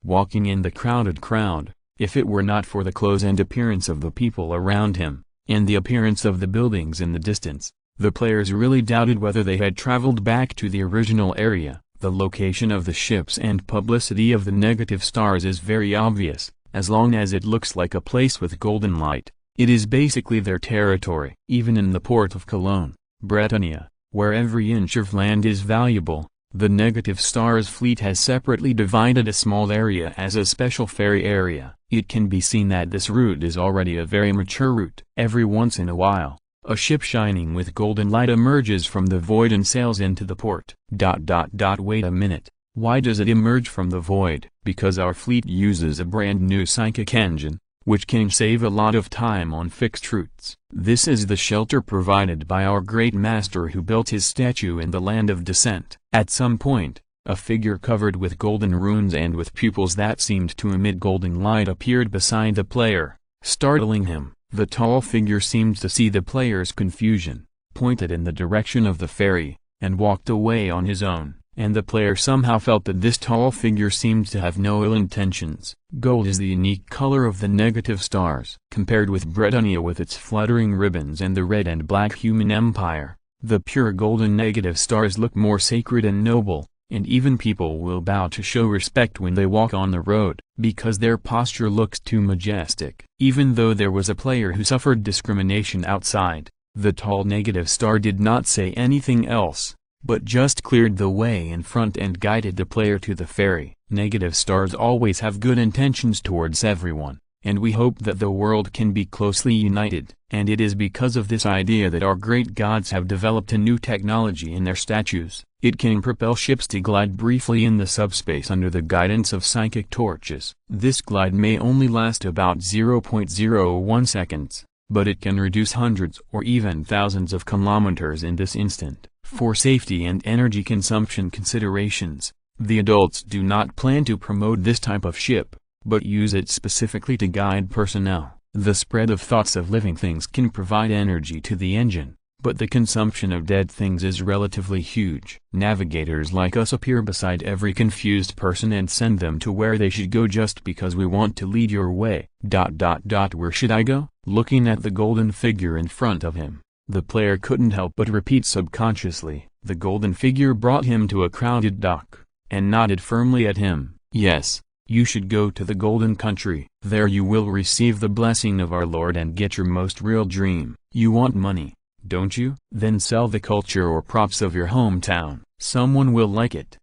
Walking in the crowded crowd, if it were not for the clothes and appearance of the people around him, and the appearance of the buildings in the distance, the players really doubted whether they had traveled back to the original area. The location of the ships and publicity of the negative stars is very obvious. As long as it looks like a place with golden light, it is basically their territory. Even in the port of Cologne, Britannia, where every inch of land is valuable, the negative stars fleet has separately divided a small area as a special ferry area. It can be seen that this route is already a very mature route. Every once in a while, a ship shining with golden light emerges from the void and sails into the port. Wait a minute. Why does it emerge from the void? Because our fleet uses a brand new psychic engine, which can save a lot of time on fixed routes. This is the shelter provided by our great master who built his statue in the land of descent. At some point, a figure covered with golden runes and with pupils that seemed to emit golden light appeared beside the player, startling him. The tall figure seemed to see the player's confusion, pointed in the direction of the ferry, and walked away on his own, and the player somehow felt that this tall figure seemed to have no ill intentions. Gold is the unique color of the negative stars. Compared with Britannia with its fluttering ribbons and the red and black human empire, the pure golden negative stars look more sacred and noble, and even people will bow to show respect when they walk on the road, because their posture looks too majestic. Even though there was a player who suffered discrimination outside, the tall negative star did not say anything else, but just cleared the way in front and guided the player to the ferry. Negative stars always have good intentions towards everyone, and we hope that the world can be closely united. And it is because of this idea that our great gods have developed a new technology in their statues. It can propel ships to glide briefly in the subspace under the guidance of psychic torches. This glide may only last about 0.01 seconds, but it can reduce hundreds or even thousands of kilometers in this instant. For safety and energy consumption considerations, the adults do not plan to promote this type of ship, but use it specifically to guide personnel. The spread of thoughts of living things can provide energy to the engine, but the consumption of dead things is relatively huge. Navigators like us appear beside every confused person and send them to where they should go just because we want to lead your way. Where should I go? Looking at the golden figure in front of him, the player couldn't help but repeat subconsciously. The golden figure brought him to a crowded dock, and nodded firmly at him. Yes. You should go to the Golden Country. There you will receive the blessing of our Lord and get your most real dream. You want money, don't you? Then sell the culture or props of your hometown. Someone will like it.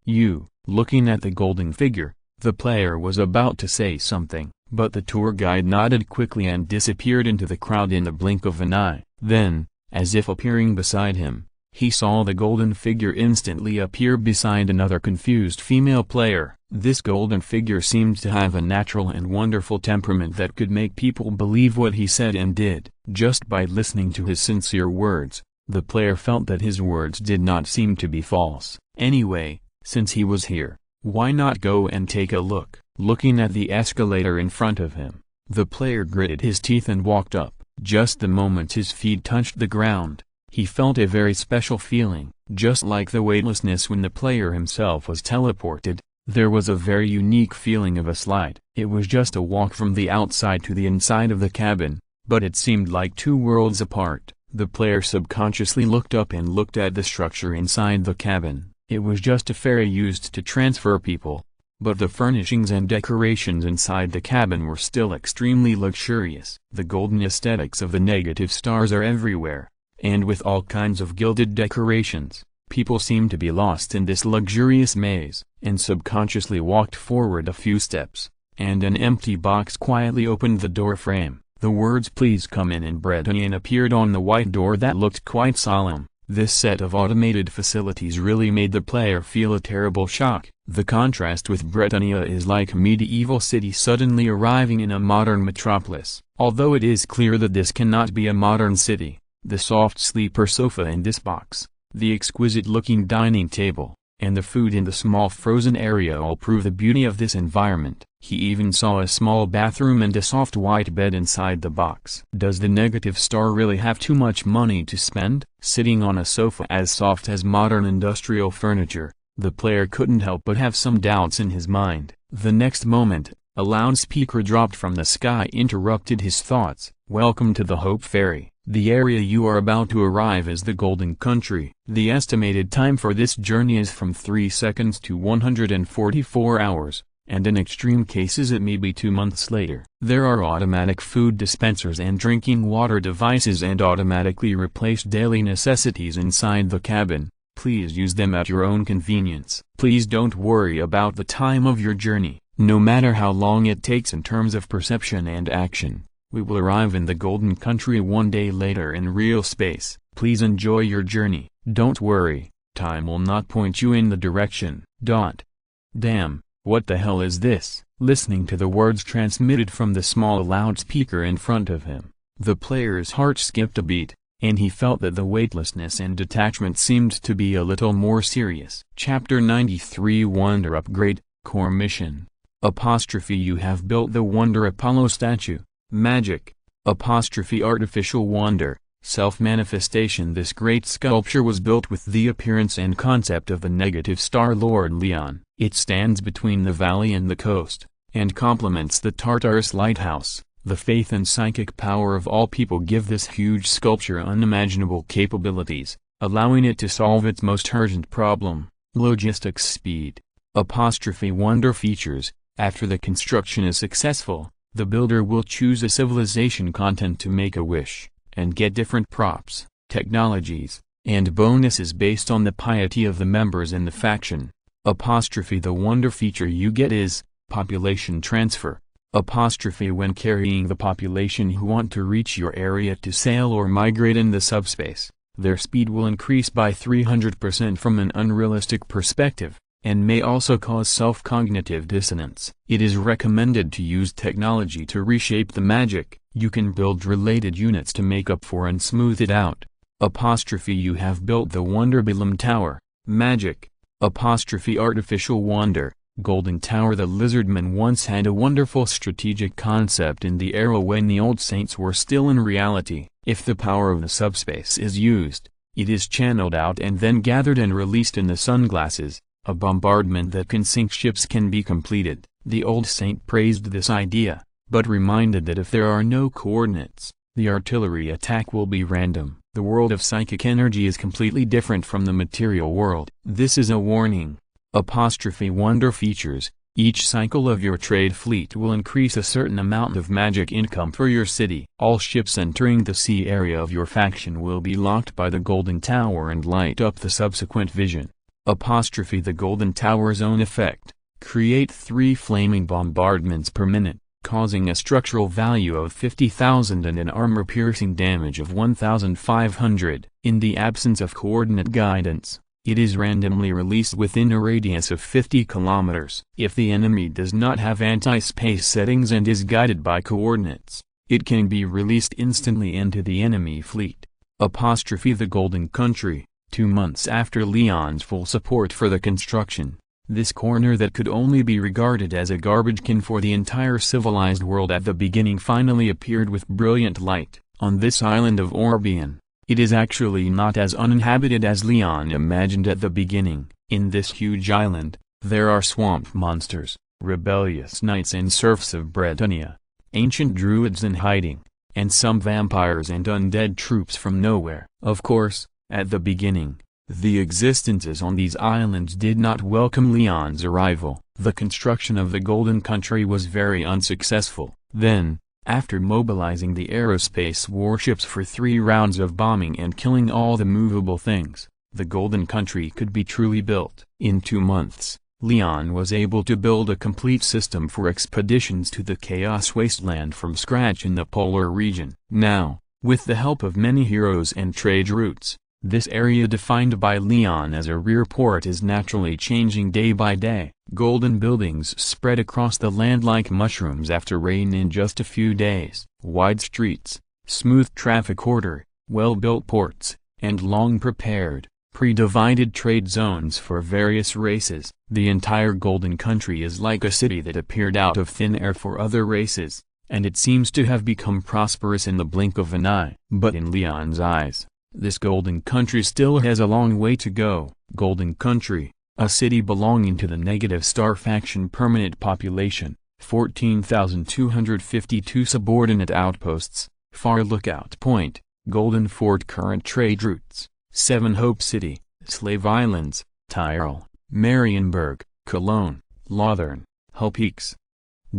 Looking at the golden figure, the player was about to say something, but the tour guide nodded quickly and disappeared into the crowd in the blink of an eye. Then, as if appearing beside him, he saw the golden figure instantly appear beside another confused female player. This golden figure seemed to have a natural and wonderful temperament that could make people believe what he said and did. Just by listening to his sincere words, the player felt that his words did not seem to be false. Anyway, since he was here, why not go and take a look? Looking at the escalator in front of him, the player gritted his teeth and walked up. Just the moment his feet touched the ground, he felt a very special feeling, just like the weightlessness when the player himself was teleported. There was a very unique feeling of a slide. It was just a walk from the outside to the inside of the cabin, but it seemed like two worlds apart. The player subconsciously looked up and looked at the structure inside the cabin. It was just a ferry used to transfer people, but the furnishings and decorations inside the cabin were still extremely luxurious. The golden aesthetics of the negative stars are everywhere, and with all kinds of gilded decorations. People seemed to be lost in this luxurious maze, and subconsciously walked forward a few steps, and an empty box quietly opened the door frame. The words "Please come in" Britannian appeared on the white door that looked quite solemn. This set of automated facilities really made the player feel a terrible shock. The contrast with Britannia is like a medieval city suddenly arriving in a modern metropolis. Although it is clear that this cannot be a modern city, the soft sleeper sofa in this box, the exquisite-looking dining table, and the food in the small frozen area all prove the beauty of this environment. He even saw a small bathroom and a soft white bed inside the box. Does the negative star really have too much money to spend? Sitting on a sofa as soft as modern industrial furniture, the player couldn't help but have some doubts in his mind. The next moment, a loudspeaker dropped from the sky interrupted his thoughts. Welcome to the Hope Ferry. The area you are about to arrive is the Golden Country. The estimated time for this journey is from 3 seconds to 144 hours, and in extreme cases it may be 2 months later. There are automatic food dispensers and drinking water devices and automatically replace daily necessities inside the cabin. Please use them at your own convenience. Please don't worry about the time of your journey, no matter how long it takes in terms of perception and action. We will arrive in the Golden Country 1 day later in real space. Please enjoy your journey. Don't worry, time will not point you in the direction. Damn, what the hell is this? Listening to the words transmitted from the small loudspeaker in front of him, the player's heart skipped a beat, and he felt that the weightlessness and detachment seemed to be a little more serious. Chapter 93 Wonder Upgrade, Core Mission. You have built the Wonder Apollo statue. Magic. Artificial wonder, self-manifestation. This great sculpture was built with the appearance and concept of the negative star Lord Leon. It stands between the valley and the coast, and complements the Tartarus lighthouse. The faith and psychic power of all people give this huge sculpture unimaginable capabilities, allowing it to solve its most urgent problem, logistics speed. Wonder features. After the construction is successful, the builder will choose a civilization content to make a wish, and get different props, technologies, and bonuses based on the piety of the members in the faction. The wonder feature you get is, population transfer. When carrying the population who want to reach your area to sail or migrate in the subspace, their speed will increase by 300% from an unrealistic perspective, and may also cause self-cognitive dissonance. It is recommended to use technology to reshape the magic. You can build related units to make up for and smooth it out. You have built the Wonderbilum Tower. Magic. Artificial wonder, Golden Tower. The Lizardmen once had a wonderful strategic concept in the era when the old saints were still in reality. If the power of the subspace is used, it is channeled out and then gathered and released in the sunglasses. A bombardment that can sink ships can be completed. The old saint praised this idea, but reminded that if there are no coordinates, the artillery attack will be random. The world of psychic energy is completely different from the material world. This is a warning. Wonder features. Each cycle of your trade fleet will increase a certain amount of magic income for your city. All ships entering the sea area of your faction will be locked by the Golden Tower and light up the subsequent vision. The Golden Tower's own effect. Create 3 flaming bombardments per minute, causing a structural value of 50,000 and an armor-piercing damage of 1,500. In the absence of coordinate guidance, it is randomly released within a radius of 50 kilometers. If the enemy does not have anti-space settings and is guided by coordinates, it can be released instantly into the enemy fleet. The Golden Country. 2 months after Leon's full support for the construction, this corner that could only be regarded as a garbage can for the entire civilized world at the beginning finally appeared with brilliant light. On this island of Orbion, it is actually not as uninhabited as Leon imagined at the beginning. In this huge island, there are swamp monsters, rebellious knights and serfs of Britannia, ancient druids in hiding, and some vampires and undead troops from nowhere. Of course, at the beginning, the existences on these islands did not welcome Leon's arrival. The construction of the Golden Country was very unsuccessful. Then, after mobilizing the aerospace warships for 3 rounds of bombing and killing all the movable things, the Golden Country could be truly built. In 2 months, Leon was able to build a complete system for expeditions to the Chaos Wasteland from scratch in the polar region. Now, with the help of many heroes and trade routes, this area defined by Leon as a rear port is naturally changing day by day. Golden buildings spread across the land like mushrooms after rain in just a few days. Wide streets, smooth traffic order, well-built ports, and long-prepared, pre-divided trade zones for various races. The entire Golden Country is like a city that appeared out of thin air for other races, and it seems to have become prosperous in the blink of an eye. But in Leon's eyes, this Golden Country still has a long way to go. Golden Country, a city belonging to the Negative Star faction, permanent population, 14,252 subordinate outposts, Far Lookout Point, Golden Fort, current trade routes, 7 Hope City, Slave Islands, Tyrol, Marienburg, Cologne, Lothern, Hull Peaks.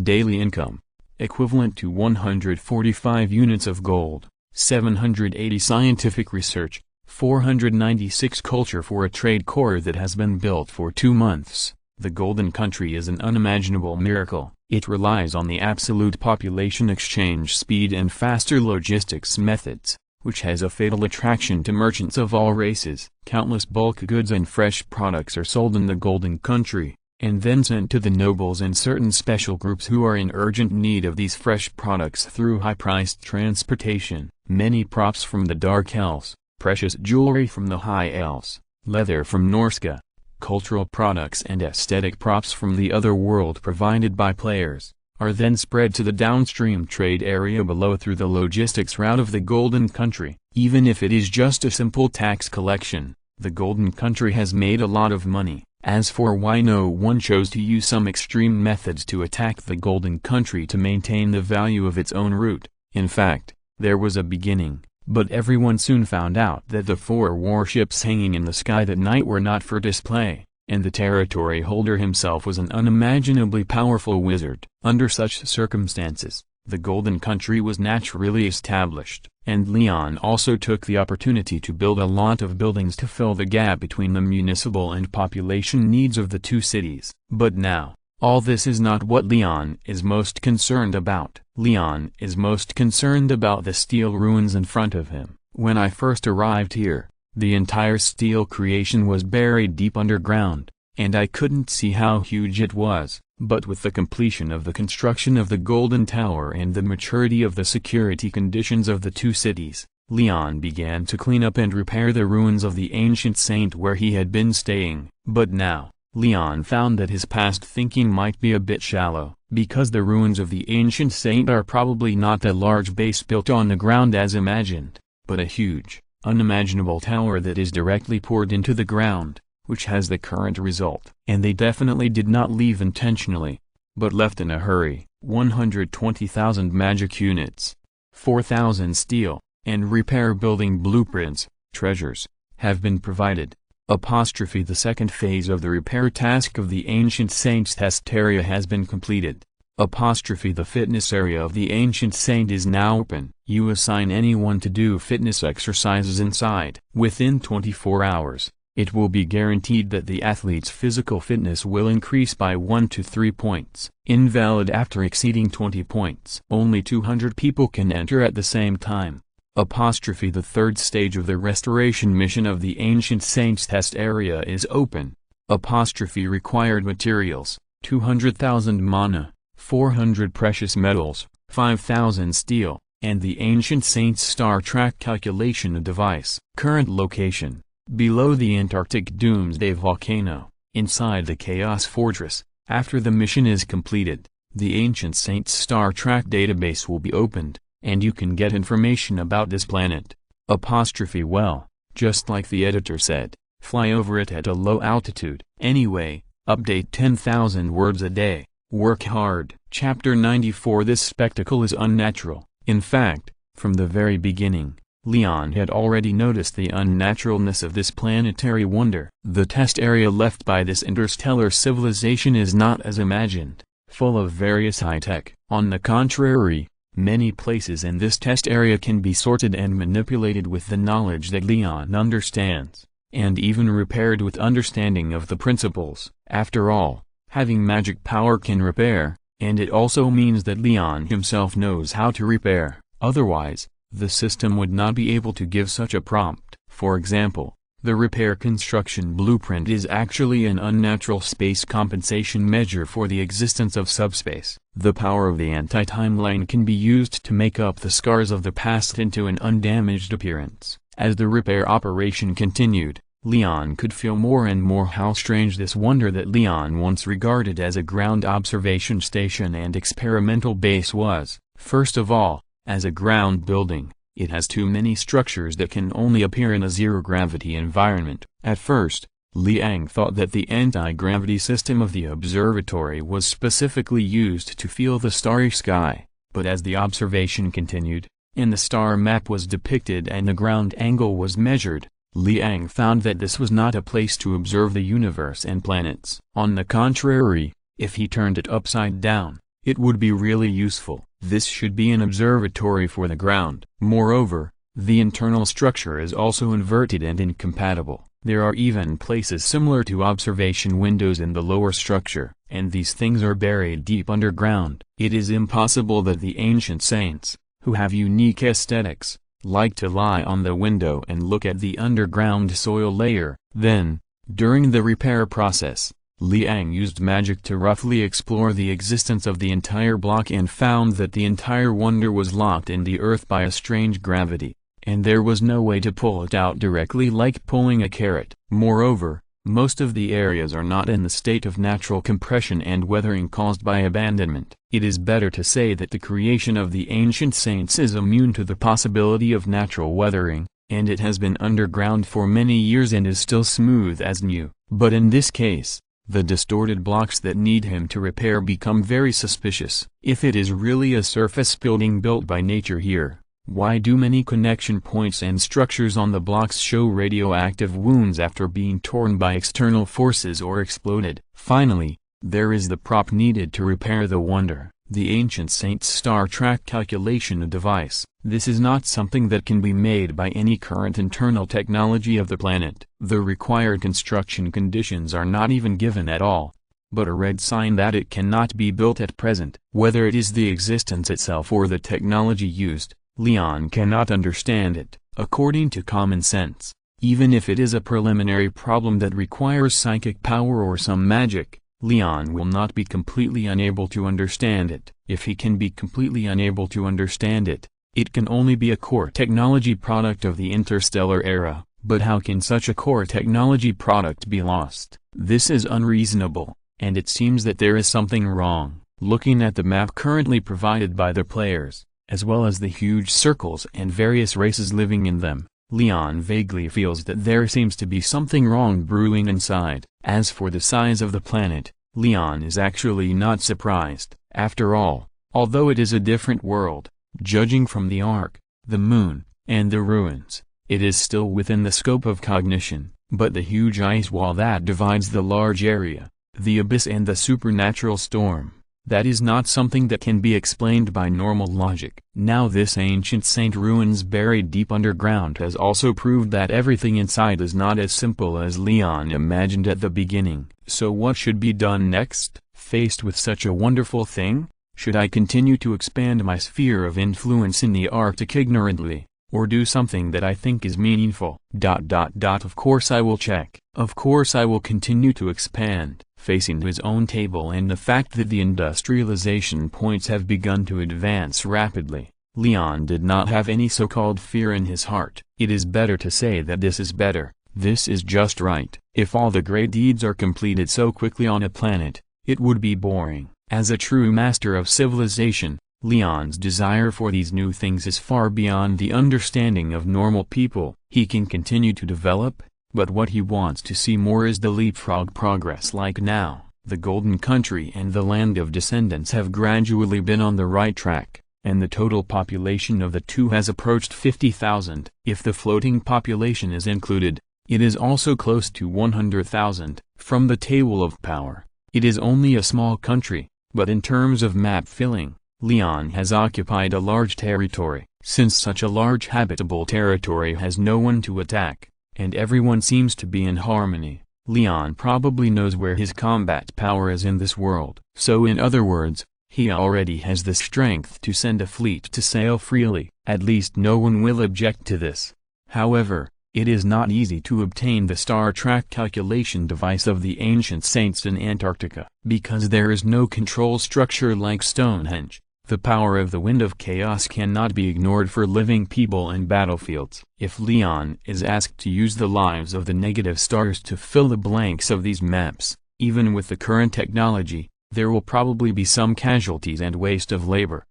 Daily income, equivalent to 145 units of gold, 780 scientific research, 496 culture for a trade core that has been built for 2 months. The Golden Country is an unimaginable miracle. It relies on the absolute population exchange speed and faster logistics methods, which has a fatal attraction to merchants of all races. Countless bulk goods and fresh products are sold in the Golden Country, and then sent to the nobles and certain special groups who are in urgent need of these fresh products through high-priced transportation. Many props from the Dark Elves, precious jewelry from the High Elves, leather from Norska, cultural products and aesthetic props from the other world provided by players, are then spread to the downstream trade area below through the logistics route of the Golden Country. Even if it is just a simple tax collection, the Golden Country has made a lot of money. As for why no one chose to use some extreme methods to attack the Golden Country to maintain the value of its own route, in fact, there was a beginning, but everyone soon found out that the 4 warships hanging in the sky that night were not for display, and the territory holder himself was an unimaginably powerful wizard. Under such circumstances, the Golden Country was naturally established, and Leon also took the opportunity to build a lot of buildings to fill the gap between the municipal and population needs of the 2 cities. But now, all this is not what Leon is most concerned about. Leon is most concerned about the steel ruins in front of him. When I first arrived here, the entire steel creation was buried deep underground, and I couldn't see how huge it was. But with the completion of the construction of the Golden Tower and the maturity of the security conditions of the 2 cities, Leon began to clean up and repair the ruins of the ancient saint where he had been staying. But now, Leon found that his past thinking might be a bit shallow, because the ruins of the ancient saint are probably not a large base built on the ground as imagined, but a huge, unimaginable tower that is directly poured into the ground, which has the current result. And they definitely did not leave intentionally, but left in a hurry. 120,000 magic units, 4,000 steel, and repair building blueprints, treasures, have been provided. The second phase of the repair task of the Ancient Saint's test area has been completed. The fitness area of the Ancient Saint is now open. You assign anyone to do fitness exercises inside. Within 24 hours, it will be guaranteed that the athlete's physical fitness will increase by 1 to 3 points. Invalid after exceeding 20 points. Only 200 people can enter at the same time. The third stage of the restoration mission of the Ancient Saints test area is open. Required materials, 200,000 mana, 400 precious metals, 5,000 steel, and the Ancient Saints star track calculation device. Current location: below the Antarctic Doomsday Volcano, inside the Chaos Fortress. After the mission is completed, the Ancient Saints Star Track database will be opened, and you can get information about this planet. Well, just like the editor said, fly over it at a low altitude. Anyway, update 10,000 words a day, work hard. Chapter 94. This spectacle is unnatural. In fact, from the very beginning, Leon had already noticed the unnaturalness of this planetary wonder. The test area left by this interstellar civilization is not as imagined, full of various high-tech. On the contrary, many places in this test area can be sorted and manipulated with the knowledge that Leon understands, and even repaired with understanding of the principles. After all, having magic power can repair, and it also means that Leon himself knows how to repair. Otherwise, the system would not be able to give such a prompt. For example, the repair construction blueprint is actually an unnatural space compensation measure for the existence of subspace. The power of the anti-timeline can be used to make up the scars of the past into an undamaged appearance. As the repair operation continued, Leon could feel more and more how strange this wonder that Leon once regarded as a ground observation station and experimental base was. First of all, as a ground building, it has too many structures that can only appear in a zero-gravity environment. At first, Liang thought that the anti-gravity system of the observatory was specifically used to feel the starry sky, but as the observation continued, and the star map was depicted and the ground angle was measured, Liang found that this was not a place to observe the universe and planets. On the contrary, if he turned it upside down, it would be really useful. This should be an observatory for the ground. Moreover, the internal structure is also inverted and incompatible. There are even places similar to observation windows in the lower structure, and these things are buried deep underground. It is impossible that the ancient saints, who have unique aesthetics, like to lie on the window and look at the underground soil layer. Then, during the repair process, Liang used magic to roughly explore the existence of the entire block and found that the entire wonder was locked in the earth by a strange gravity, and there was no way to pull it out directly like pulling a carrot. Moreover, most of the areas are not in the state of natural compression and weathering caused by abandonment. It is better to say that the creation of the ancient saints is immune to the possibility of natural weathering, and it has been underground for many years and is still smooth as new. But in this case, the distorted blocks that need him to repair become very suspicious. If it is really a surface building built by nature here, why do many connection points and structures on the blocks show radioactive wounds after being torn by external forces or exploded? Finally, there is the prop needed to repair the wonder, the ancient saint's star track calculation device. This is not something that can be made by any current internal technology of the planet. The required construction conditions are not even given at all, but a red sign that it cannot be built at present. Whether it is the existence itself or the technology used, Leon cannot understand it. According to common sense, even if it is a preliminary problem that requires psychic power or some magic, Leon will not be completely unable to understand it. If he can be completely unable to understand it, it can only be a core technology product of the interstellar era. But how can such a core technology product be lost? This is unreasonable, and it seems that there is something wrong. Looking at the map currently provided by the players, as well as the huge circles and various races living in them, Leon vaguely feels that there seems to be something wrong brewing inside. As for the size of the planet, Leon is actually not surprised. After all, although it is a different world, judging from the arc, the moon, and the ruins, it is still within the scope of cognition. But the huge ice wall that divides the large area, the abyss and the supernatural storm, that is not something that can be explained by normal logic. Now this ancient saint ruins buried deep underground has also proved that everything inside is not as simple as Leon imagined at the beginning. So what should be done next? Faced with such a wonderful thing, should I continue to expand my sphere of influence in the Arctic ignorantly, or do something that I think is meaningful? Of course I will check. Of course I will continue to expand. Facing his own table and the fact that the industrialization points have begun to advance rapidly, Leon did not have any so-called fear in his heart. It is better to say that this is better, this is just right. If all the great deeds are completed so quickly on a planet, it would be boring. As a true master of civilization, Leon's desire for these new things is far beyond the understanding of normal people. He can continue to develop, but what he wants to see more is the leapfrog progress. Like now, the Golden Country and the Land of Descendants have gradually been on the right track, and the total population of the two has approached 50,000. If the floating population is included, it is also close to 100,000. From the table of power, it is only a small country, but in terms of map filling, Leon has occupied a large territory. Since such a large habitable territory has no one to attack, and everyone seems to be in harmony, Leon probably knows where his combat power is in this world. So in other words, he already has the strength to send a fleet to sail freely. At least no one will object to this. However, it is not easy to obtain the star track calculation device of the ancient saints in Antarctica, because there is no control structure like Stonehenge. The power of the wind of chaos cannot be ignored for living people and battlefields. If Leon is asked to use the lives of the negative stars to fill the blanks of these maps, even with the current technology, there will probably be some casualties and waste of labor.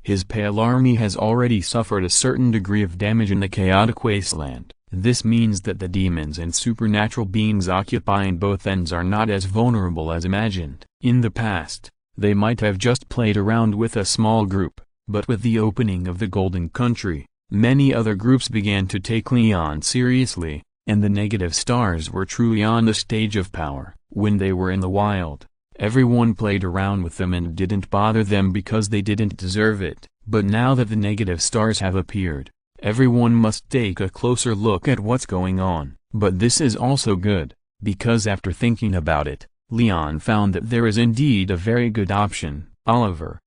His pale army has already suffered a certain degree of damage in the chaotic wasteland. This means that the demons and supernatural beings occupying both ends are not as vulnerable as imagined. In the past, they might have just played around with a small group, but with the opening of the Golden Country, many other groups began to take Leon seriously, and the negative stars were truly on the stage of power. When they were in the wild, everyone played around with them and didn't bother them because they didn't deserve it. But now that the negative stars have appeared, everyone must take a closer look at what's going on. But this is also good, because after thinking about it, Leon found that there is indeed a very good option. Oliver,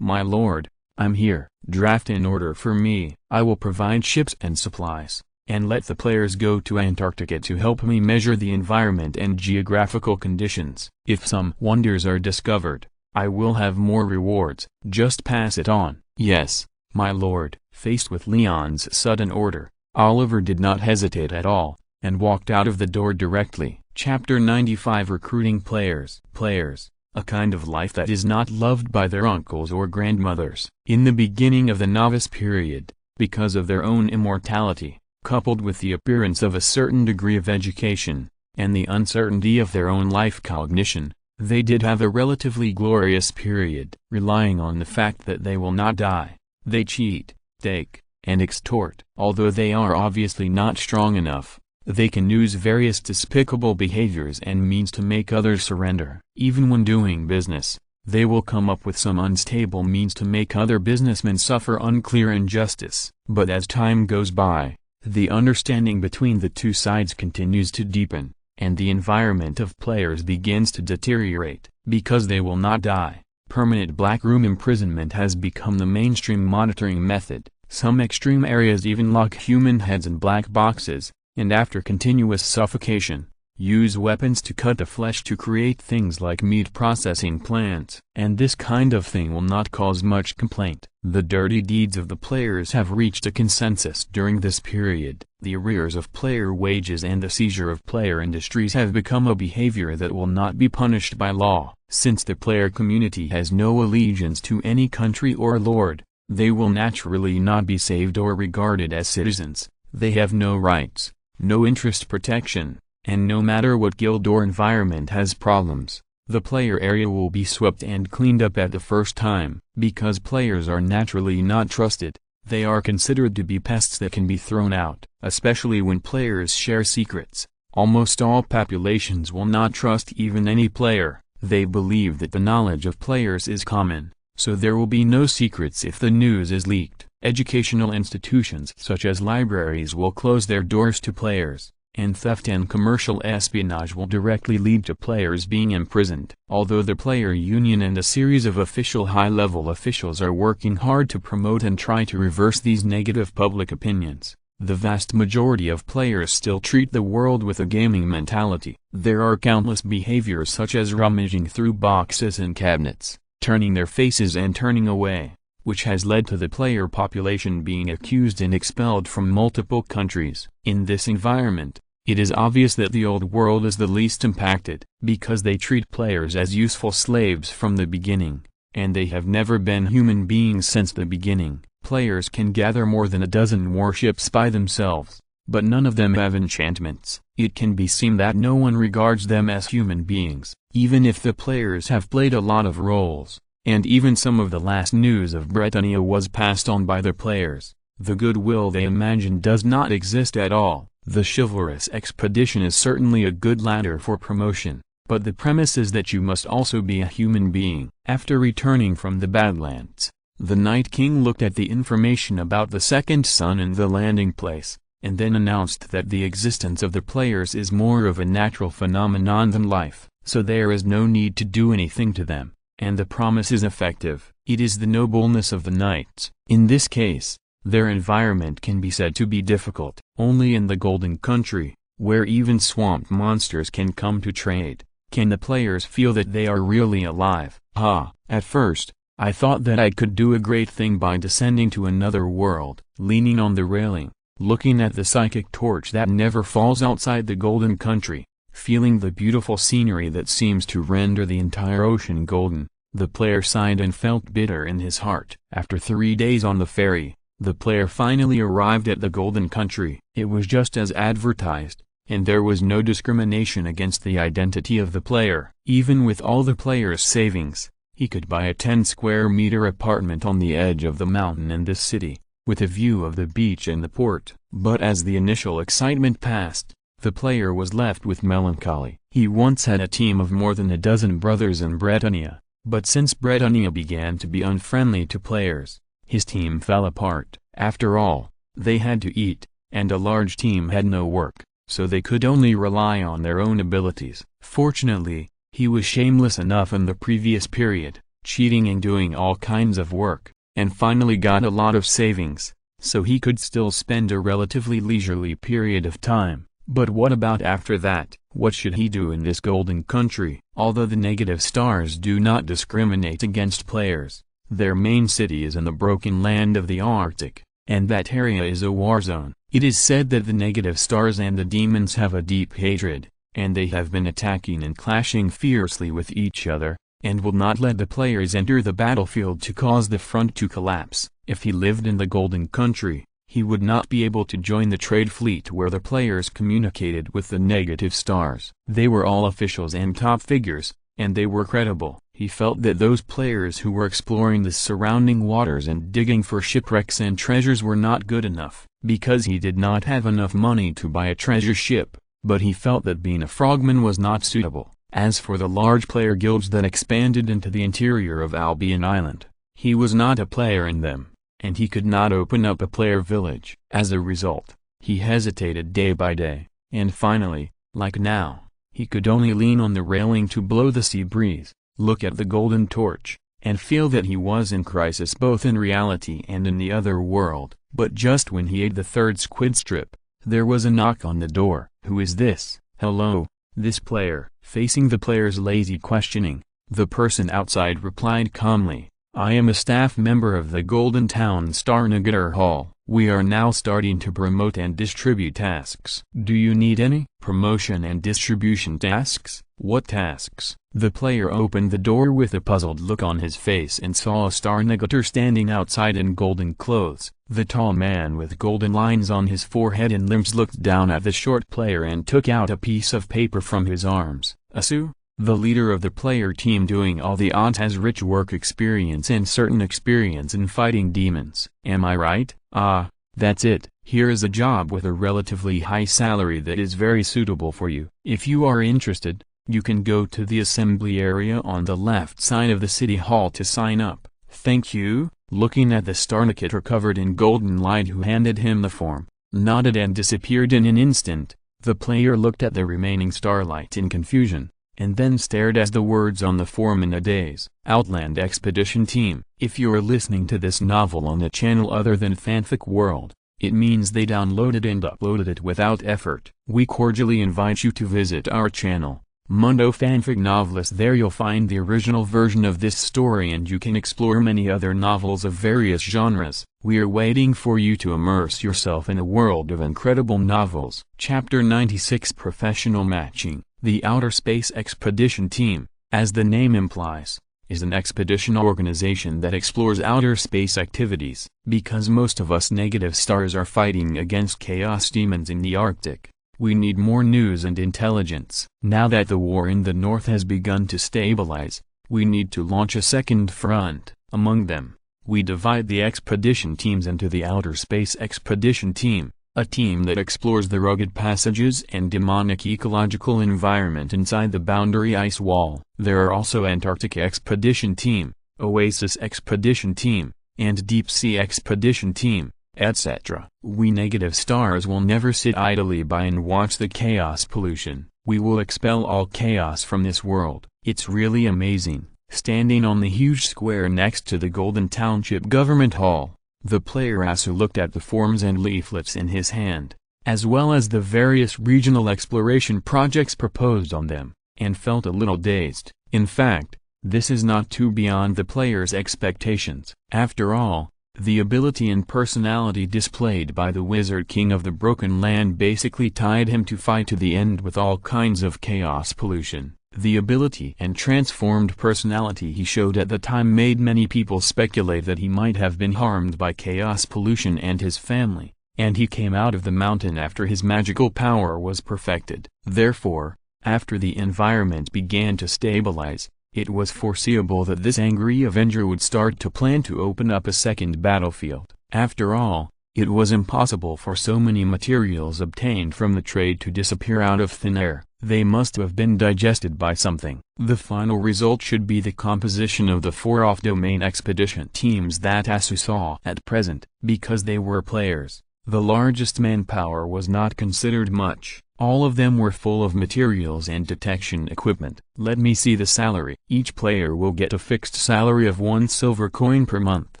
my lord, I'm here. Draft an order for me. I will provide ships and supplies, and let the players go to Antarctica to help me measure the environment and geographical conditions. If some wonders are discovered, I will have more rewards. Just pass it on. Yes, my lord. Faced with Leon's sudden order, Oliver did not hesitate at all, and walked out of the door directly. Chapter 95 Recruiting Players. Players, a kind of life that is not loved by their uncles or grandmothers. In the beginning of the novice period, because of their own immortality, coupled with the appearance of a certain degree of education, and the uncertainty of their own life cognition, they did have a relatively glorious period. Relying on the fact that they will not die, they cheat, take, and extort. Although they are obviously not strong enough, they can use various despicable behaviors and means to make others surrender. Even when doing business, they will come up with some unstable means to make other businessmen suffer unclear injustice. But as time goes by, the understanding between the two sides continues to deepen, and the environment of players begins to deteriorate. Because they will not die, permanent black room imprisonment has become the mainstream monitoring method. Some extreme areas even lock human heads in black boxes, and after continuous suffocation, use weapons to cut the flesh to create things like meat processing plants. And this kind of thing will not cause much complaint. The dirty deeds of the players have reached a consensus during this period. The arrears of player wages and the seizure of player industries have become a behavior that will not be punished by law. Since the player community has no allegiance to any country or lord, they will naturally not be saved or regarded as citizens. They have no rights, no interest protection, and no matter what guild or environment has problems, the player area will be swept and cleaned up at the first time. Because players are naturally not trusted, they are considered to be pests that can be thrown out. Especially when players share secrets, almost all populations will not trust even any player. They believe that the knowledge of players is common, so there will be no secrets if the news is leaked. Educational institutions such as libraries will close their doors to players, and theft and commercial espionage will directly lead to players being imprisoned. Although the player union and a series of official high-level officials are working hard to promote and try to reverse these negative public opinions, the vast majority of players still treat the world with a gaming mentality. There are countless behaviors such as rummaging through boxes and cabinets, turning their faces and turning away, which has led to the player population being accused and expelled from multiple countries. In this environment, it is obvious that the old world is the least impacted, because they treat players as useful slaves from the beginning, and they have never been human beings since the beginning. Players can gather more than a dozen warships by themselves, but none of them have enchantments. It can be seen that no one regards them as human beings, even if the players have played a lot of roles, and even some of the last news of Britannia was passed on by the players. The goodwill they imagine does not exist at all. The chivalrous expedition is certainly a good ladder for promotion, but the premise is that you must also be a human being. After returning from the Badlands, the Night King looked at the information about the second sun in the landing place, and then announced that the existence of the players is more of a natural phenomenon than life, so there is no need to do anything to them, and the promise is effective. It is the nobleness of the knights. In this case, their environment can be said to be difficult. Only in the Golden Country, where even swamp monsters can come to trade, can the players feel that they are really alive. At first, I thought that I could do a great thing by descending to another world, leaning on the railing, looking at the psychic torch that never falls outside the golden country, feeling the beautiful scenery that seems to render the entire ocean golden. The player sighed and felt bitter in his heart. After 3 days on the ferry, the player finally arrived at the golden country. It was just as advertised, and there was no discrimination against the identity of the player. Even with all the player's savings, he could buy a 10-square-meter apartment on the edge of the mountain in this city, with a view of the beach and the port. But as the initial excitement passed, the player was left with melancholy. He once had a team of more than a dozen brothers in Britannia, but since Britannia began to be unfriendly to players, his team fell apart. After all, they had to eat, and a large team had no work, so they could only rely on their own abilities. Fortunately, he was shameless enough in the previous period, cheating and doing all kinds of work, and finally got a lot of savings, so he could still spend a relatively leisurely period of time. But what about after that? What should he do in this golden country? Although the negative stars do not discriminate against players, their main city is in the broken land of the Arctic, and that area is a war zone. It is said that the negative stars and the demons have a deep hatred, and they have been attacking and clashing fiercely with each other, and will not let the players enter the battlefield to cause the front to collapse. If he lived in the golden country, he would not be able to join the trade fleet where the players communicated with the negative stars. They were all officials and top figures, and they were credible. He felt that those players who were exploring the surrounding waters and digging for shipwrecks and treasures were not good enough, because he did not have enough money to buy a treasure ship, but he felt that being a frogman was not suitable. As for the large player guilds that expanded into the interior of Albion Island, he was not a player in them, and he could not open up a player village. As a result, he hesitated day by day, and finally, like now, he could only lean on the railing to blow the sea breeze, look at the golden torch, and feel that he was in crisis both in reality and in the other world. But just when he ate the third squid strip, there was a knock on the door. "Who is this?" "Hello." This player, facing the player's lazy questioning, the person outside replied calmly, "I am a staff member of the Golden Town Starnagar Hall. We are now starting to promote and distribute tasks. Do you need any promotion and distribution tasks?" "What tasks?" The player opened the door with a puzzled look on his face and saw a Starnagar standing outside in golden clothes. The tall man with golden lines on his forehead and limbs looked down at the short player and took out a piece of paper from his arms. "Asu, the leader of the player team doing all the odds, has rich work experience and certain experience in fighting demons. Am I right?" "Ah, that's it. Here is a job with a relatively high salary that is very suitable for you. If you are interested, you can go to the assembly area on the left side of the city hall to sign up." "Thank you." Looking at the Starnagar covered in golden light who handed him the form, nodded and disappeared in an instant, the player looked at the remaining starlight in confusion, and then stared at the words on the form in a daze. Outland Expedition Team. If you're listening to this novel on a channel other than Fanfic World, it means they downloaded and uploaded it without effort. We cordially invite you to visit our channel, Mundo Fanfic Novelist. There you'll find the original version of this story and you can explore many other novels of various genres. We are waiting for you to immerse yourself in a world of incredible novels. Chapter 96 Professional Matching. The Outer Space Expedition Team, as the name implies, is an expedition organization that explores outer space activities. Because most of us negative stars are fighting against chaos demons in the Arctic, we need more news and intelligence. Now that the war in the north has begun to stabilize, we need to launch a second front. Among them, we divide the expedition teams into the Outer Space Expedition Team, a team that explores the rugged passages and demonic ecological environment inside the boundary ice wall. There are also Antarctic Expedition Team, Oasis Expedition Team, and Deep Sea Expedition Team, etc. We negative stars will never sit idly by and watch the chaos pollution. We will expel all chaos from this world. It's really amazing. Standing on the huge square next to the Golden Township Government Hall, the player Asu looked at the forms and leaflets in his hand, as well as the various regional exploration projects proposed on them, and felt a little dazed. In fact, This is not too beyond the player's expectations. After all, the ability and personality displayed by the Wizard King of the Broken Land basically tied him to fight to the end with all kinds of chaos pollution. The ability and transformed personality he showed at the time made many people speculate that he might have been harmed by chaos pollution and his family, and he came out of the mountain after his magical power was perfected. Therefore, after the environment began to stabilize, it was foreseeable that this angry Avenger would start to plan to open up a second battlefield. After all, it was impossible for so many materials obtained from the trade to disappear out of thin air. They must have been digested by something. The final result should be the composition of the 4 off-domain expedition teams that ASU saw at present. Because they were players, the largest manpower was not considered much. All of them were full of materials and detection equipment. Let me see the salary. Each player will get a fixed salary of 1 silver coin per month.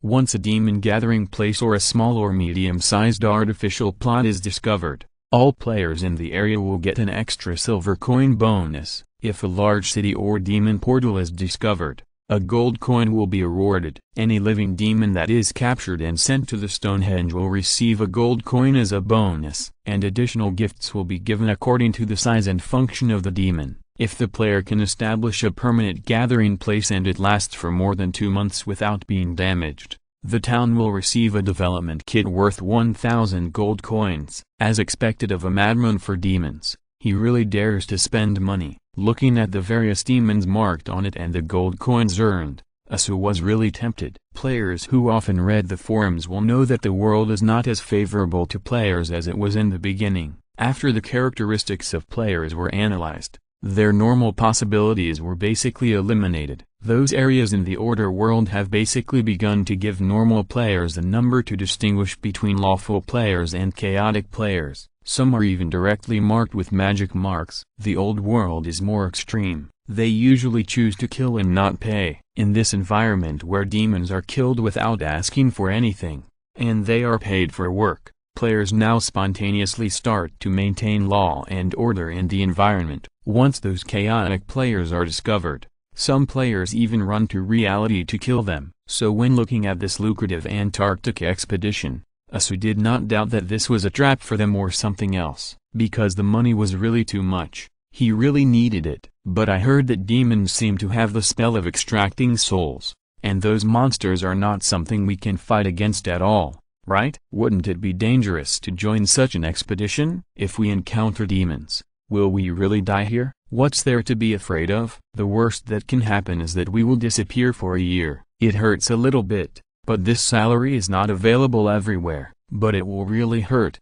Once a demon gathering place or a small or medium-sized artificial plot is discovered, all players in the area will get an extra silver coin bonus. If a large city or demon portal is discovered, a gold coin will be awarded. Any living demon that is captured and sent to the Stonehenge will receive a gold coin as a bonus, and additional gifts will be given according to the size and function of the demon. If the player can establish a permanent gathering place and it lasts for more than 2 months without being damaged, the town will receive a development kit worth 1,000 gold coins. As expected of a madman for demons, he really dares to spend money. Looking at the various demons marked on it and the gold coins earned, ASU was really tempted. Players who often read the forums will know that the world is not as favorable to players as it was in the beginning. After the characteristics of players were analyzed, their normal possibilities were basically eliminated. Those areas in the Order world have basically begun to give normal players a number to distinguish between lawful players and chaotic players. Some are even directly marked with magic marks. The Old World is more extreme. They usually choose to kill and not pay. In this environment where demons are killed without asking for anything, and they are paid for work, players now spontaneously start to maintain law and order in the environment. Once those chaotic players are discovered, some players even run to reality to kill them. So when looking at this lucrative Antarctic expedition, ASU did not doubt that this was a trap for them or something else, because the money was really too much. He really needed it. But I heard that demons seem to have the spell of extracting souls, and those monsters are not something we can fight against at all, right? Wouldn't it be dangerous to join such an expedition? If we encounter demons, will we really die here? What's there to be afraid of? The worst that can happen is that we will disappear for a year. It hurts a little bit, but this salary is not available everywhere. But it will really hurt.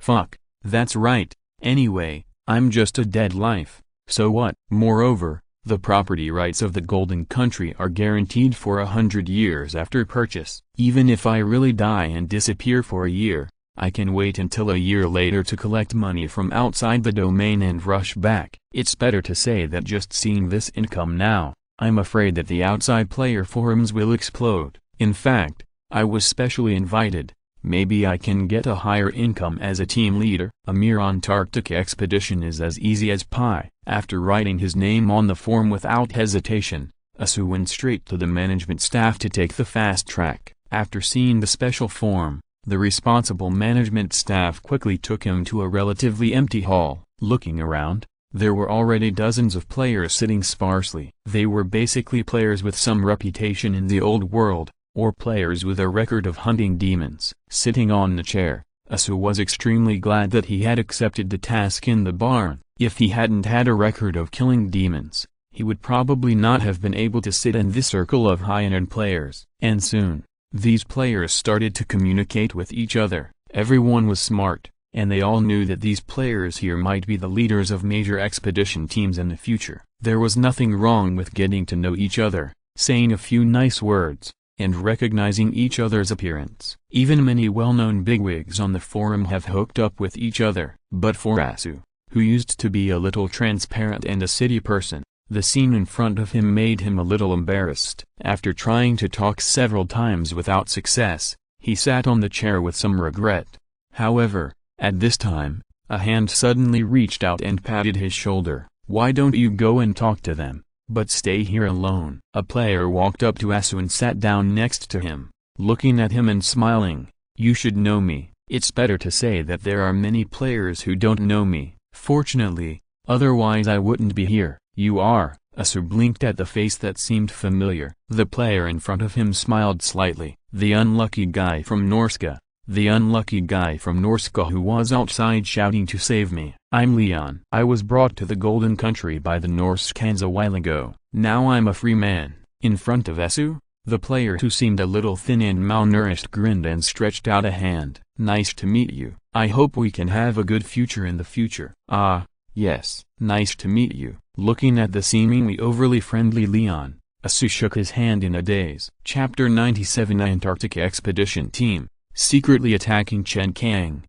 Fuck, that's right. Anyway, I'm just a dead life. So what? Moreover, the property rights of the Golden Country are guaranteed for 100 years after purchase. Even if I really die and disappear for a year, I can wait until a year later to collect money from outside the domain and rush back. It's better to say that just seeing this income now, I'm afraid that the outside player forums will explode. In fact, I was specially invited. Maybe I can get a higher income as a team leader. A mere Antarctic expedition is as easy as pie. After writing his name on the form without hesitation, ASU went straight to the management staff to take the fast track. After seeing the special form, the responsible management staff quickly took him to a relatively empty hall. Looking around, there were already dozens of players sitting sparsely. They were basically players with some reputation in the Old World, or players with a record of hunting demons. Sitting on the chair, ASU was extremely glad that he had accepted the task in the barn. If he hadn't had a record of killing demons, he would probably not have been able to sit in this circle of high-end players. And soon, these players started to communicate with each other. Everyone was smart, and they all knew that these players here might be the leaders of major expedition teams in the future. There was nothing wrong with getting to know each other, saying a few nice words, and recognizing each other's appearance. Even many well-known bigwigs on the forum have hooked up with each other. But for ASU, who used to be a little transparent and a city person, the scene in front of him made him a little embarrassed. After trying to talk several times without success, he sat on the chair with some regret. However, at this time, a hand suddenly reached out and patted his shoulder. "Why don't you go and talk to them? but stay here alone. A player walked up to Asu and sat down next to him, looking at him and smiling. You should know me. It's better to say that there are many players who don't know me, fortunately, otherwise I wouldn't be here. You are. Asu blinked at the face that seemed familiar. The player in front of him smiled slightly. The unlucky guy from Norska. The unlucky guy from Norska who was outside shouting to save me. I'm Leon. I was brought to the Golden Country by the Norskans a while ago. Now I'm a free man. In front of Asu, the player who seemed a little thin and malnourished grinned and stretched out a hand. Nice to meet you. I hope we can have a good future in the future. Ah, yes. Nice to meet you. Looking at the seemingly overly friendly Leon, Asu shook his hand in a daze. Chapter 97 Antarctic Expedition Team, secretly attacking Chenkang.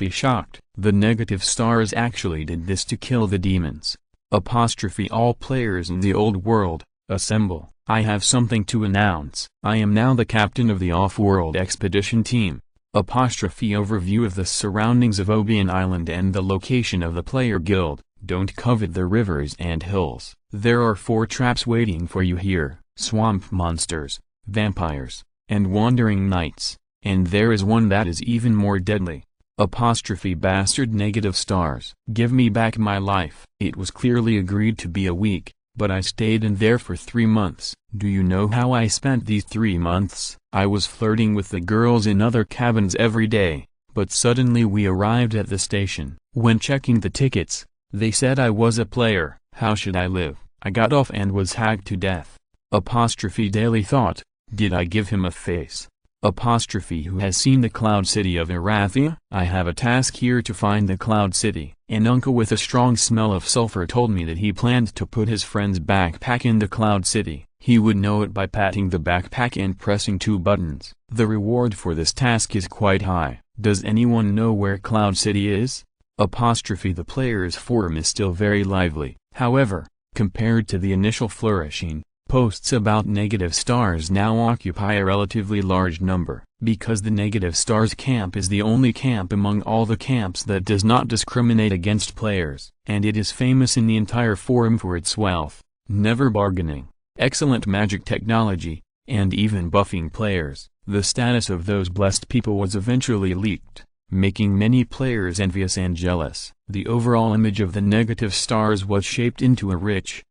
Shocked. The negative stars actually did this to kill the demons. All players in the old world, assemble. I have something to announce. I am now the captain of the off-world expedition team. Overview of the surroundings of Obion Island and the location of the player guild. Don't covet the rivers and hills. There are 4 traps waiting for you here. Swamp monsters, vampires, and wandering knights. And there is one that is even more deadly. Bastard negative stars. Give me back my life. It was clearly agreed to be a week, but I stayed in there for 3 months. Do you know how I spent these 3 months? I was flirting with the girls in other cabins every day, but suddenly we arrived at the station. When checking the tickets, they said I was a player. How should I live? I got off and was hacked to death. Daily thought, did I give him a face? Who has seen the Cloud City of Erathia? I have a task here to find the Cloud City. An uncle with a strong smell of sulfur told me that he planned to put his friend's backpack in the Cloud City. He would know it by patting the backpack and pressing 2 buttons. The reward for this task is quite high. Does anyone know where Cloud City is? The players' forum is still very lively. However, compared to the initial flourishing, posts about negative stars now occupy a relatively large number, because the negative stars camp is the only camp among all the camps that does not discriminate against players, and it is famous in the entire forum for its wealth, never bargaining, excellent magic technology, and even buffing players. The status of those blessed people was eventually leaked, making many players envious and jealous. The overall image of the negative stars was shaped into a rich,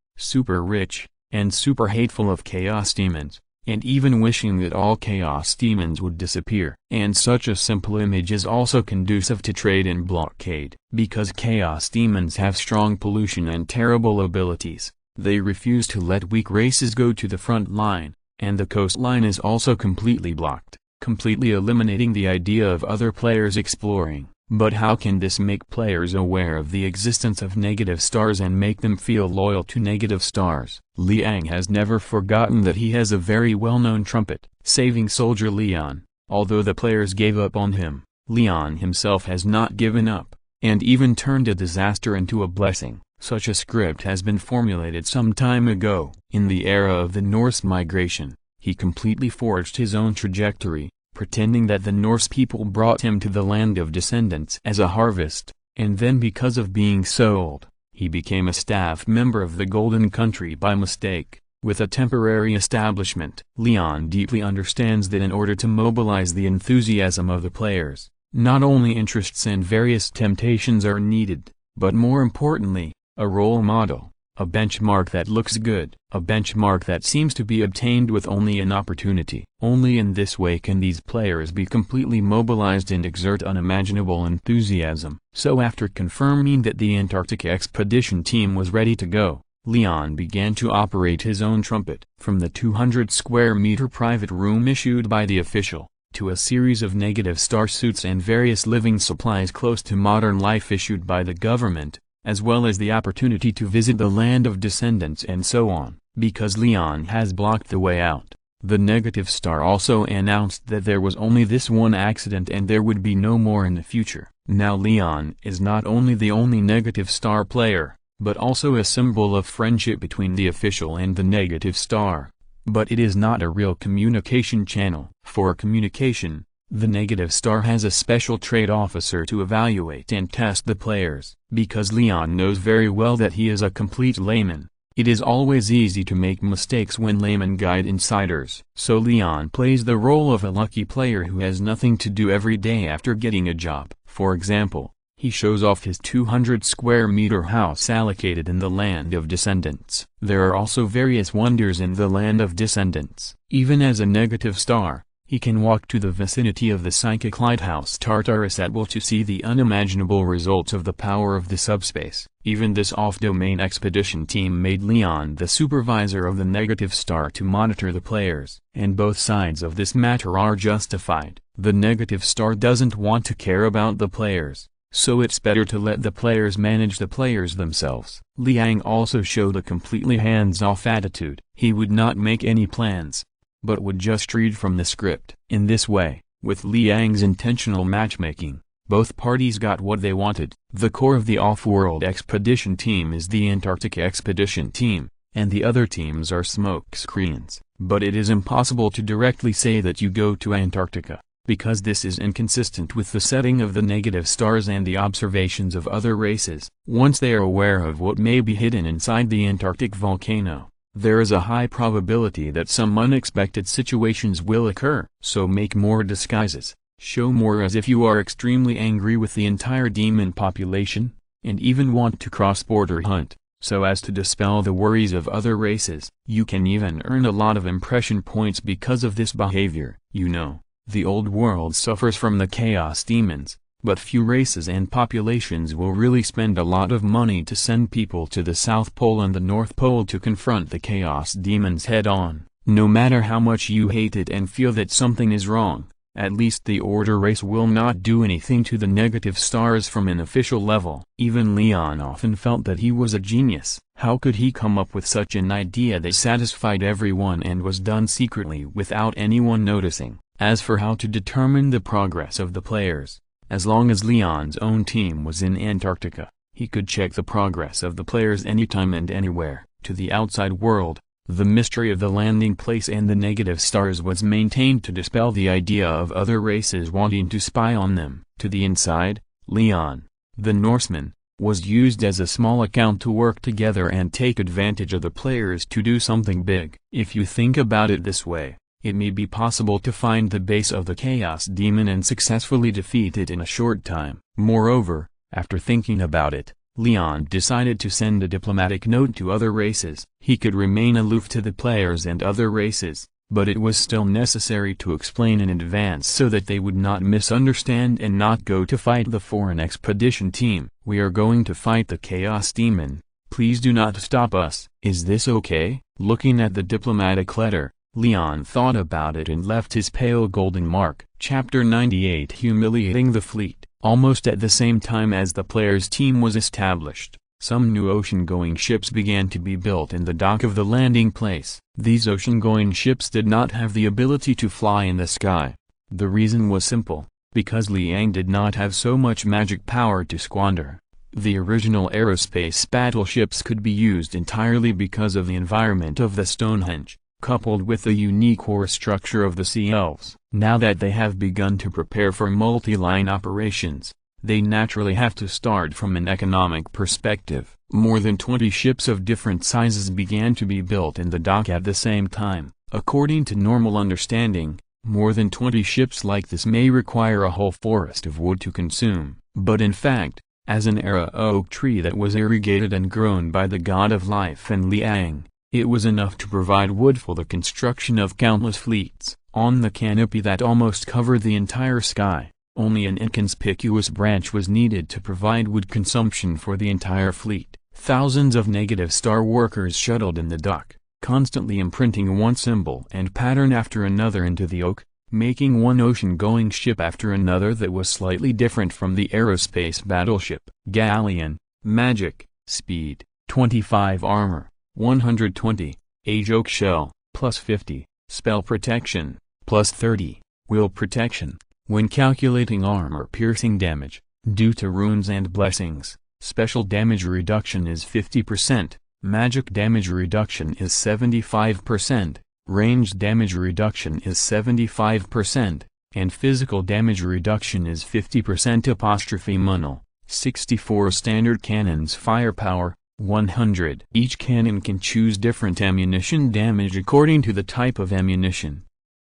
and super hateful of chaos demons, and even wishing that all chaos demons would disappear. And such a simple image is also conducive to trade and blockade. Because chaos demons have strong pollution and terrible abilities, they refuse to let weak races go to the front line, and the coastline is also completely blocked, completely eliminating the idea of other players exploring. But how can this make players aware of the existence of negative stars and make them feel loyal to negative stars? Liang has never forgotten that he has a very well-known trumpet, saving Soldier Leon. Although the players gave up on him, Leon himself has not given up, and even turned a disaster into a blessing. Such a script has been formulated some time ago. In the era of the Norse migration, he completely forged his own trajectory, pretending that the Norse people brought him to the land of descendants as a harvest, and then because of being sold, he became a staff member of the Golden Country by mistake, with a temporary establishment. Leon deeply understands that in order to mobilize the enthusiasm of the players, not only interests and various temptations are needed, but more importantly, a role model. A benchmark that looks good, a benchmark that seems to be obtained with only an opportunity. Only in this way can these players be completely mobilized and exert unimaginable enthusiasm. So after confirming that the Antarctic expedition team was ready to go, Leon began to operate his own trumpet. From the 200 square meter private room issued by the official, to a series of negative star suits and various living supplies close to modern life issued by the government, as well as the opportunity to visit the land of descendants and so on. Because Leon has blocked the way out, the negative star also announced that there was only this one accident and there would be no more in the future. Now Leon is not only the only negative star player, but also a symbol of friendship between the official and the negative star. But it is not a real communication channel. For communication, the negative star has a special trade officer to evaluate and test the players. Because Leon knows very well that he is a complete layman, It is always easy to make mistakes when laymen guide insiders. So Leon plays the role of a lucky player who has nothing to do every day after getting a job. For example, he shows off his 200 square meter house allocated in the Land of Descendants. There are also various wonders in the Land of Descendants. Even as a negative star, he can walk to the vicinity of the psychic lighthouse Tartarus at will to see the unimaginable results of the power of the subspace. Even this off-domain expedition team made Leon the supervisor of the negative star to monitor the players. And both sides of this matter are justified. The negative star doesn't want to care about the players, so it's better to let the players manage the players themselves. Liang also showed a completely hands-off attitude. He would not make any plans, but would just read from the script. In this way, with Liang's intentional matchmaking, both parties got what they wanted. The core of the off-world expedition team is the Antarctica expedition team, and the other teams are smoke screens. But it is impossible to directly say that you go to Antarctica, because this is inconsistent with the setting of the negative stars and the observations of other races. Once they are aware of what may be hidden inside the Antarctic volcano, there is a high probability that some unexpected situations will occur. So make more disguises, show more as if you are extremely angry with the entire demon population, and even want to cross-border hunt, so as to dispel the worries of other races. You can even earn a lot of impression points because of this behavior. You know, the old world suffers from the chaos demons, but few races and populations will really spend a lot of money to send people to the South Pole and the North Pole to confront the chaos demons head-on. No matter how much you hate it and feel that something is wrong, at least the Order race will not do anything to the negative stars from an official level. Even Leon often felt that he was a genius. How could he come up with such an idea that satisfied everyone and was done secretly without anyone noticing? As for how to determine the progress of the players, as long as Leon's own team was in Antarctica, he could check the progress of the players anytime and anywhere. To the outside world, the mystery of the landing place and the negative stars was maintained to dispel the idea of other races wanting to spy on them. To the inside, Leon, the Norseman, was used as a small account to work together and take advantage of the players to do something big. If you think about it this way, it may be possible to find the base of the Chaos Demon and successfully defeat it in a short time. Moreover, after thinking about it, Leon decided to send a diplomatic note to other races. He could remain aloof to the players and other races, but it was still necessary to explain in advance so that they would not misunderstand and not go to fight the foreign expedition team. We are going to fight the Chaos Demon. Please do not stop us. Is this okay? Looking at the diplomatic letter, Leon thought about it and left his pale golden mark. Chapter 98 Humiliating the Fleet. Almost at the same time as the players' team was established, some new ocean-going ships began to be built in the dock of the landing place. These ocean-going ships did not have the ability to fly in the sky. The reason was simple, because Liang did not have so much magic power to squander. The original aerospace battleships could be used entirely because of the environment of the Stonehenge, coupled with the unique core structure of the Sea Elves. Now that they have begun to prepare for multi-line operations, they naturally have to start from an economic perspective. More than 20 ships of different sizes began to be built in the dock at the same time. According to normal understanding, more than 20 ships like this may require a whole forest of wood to consume. But in fact, as an era oak tree that was irrigated and grown by the god of life and Liang, it was enough to provide wood for the construction of countless fleets. On the canopy that almost covered the entire sky, only an inconspicuous branch was needed to provide wood consumption for the entire fleet. Thousands of negative star workers shuttled in the dock, constantly imprinting one symbol and pattern after another into the oak, making one ocean-going ship after another that was slightly different from the aerospace battleship. Galleon, magic, speed, 25 armor, 120, age oak shell, plus 50, spell protection, plus 30, will protection. When calculating armor-piercing damage, due to runes and blessings, special damage reduction is 50%, magic damage reduction is 75%, ranged damage reduction is 75%, and physical damage reduction is 50%. Apostrophe Munnel, 64 standard cannons firepower, 100. Each cannon can choose different ammunition damage according to the type of ammunition.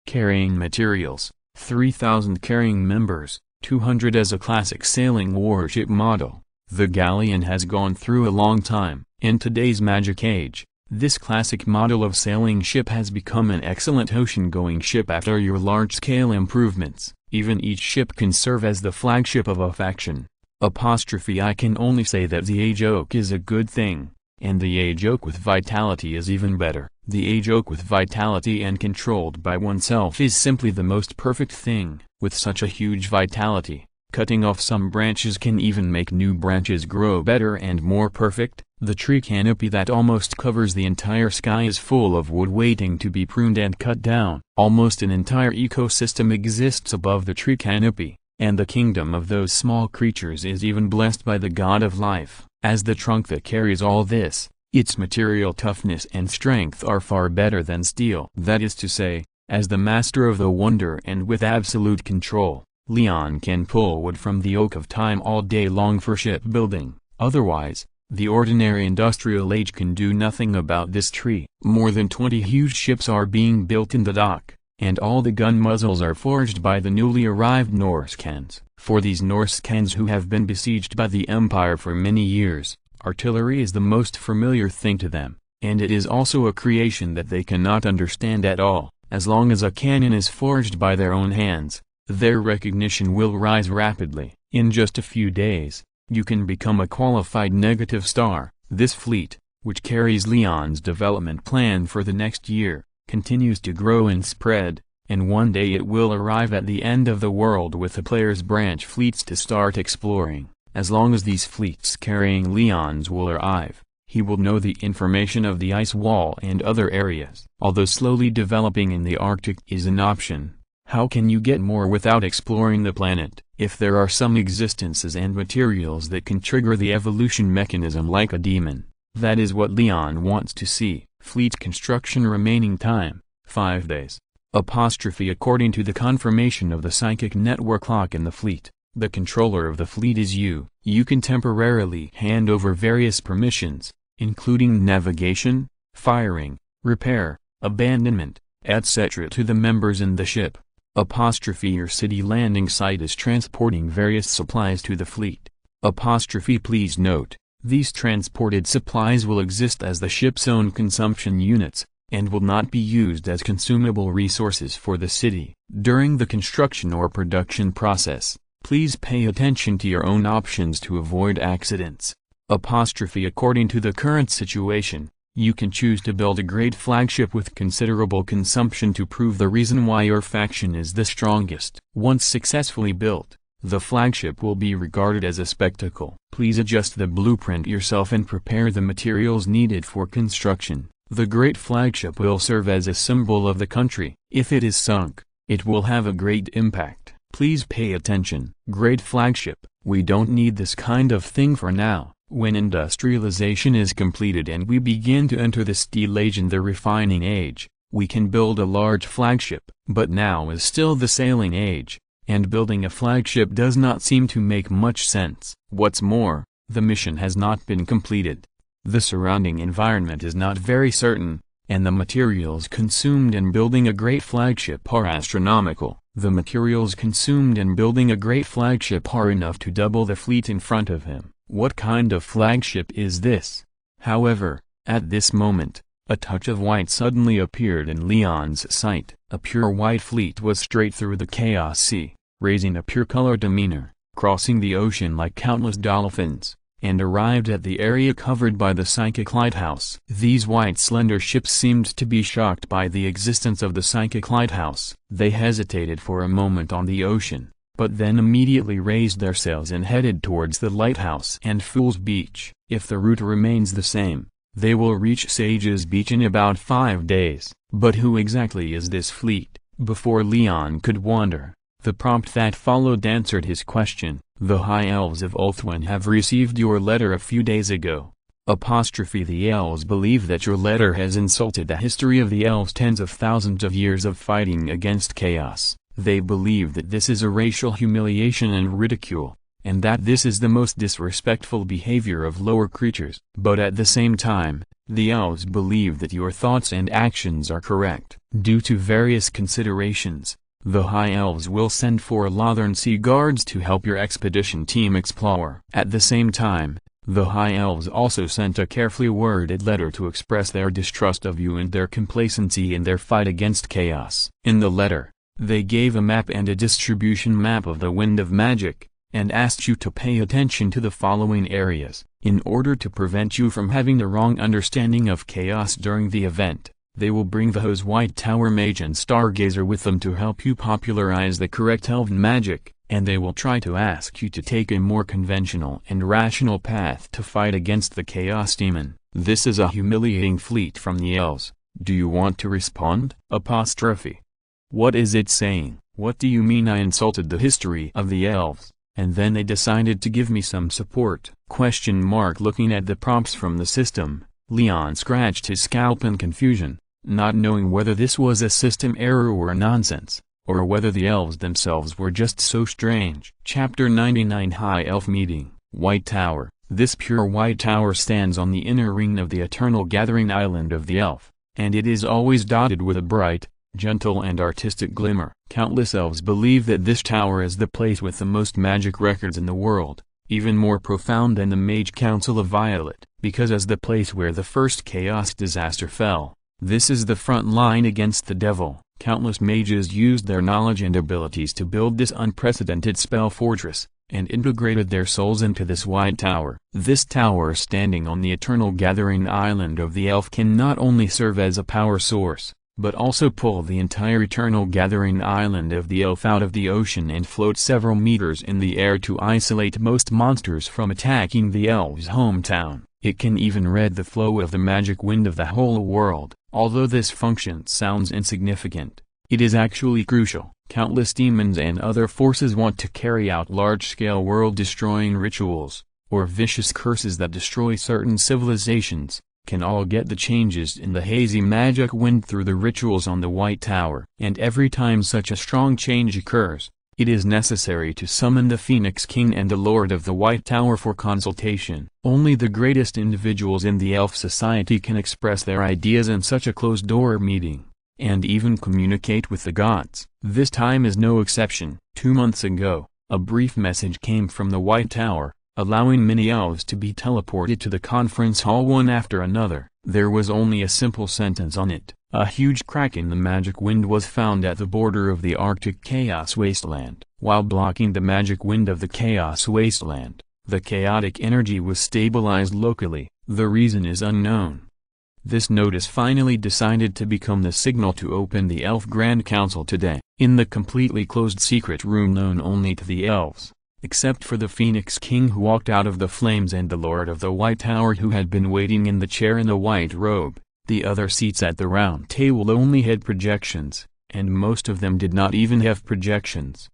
Carrying materials, 3,000 carrying members, 200 as a classic sailing warship model. The galleon has gone through a long time. In today's magic age, this classic model of sailing ship has become an excellent ocean-going ship after your large-scale improvements. Even each ship can serve as the flagship of a faction. I can only say that the A-joke is a good thing, and the A-joke with vitality is even better. The A-joke with vitality and controlled by oneself is simply the most perfect thing. With such a huge vitality, cutting off some branches can even make new branches grow better and more perfect. The tree canopy that almost covers the entire sky is full of wood waiting to be pruned and cut down. Almost an entire ecosystem exists above the tree canopy, and the kingdom of those small creatures is even blessed by the god of life. As the trunk that carries all this, its material toughness and strength are far better than steel. That is to say, as the master of the wonder and with absolute control, Leon can pull wood from the oak of time all day long for shipbuilding. Otherwise, the ordinary industrial age can do nothing about this tree. More than 20 huge ships are being built in the dock, and all the gun muzzles are forged by the newly arrived Norscans. For these Norscans who have been besieged by the Empire for many years, artillery is the most familiar thing to them, and it is also a creation that they cannot understand at all. As long as a cannon is forged by their own hands, their recognition will rise rapidly. In just a few days, you can become a qualified negative star. This fleet, which carries Leon's development plan for the next year, continues to grow and spread, and one day it will arrive at the end of the world with the player's branch fleets to start exploring. As long as these fleets carrying Leon's will arrive, he will know the information of the ice wall and other areas. Although slowly developing in the Arctic is an option, how can you get more without exploring the planet? If there are some existences and materials that can trigger the evolution mechanism like a demon, that is what Leon wants to see. Fleet construction remaining time, 5 days. According to the confirmation of the psychic network clock in the fleet, the controller of the fleet is you. You can temporarily hand over various permissions, including navigation, firing, repair, abandonment, etc. to the members in the ship. Your city landing site is transporting various supplies to the fleet. Please note, these transported supplies will exist as the ship's own consumption units, and will not be used as consumable resources for the city. During the construction or production process, please pay attention to your own options to avoid accidents. According to the current situation, you can choose to build a great flagship with considerable consumption to prove the reason why your faction is the strongest. Once successfully built, the flagship will be regarded as a spectacle. Please adjust the blueprint yourself and prepare the materials needed for construction. The great flagship will serve as a symbol of the country. If it is sunk, it will have a great impact. Please pay attention. Great flagship. We don't need this kind of thing for now. When industrialization is completed and we begin to enter the steel age and the refining age, we can build a large flagship. But now is still the sailing age, and building a flagship does not seem to make much sense. What's more, the mission has not been completed. The surrounding environment is not very certain, and the materials consumed in building a great flagship are astronomical. The materials consumed in building a great flagship are enough to double the fleet in front of him. What kind of flagship is this? However, at this moment, a touch of white suddenly appeared in Leon's sight. A pure white fleet was straight through the chaos sea, raising a pure-color demeanor, crossing the ocean like countless dolphins, and arrived at the area covered by the psychic lighthouse. These white slender ships seemed to be shocked by the existence of the psychic lighthouse. They hesitated for a moment on the ocean, but then immediately raised their sails and headed towards the lighthouse and Fool's Beach. If the route remains the same, they will reach Sage's Beach in about 5 days. But who exactly is this fleet? Before Leon could wonder, the prompt that followed answered his question. The High Elves of Ulthuan have received your letter a few days ago. The elves believe that your letter has insulted the history of the elves, tens of thousands of years of fighting against chaos. They believe that this is a racial humiliation and ridicule. and that this is the most disrespectful behavior of lower creatures. But at the same time, the elves believe that your thoughts and actions are correct. Due to various considerations, the High Elves will send 4 Lothern Sea Guards to help your expedition team explore. At the same time, the High Elves also sent a carefully worded letter to express their distrust of you and their complacency in their fight against chaos. In the letter, they gave a map and a distribution map of the Wind of Magic, and asked you to pay attention to the following areas. In order to prevent you from having the wrong understanding of chaos during the event, they will bring the Hose White Tower Mage and Stargazer with them to help you popularize the correct elven magic, and they will try to ask you to take a more conventional and rational path to fight against the Chaos Demon. This is a humiliating fleet from the elves. Do you want to respond? Apostrophe. What is it saying? What do you mean I insulted the history of the elves, and then they decided to give me some support? Question mark. Looking at the prompts from the system, Leon scratched his scalp in confusion, not knowing whether this was a system error or nonsense, or whether the elves themselves were just so strange. Chapter 99 High Elf Meeting. White Tower. This pure white tower stands on the inner ring of the eternal gathering island of the elf, and it is always dotted with a bright, gentle and artistic glimmer. Countless elves believe that this tower is the place with the most magic records in the world, even more profound than the Mage Council of Violet, because as the place where the first chaos disaster fell, this is the front line against the devil. Countless mages used their knowledge and abilities to build this unprecedented spell fortress, and integrated their souls into this white tower. This tower standing on the eternal gathering island of the elf can not only serve as a power source, but also pull the entire eternal gathering island of the elf out of the ocean and float several meters in the air to isolate most monsters from attacking the elves' hometown. It can even read the flow of the magic wind of the whole world. Although this function sounds insignificant, it is actually crucial. Countless demons and other forces want to carry out large-scale world-destroying rituals, or vicious curses that destroy certain civilizations, can all get the changes in the hazy magic wind through the rituals on the White Tower. And every time such a strong change occurs, it is necessary to summon the Phoenix King and the Lord of the White Tower for consultation. Only the greatest individuals in the elf society can express their ideas in such a closed-door meeting, and even communicate with the gods. This time is no exception. 2 months ago, a brief message came from the White Tower, allowing many elves to be teleported to the conference hall one after another. There was only a simple sentence on it. A huge crack in the magic wind was found at the border of the Arctic Chaos Wasteland. While blocking the magic wind of the Chaos Wasteland, the chaotic energy was stabilized locally. The reason is unknown. This notice finally decided to become the signal to open the Elf Grand Council today. In the completely closed secret room known only to the elves, except for the Phoenix King who walked out of the flames and the Lord of the White Tower who had been waiting in the chair in the white robe, the other seats at the round table only had projections, and most of them did not even have projections.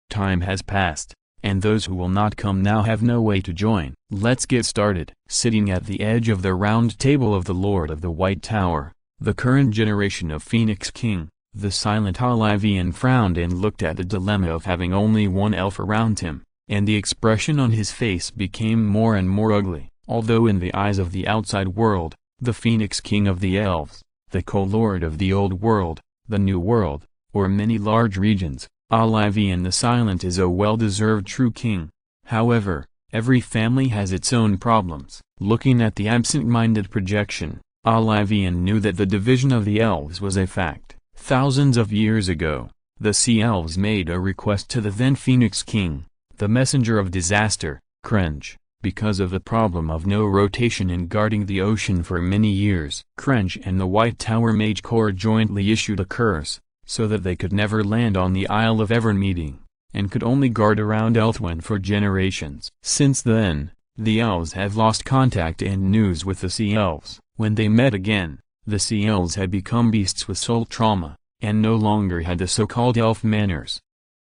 Time has passed, and those who will not come now have no way to join. Let's get started. Sitting at the edge of the round table of the Lord of the White Tower, the current generation of Phoenix King, the silent Olivian frowned and looked at the dilemma of having only one elf around him, and the expression on his face became more and more ugly. Although in the eyes of the outside world, the Phoenix King of the elves, the co-lord of the old world, the new world, or many large regions, Olivian the Silent is a well-deserved true king. However, every family has its own problems. Looking at the absent-minded projection, Olivian knew that the division of the elves was a fact. Thousands of years ago, the Sea Elves made a request to the then Phoenix King, the messenger of disaster, Cringe. Because of the problem of no rotation in guarding the ocean for many years, Cringe and the White Tower Mage Corps jointly issued a curse, so that they could never land on the Isle of Evermeeting, and could only guard around Elthwyn for generations. Since then, the elves have lost contact and news with the Sea Elves. When they met again, the Sea Elves had become beasts with soul trauma, and no longer had the so-called elf manners.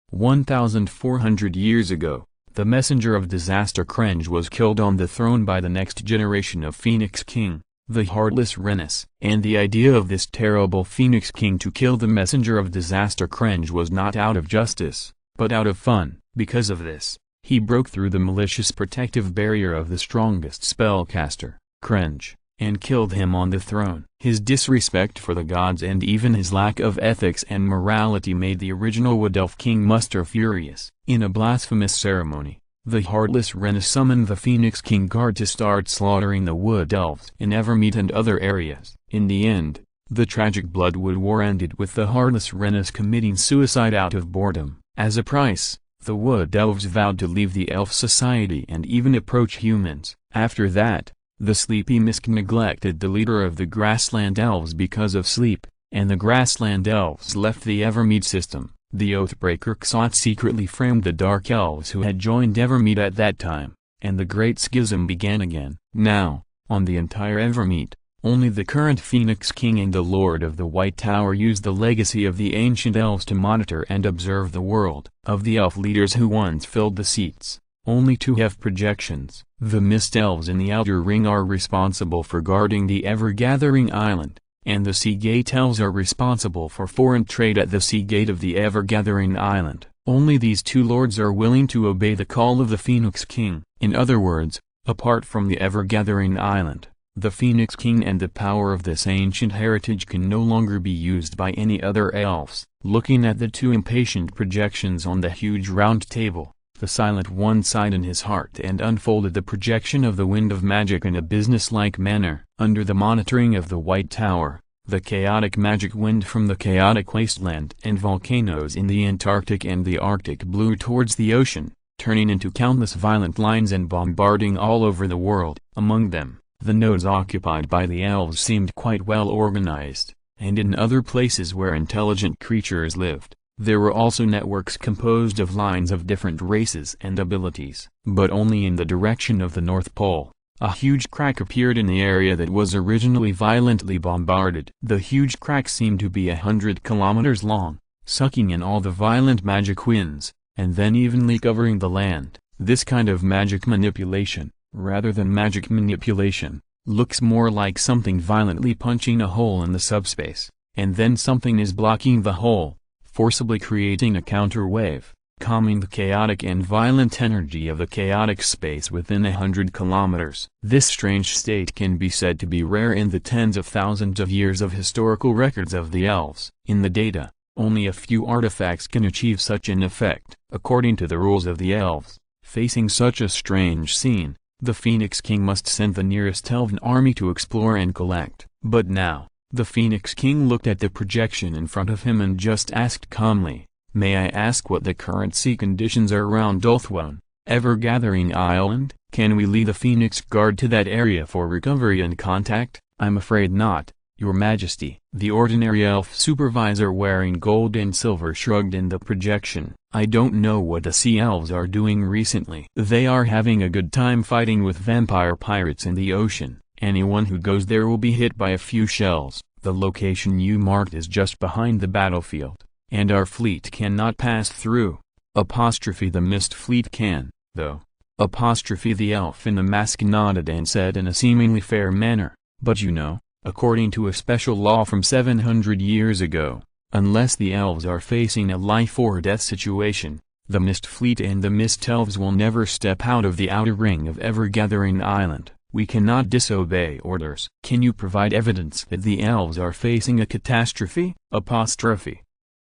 1,400 years ago, the messenger of disaster Cringe was killed on the throne by the next generation of Phoenix King, the heartless Renus. And the idea of this terrible Phoenix King to kill the messenger of disaster Cringe was not out of justice, but out of fun. Because of this, He broke through the malicious protective barrier of the strongest spellcaster, Cringe, and killed him on the throne. His disrespect for the gods and even his lack of ethics and morality made the original Wood Elf King Muster furious. In a blasphemous ceremony, the heartless Wren summoned the Phoenix King Guard to start slaughtering the Wood Elves in Evermeet and other areas. In the end, the tragic Bloodwood War ended with the heartless Wren committing suicide out of boredom. As a price, the Wood Elves vowed to leave the Elf Society and even approach humans. After that, the Sleepy Mist neglected the leader of the Grassland Elves because of sleep, and the Grassland Elves left the Evermeet system. The Oathbreaker Xot secretly framed the Dark Elves who had joined Evermeet at that time, and the Great Schism began again. Now, on the entire Evermeet, only the current Phoenix King and the Lord of the White Tower use the legacy of the ancient elves to monitor and observe the world. Of the elf leaders who once filled the seats, only 2 have projections. The Mist Elves in the Outer Ring are responsible for guarding the Ever-Gathering Island, and the Sea Gate Elves are responsible for foreign trade at the Sea Gate of the Ever-Gathering Island. Only these 2 lords are willing to obey the call of the Phoenix King. In other words, apart from the Ever-Gathering Island, the Phoenix King and the power of this ancient heritage can no longer be used by any other elves. Looking at the 2 impatient projections on the huge round table, the Silent One sighed in his heart and unfolded the projection of the Wind of Magic in a business-like manner. Under the monitoring of the White Tower, the chaotic magic wind from the chaotic wasteland and volcanoes in the Antarctic and the Arctic blew towards the ocean, turning into countless violent lines and bombarding all over the world. Among them, the nodes occupied by the elves seemed quite well organized, and in other places where intelligent creatures lived, there were also networks composed of lines of different races and abilities. But only in the direction of the North Pole, a huge crack appeared in the area that was originally violently bombarded. The huge crack seemed to be 100 kilometers long, sucking in all the violent magic winds, and then evenly covering the land. This kind of magic manipulation, rather than magic manipulation, looks more like something violently punching a hole in the subspace, and then something is blocking the hole, forcibly creating a counterwave, calming the chaotic and violent energy of the chaotic space within 100 kilometers. This strange state can be said to be rare in the tens of thousands of years of historical records of the elves. In the data, only a few artifacts can achieve such an effect. According to the rules of the elves, facing such a strange scene, the Phoenix King must send the nearest elven army to explore and collect. But now, the Phoenix King looked at the projection in front of him and just asked calmly, "May I ask what the current sea conditions are around Ulthwone, Ever-Gathering Island? Can we lead the Phoenix Guard to that area for recovery and contact?" "I'm afraid not, Your Majesty." The ordinary elf supervisor wearing gold and silver shrugged in the projection. "I don't know what the sea elves are doing recently. They are having a good time fighting with vampire pirates in the ocean. Anyone who goes there will be hit by a few shells. The location you marked is just behind the battlefield, and our fleet cannot pass through." The Mist Fleet can, though. The elf in the mask nodded and said in a seemingly fair manner, "But you know, according to a special law from 700 years ago, unless the elves are facing a life-or-death situation, the Mist Fleet and the Mist Elves will never step out of the outer ring of Ever-Gathering Island. We cannot disobey orders." "Can you provide evidence that the elves are facing a catastrophe?"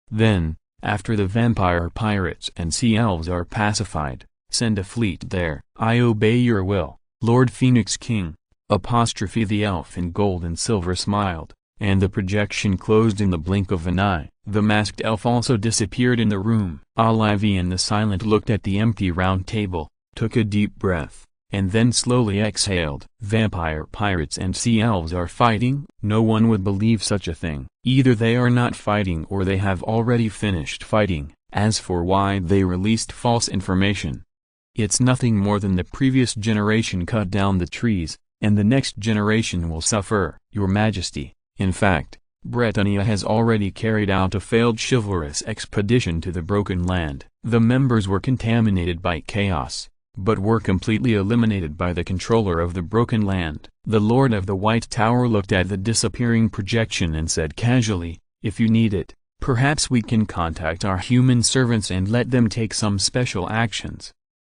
"Then, after the vampire pirates and sea elves are pacified, send a fleet there." "I obey your will, Lord Phoenix King." The elf in gold and silver smiled, and the projection closed in the blink of an eye. The masked elf also disappeared in the room. Olivia and the Silent looked at the empty round table, took a deep breath, and then slowly exhaled. "Vampire pirates and sea elves are fighting?" No one would believe such a thing. Either they are not fighting or they have already finished fighting. As for why they released false information, it's nothing more than the previous generation cut down the trees, and the next generation will suffer. "Your Majesty, in fact, Britannia has already carried out a failed chivalrous expedition to the Broken Land. The members were contaminated by chaos, but were completely eliminated by the controller of the Broken Land." The Lord of the White Tower looked at the disappearing projection and said casually, "If you need it, perhaps we can contact our human servants and let them take some special actions."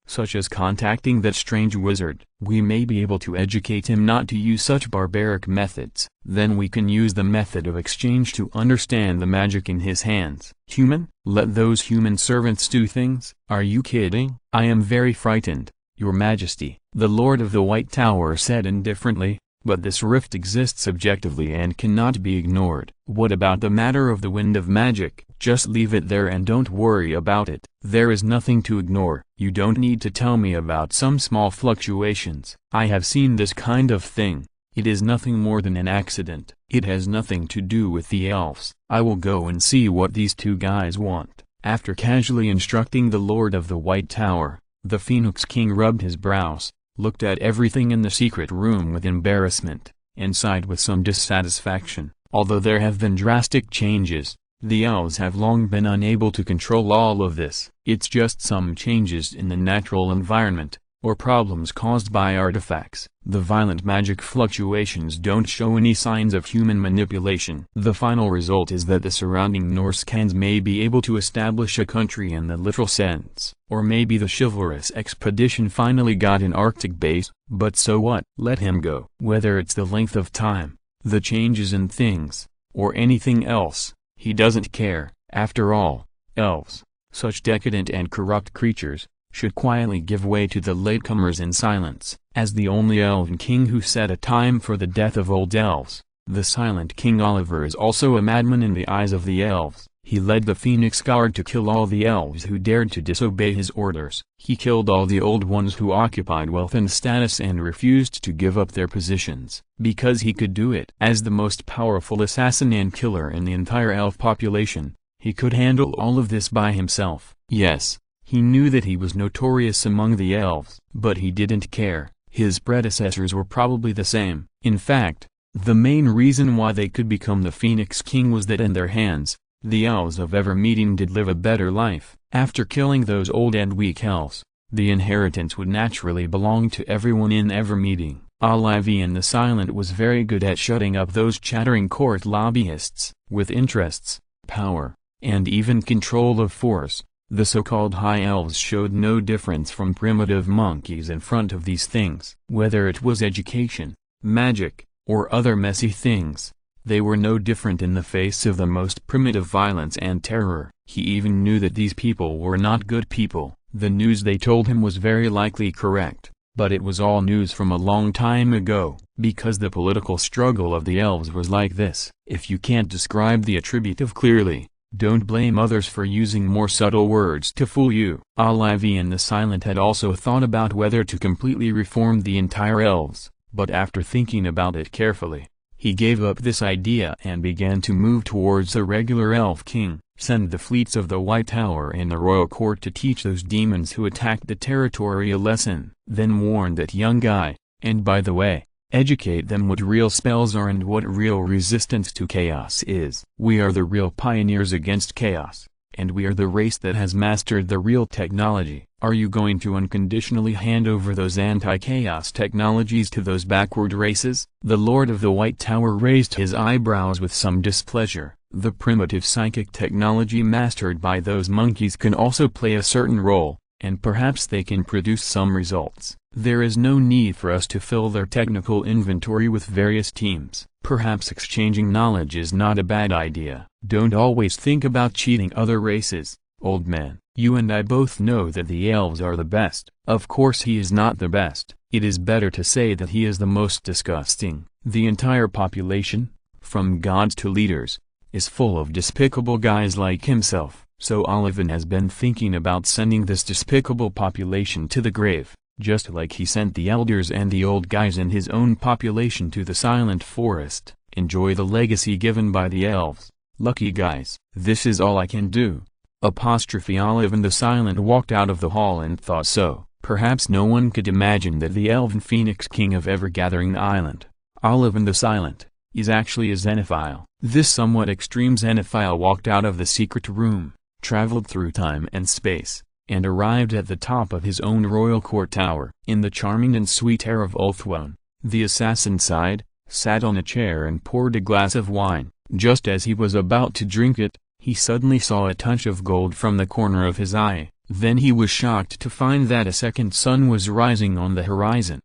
such as contacting that strange wizard. We may be able to educate him not to use such barbaric methods. Then we can use the method of exchange to understand the magic in his hands. Human? Let those human servants do things? Are you kidding? I am very frightened, Your Majesty, the Lord of the White Tower said indifferently, but this rift exists objectively and cannot be ignored. What about the matter of the wind of magic? Just leave it there and don't worry about it. There is nothing to ignore. You don't need to tell me about some small fluctuations. I have seen this kind of thing. It is nothing more than an accident. It has nothing to do with the elves. I will go and see what these two guys want. After casually instructing the Lord of the White Tower, the Phoenix King rubbed his brows, looked at everything in the secret room with embarrassment, and sighed with some dissatisfaction. Although there have been drastic changes, the elves have long been unable to control all of this. It's just some changes in the natural environment, or problems caused by artifacts. The violent magic fluctuations don't show any signs of human manipulation. The final result is that the surrounding Norse clans may be able to establish a country in the literal sense. Or maybe the chivalrous expedition finally got an Arctic base, but so what? Let him go. Whether it's the length of time, the changes in things, or anything else, he doesn't care. After all, elves, such decadent and corrupt creatures, should quietly give way to the latecomers in silence. As the only elven king who set a time for the death of old elves, the silent King Oliver is also a madman in the eyes of the elves. He led the Phoenix Guard to kill all the elves who dared to disobey his orders. He killed all the old ones who occupied wealth and status and refused to give up their positions, because he could do it. As the most powerful assassin and killer in the entire elf population, he could handle all of this by himself. Yes, he knew that he was notorious among the elves, but he didn't care. His predecessors were probably the same. In fact, the main reason why they could become the Phoenix King was that in their hands, the elves of Evermeeting did live a better life. After killing those old and weak elves, the inheritance would naturally belong to everyone in Evermeeting. Olivian the Silent was very good at shutting up those chattering court lobbyists. With interests, power, and even control of force, the so-called High Elves showed no difference from primitive monkeys in front of these things. Whether it was education, magic, or other messy things, they were no different in the face of the most primitive violence and terror. He even knew that these people were not good people. The news they told him was very likely correct, but it was all news from a long time ago, because the political struggle of the elves was like this. If you can't describe the attributive clearly, don't blame others for using more subtle words to fool you. Olivian the Silent had also thought about whether to completely reform the entire elves, but after thinking about it carefully, he gave up this idea and began to move towards the regular elf king. Send the fleets of the White Tower and the royal court to teach those demons who attacked the territory a lesson. Then warn that young guy, and by the way, educate them what real spells are and what real resistance to chaos is. We are the real pioneers against chaos, and we are the race that has mastered the real technology. Are you going to unconditionally hand over those anti-chaos technologies to those backward races? The Lord of the White Tower raised his eyebrows with some displeasure. The primitive psychic technology mastered by those monkeys can also play a certain role, and perhaps they can produce some results. There is no need for us to fill their technical inventory with various teams. Perhaps exchanging knowledge is not a bad idea. Don't always think about cheating other races, old man. You and I both know that the elves are the best. Of course he is not the best. It is better to say that he is the most disgusting. The entire population, from gods to leaders, is full of despicable guys like himself. So Olivian has been thinking about sending this despicable population to the grave, just like he sent the elders and the old guys in his own population to the silent forest. Enjoy the legacy given by the elves, lucky guys. This is all I can do. Olivian the Silent walked out of the hall and thought so. Perhaps no one could imagine that the elven Phoenix King of Evergathering Island, Olivian the Silent, is actually a xenophile. This somewhat extreme xenophile walked out of the secret room, traveled through time and space, and arrived at the top of his own royal court tower. In the charming and sweet air of Ulthuan, the assassin sighed, sat on a chair and poured a glass of wine. Just as he was about to drink it, he suddenly saw a touch of gold from the corner of his eye. Then he was shocked to find that a second sun was rising on the horizon.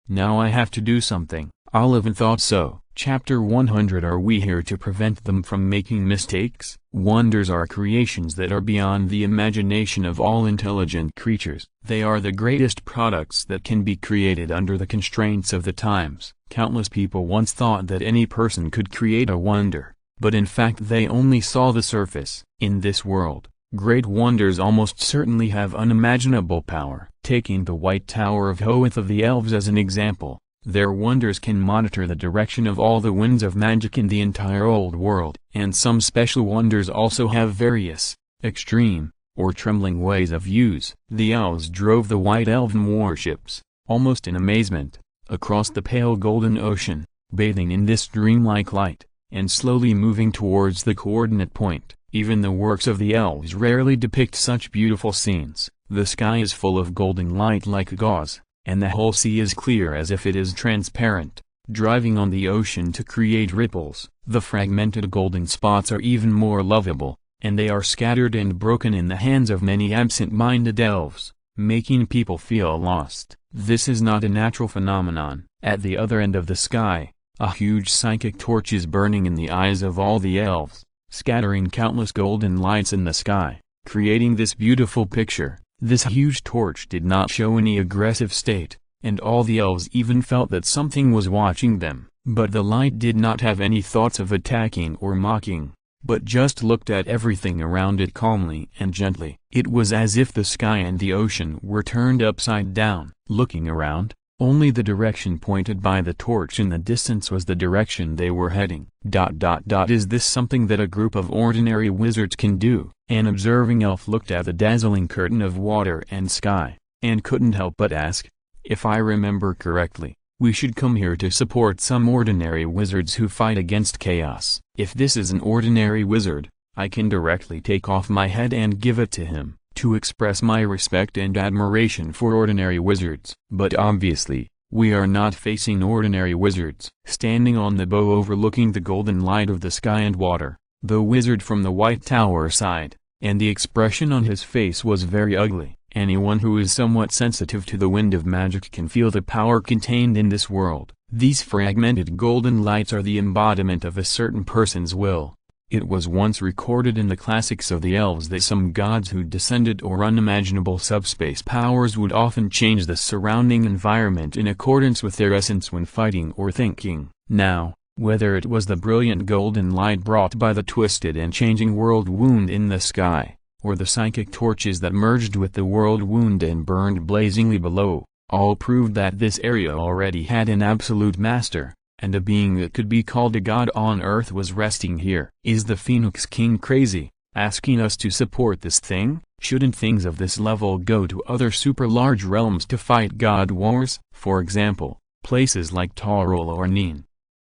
Now I have to do something. Oliven thought so. Chapter 100. Are we here to prevent them from making mistakes? Wonders are creations that are beyond the imagination of all intelligent creatures. They are the greatest products that can be created under the constraints of the times. Countless people once thought that any person could create a wonder, but in fact they only saw the surface. In this world, great wonders almost certainly have unimaginable power. Taking the White Tower of Hoeth of the Elves as an example, their wonders can monitor the direction of all the winds of magic in the entire old world. And some special wonders also have various, extreme, or trembling ways of use. The elves drove the white elven warships, almost in amazement, across the pale golden ocean, bathing in this dreamlike light, and slowly moving towards the coordinate point. Even the works of the elves rarely depict such beautiful scenes. The sky is full of golden light like gauze, and the whole sea is clear as if it is transparent, driving on the ocean to create ripples. The fragmented golden spots are even more lovable, and they are scattered and broken in the hands of many absent-minded elves, making people feel lost. This is not a natural phenomenon. At the other end of the sky, a huge psychic torch is burning in the eyes of all the elves, scattering countless golden lights in the sky, creating this beautiful picture. This huge torch did not show any aggressive state, and all the elves even felt that something was watching them. But the light did not have any thoughts of attacking or mocking, but just looked at everything around it calmly and gently. It was as if the sky and the ocean were turned upside down. Looking around, only the direction pointed by the torch in the distance was the direction they were heading. Is this something that a group of ordinary wizards can do? An observing elf looked at the dazzling curtain of water and sky, and couldn't help but ask, if I remember correctly, we should come here to support some ordinary wizards who fight against chaos. If this is an ordinary wizard, I can directly take off my head and give it to him, to express my respect and admiration for ordinary wizards. But obviously, we are not facing ordinary wizards. Standing on the bow overlooking the golden light of the sky and water, the wizard from the White Tower sighed, and the expression on his face was very ugly. Anyone who is somewhat sensitive to the wind of magic can feel the power contained in this world. These fragmented golden lights are the embodiment of a certain person's will. It was once recorded in the classics of the elves that some gods who descended or unimaginable subspace powers would often change the surrounding environment in accordance with their essence when fighting or thinking. Now, whether it was the brilliant golden light brought by the twisted and changing world wound in the sky, or the psychic torches that merged with the world wound and burned blazingly below, all proved that this area already had an absolute master, and a being that could be called a god on earth was resting here. Is the Phoenix King crazy, asking us to support this thing? Shouldn't things of this level go to other super-large realms to fight god wars? For example, places like Toril or Neen.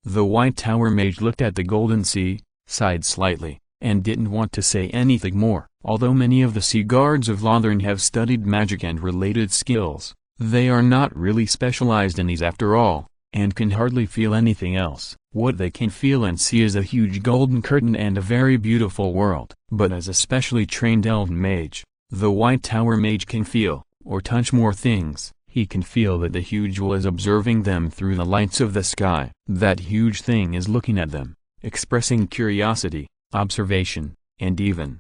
The White Tower mage looked at the golden sea, sighed slightly, and didn't want to say anything more. Although many of the sea guards of Lothern have studied magic and related skills, they are not really specialized in these after all, and can hardly feel anything else. What they can feel and see is a huge golden curtain and a very beautiful world. But as a specially trained elven mage, the White Tower mage can feel, or touch more things. He can feel that the huge will is observing them through the lights of the sky. That huge thing is looking at them, expressing curiosity, observation, and even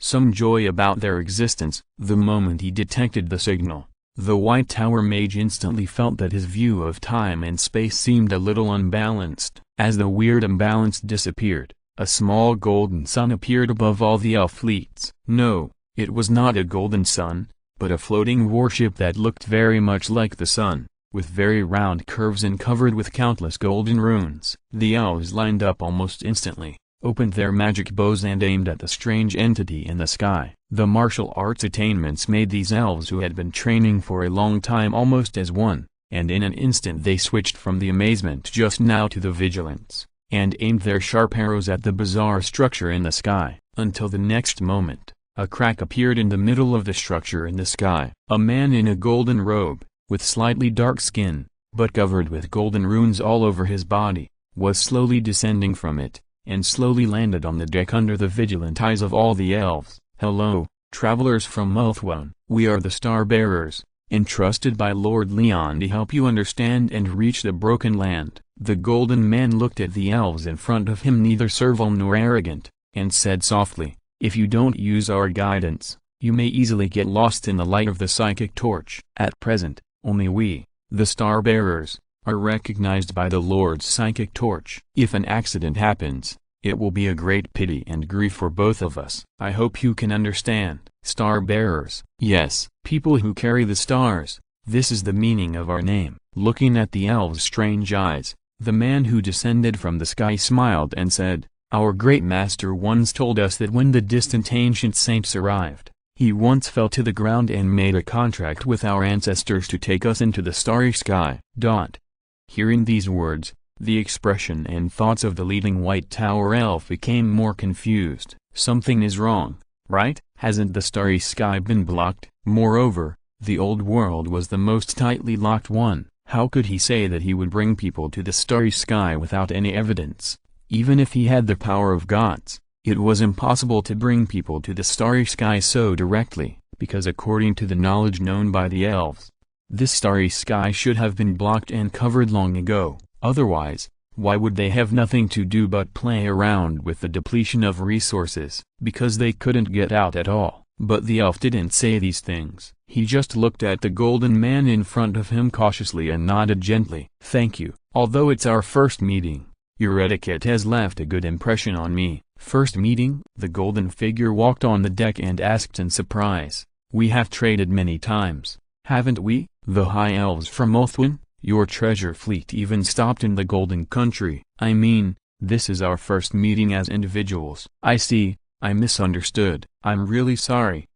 some joy about their existence. The moment he detected the signal, the White Tower mage instantly felt that his view of time and space seemed a little unbalanced. As the weird imbalance disappeared, a small golden sun appeared above all the elf fleets. No, it was not a golden sun, but a floating warship that looked very much like the sun, with very round curves and covered with countless golden runes. The elves lined up almost instantly, opened their magic bows and aimed at the strange entity in the sky. The martial arts attainments made these elves who had been training for a long time almost as one, and in an instant they switched from the amazement just now to the vigilance, and aimed their sharp arrows at the bizarre structure in the sky. Until the next moment, a crack appeared in the middle of the structure in the sky. A man in a golden robe, with slightly dark skin, but covered with golden runes all over his body, was slowly descending from it, and slowly landed on the deck under the vigilant eyes of all the elves. "Hello, Travelers from Ulthuan, we are the Star Bearers, entrusted by Lord Leon to help you understand and reach the Broken Land. The Golden Man looked at the elves in front of him, neither servile nor arrogant, and said softly, "If you don't use our guidance, you may easily get lost in the light of the psychic torch. At present, only we, the Star Bearers, are recognized by the Lord's psychic torch. If an accident happens, it will be a great pity and grief for both of us. I hope you can understand." Star Bearers. Yes, people who carry the stars, this is the meaning of our name. Looking at the elves' strange eyes, the man who descended from the sky smiled and said, "Our great master once told us that when the distant ancient saints arrived, he once fell to the ground and made a contract with our ancestors to take us into the starry sky." Hearing these words, the expression and thoughts of the leading White Tower elf became more confused. Something is wrong, right? Hasn't the starry sky been blocked? Moreover, the old world was the most tightly locked one. How could he say that he would bring people to the starry sky without any evidence? Even if he had the power of gods, it was impossible to bring people to the starry sky so directly, because according to the knowledge known by the elves, this starry sky should have been blocked and covered long ago. Otherwise, why would they have nothing to do but play around with the depletion of resources? Because they couldn't get out at all. But the elf didn't say these things. He just looked at the Golden Man in front of him cautiously and nodded gently. "Thank you. Although it's our first meeting, your etiquette has left a good impression on me." First meeting? The golden figure walked on the deck and asked in surprise. "We have traded many times, haven't we? The High Elves from Ulthuan, your treasure fleet even stopped in the Golden Country. I mean, this is our first meeting as individuals." "I see. I misunderstood. I'm really sorry."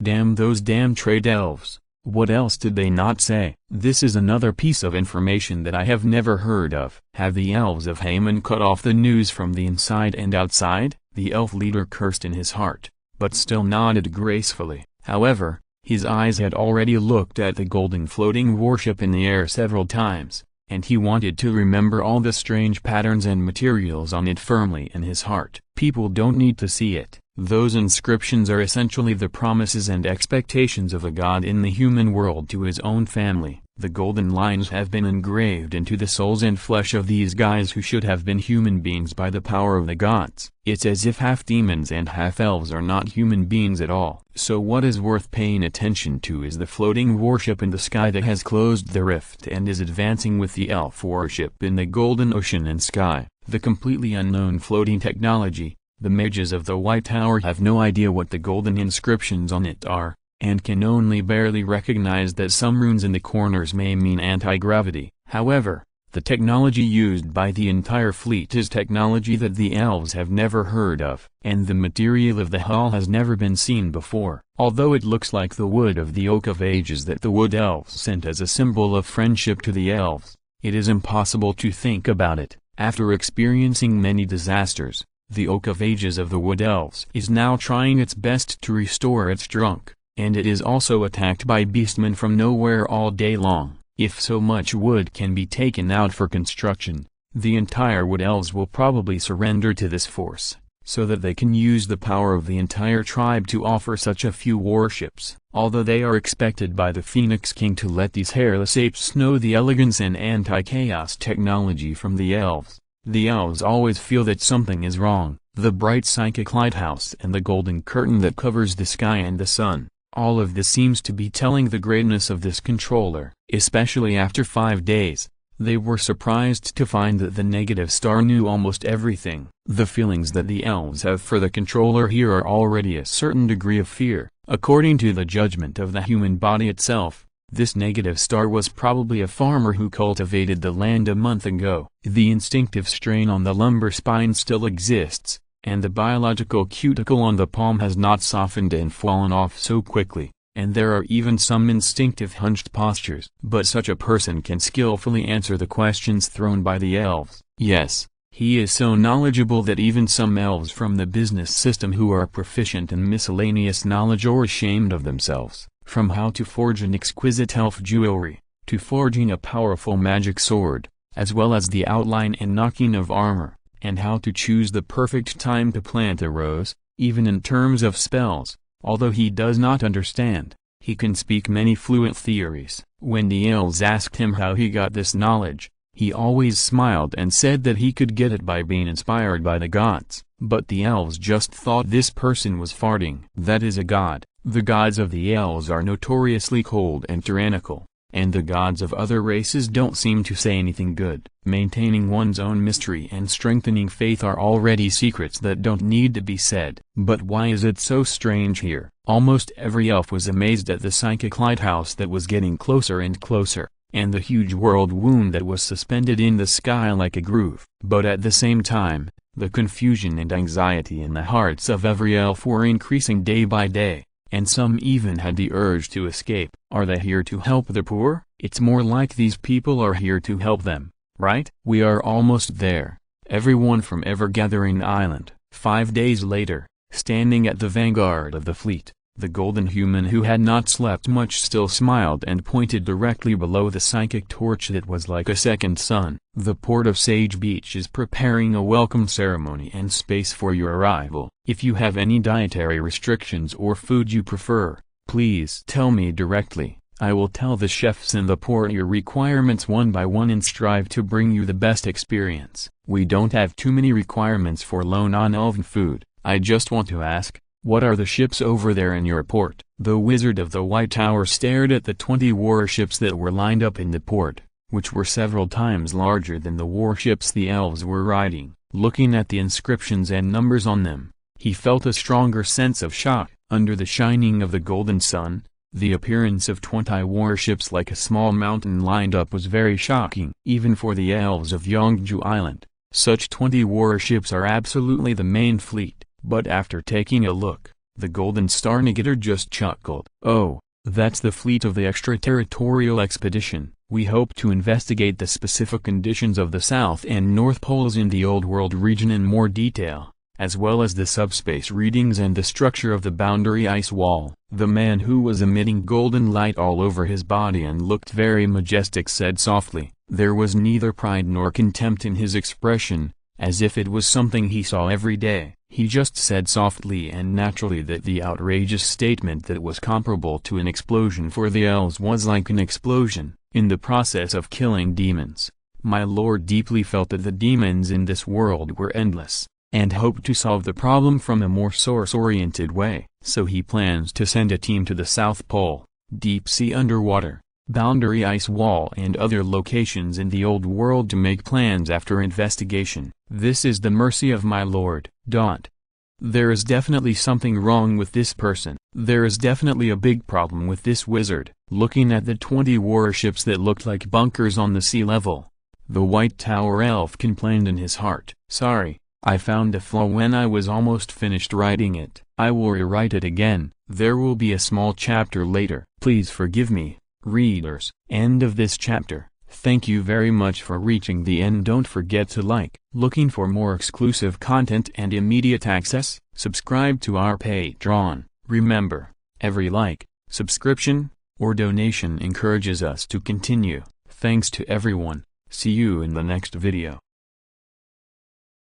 Damn those damn trade elves. What else did they not say? This is another piece of information that I have never heard of. Have the elves of Haman cut off the news from the inside and outside? The elf leader cursed in his heart, but still nodded gracefully. However, his eyes had already looked at the golden floating warship in the air several times, and he wanted to remember all the strange patterns and materials on it firmly in his heart. People don't need to see it. Those inscriptions are essentially the promises and expectations of a god in the human world to his own family. The golden lines have been engraved into the souls and flesh of these guys who should have been human beings by the power of the gods. It's as if half demons and half elves are not human beings at all. So what is worth paying attention to is the floating warship in the sky that has closed the rift and is advancing with the elf warship in the golden ocean and sky. The completely unknown floating technology. The mages of the White Tower have no idea what the golden inscriptions on it are, and can only barely recognize that some runes in the corners may mean anti-gravity. However, the technology used by the entire fleet is technology that the elves have never heard of, and the material of the hull has never been seen before. Although it looks like the wood of the Oak of Ages that the Wood Elves sent as a symbol of friendship to the elves, it is impossible to think about it. After experiencing many disasters, the Oak of Ages of the Wood Elves is now trying its best to restore its trunk, and it is also attacked by beastmen from nowhere all day long. If so much wood can be taken out for construction, the entire Wood Elves will probably surrender to this force, so that they can use the power of the entire tribe to offer such a few warships. Although they are expected by the Phoenix King to let these hairless apes know the elegance and anti-chaos technology from the elves, the elves always feel that something is wrong. The bright psychic lighthouse and the golden curtain that covers the sky and the sun, all of this seems to be telling the greatness of this controller. Especially after 5 days, they were surprised to find that the negative star knew almost everything. The feelings that the elves have for the controller here are already a certain degree of fear. According to the judgment of the human body itself, this negative star was probably a farmer who cultivated the land a month ago. The instinctive strain on the lumbar spine still exists, and the biological cuticle on the palm has not softened and fallen off so quickly, and there are even some instinctive hunched postures. But such a person can skillfully answer the questions thrown by the elves. Yes, he is so knowledgeable that even some elves from the business system who are proficient in miscellaneous knowledge are ashamed of themselves. From how to forge an exquisite elf jewelry, to forging a powerful magic sword, as well as the outline and knocking of armor, and how to choose the perfect time to plant a rose, even in terms of spells, Although he does not understand, he can speak many fluent theories. When the elves asked him how he got this knowledge, he always smiled and said that he could get it by being inspired by the gods. But the elves just thought this person was farting. That is a god. The gods of the elves are notoriously cold and tyrannical, and the gods of other races don't seem to say anything good. Maintaining one's own mystery and strengthening faith are already secrets that don't need to be said. But why is it so strange here? Almost every elf was amazed at the psychic lighthouse that was getting closer and closer, and the huge world wound that was suspended in the sky like a groove. But at the same time, the confusion and anxiety in the hearts of every elf were increasing day by day, and some even had the urge to escape. Are they here to help the poor? It's more like these people are here to help them, right? We are almost there. Everyone from Evergathering Island. 5 days later, standing at the vanguard of the fleet, the golden human who had not slept much still smiled and pointed directly below the psychic torch that was like a second sun. The port of Sage Beach is preparing a welcome ceremony and space for your arrival. If you have any dietary restrictions or food you prefer, please tell me directly. I will tell the chefs in the port your requirements one by one and strive to bring you the best experience. We don't have too many requirements for low non-elven food. I just want to ask, what are the ships over there in your port? The Wizard of the White Tower stared at the 20 warships that were lined up in the port, which were several times larger than the warships the elves were riding. Looking at the inscriptions and numbers on them, he felt a stronger sense of shock. Under the shining of the golden sun, the appearance of 20 warships like a small mountain lined up was very shocking. Even for the elves of Yongju Island, such 20 warships are absolutely the main fleet. But after taking a look, the Golden Star Negator just chuckled. Oh, that's the fleet of the extraterritorial expedition. We hope to investigate the specific conditions of the South and North Poles in the Old World region in more detail, as well as the subspace readings and the structure of the boundary ice wall. The man who was emitting golden light all over his body and looked very majestic said softly. There was neither pride nor contempt in his expression, as if it was something he saw every day. He just said softly and naturally that the outrageous statement that was comparable to an explosion for the elves was like an explosion in the process of killing demons. My lord deeply felt that the demons in this world were endless, and hoped to solve the problem from a more source-oriented way. So he plans to send a team to the South Pole, deep sea underwater, boundary ice wall and other locations in the old world to make plans after investigation. This is the mercy of my lord. There is definitely something wrong with this person. There is definitely a big problem with this wizard. Looking at the 20 warships that looked like bunkers on the sea level, the White Tower elf complained in his heart. Sorry, I found a flaw when I was almost finished writing it. I will rewrite it again. There will be a small chapter later. Please forgive me, readers. End of this chapter. Thank you very much for reaching the end. Don't forget to like. Looking for more exclusive content and immediate access? Subscribe to our Patreon. Remember, every like, subscription, or donation encourages us to continue. Thanks to everyone. See you in the next video.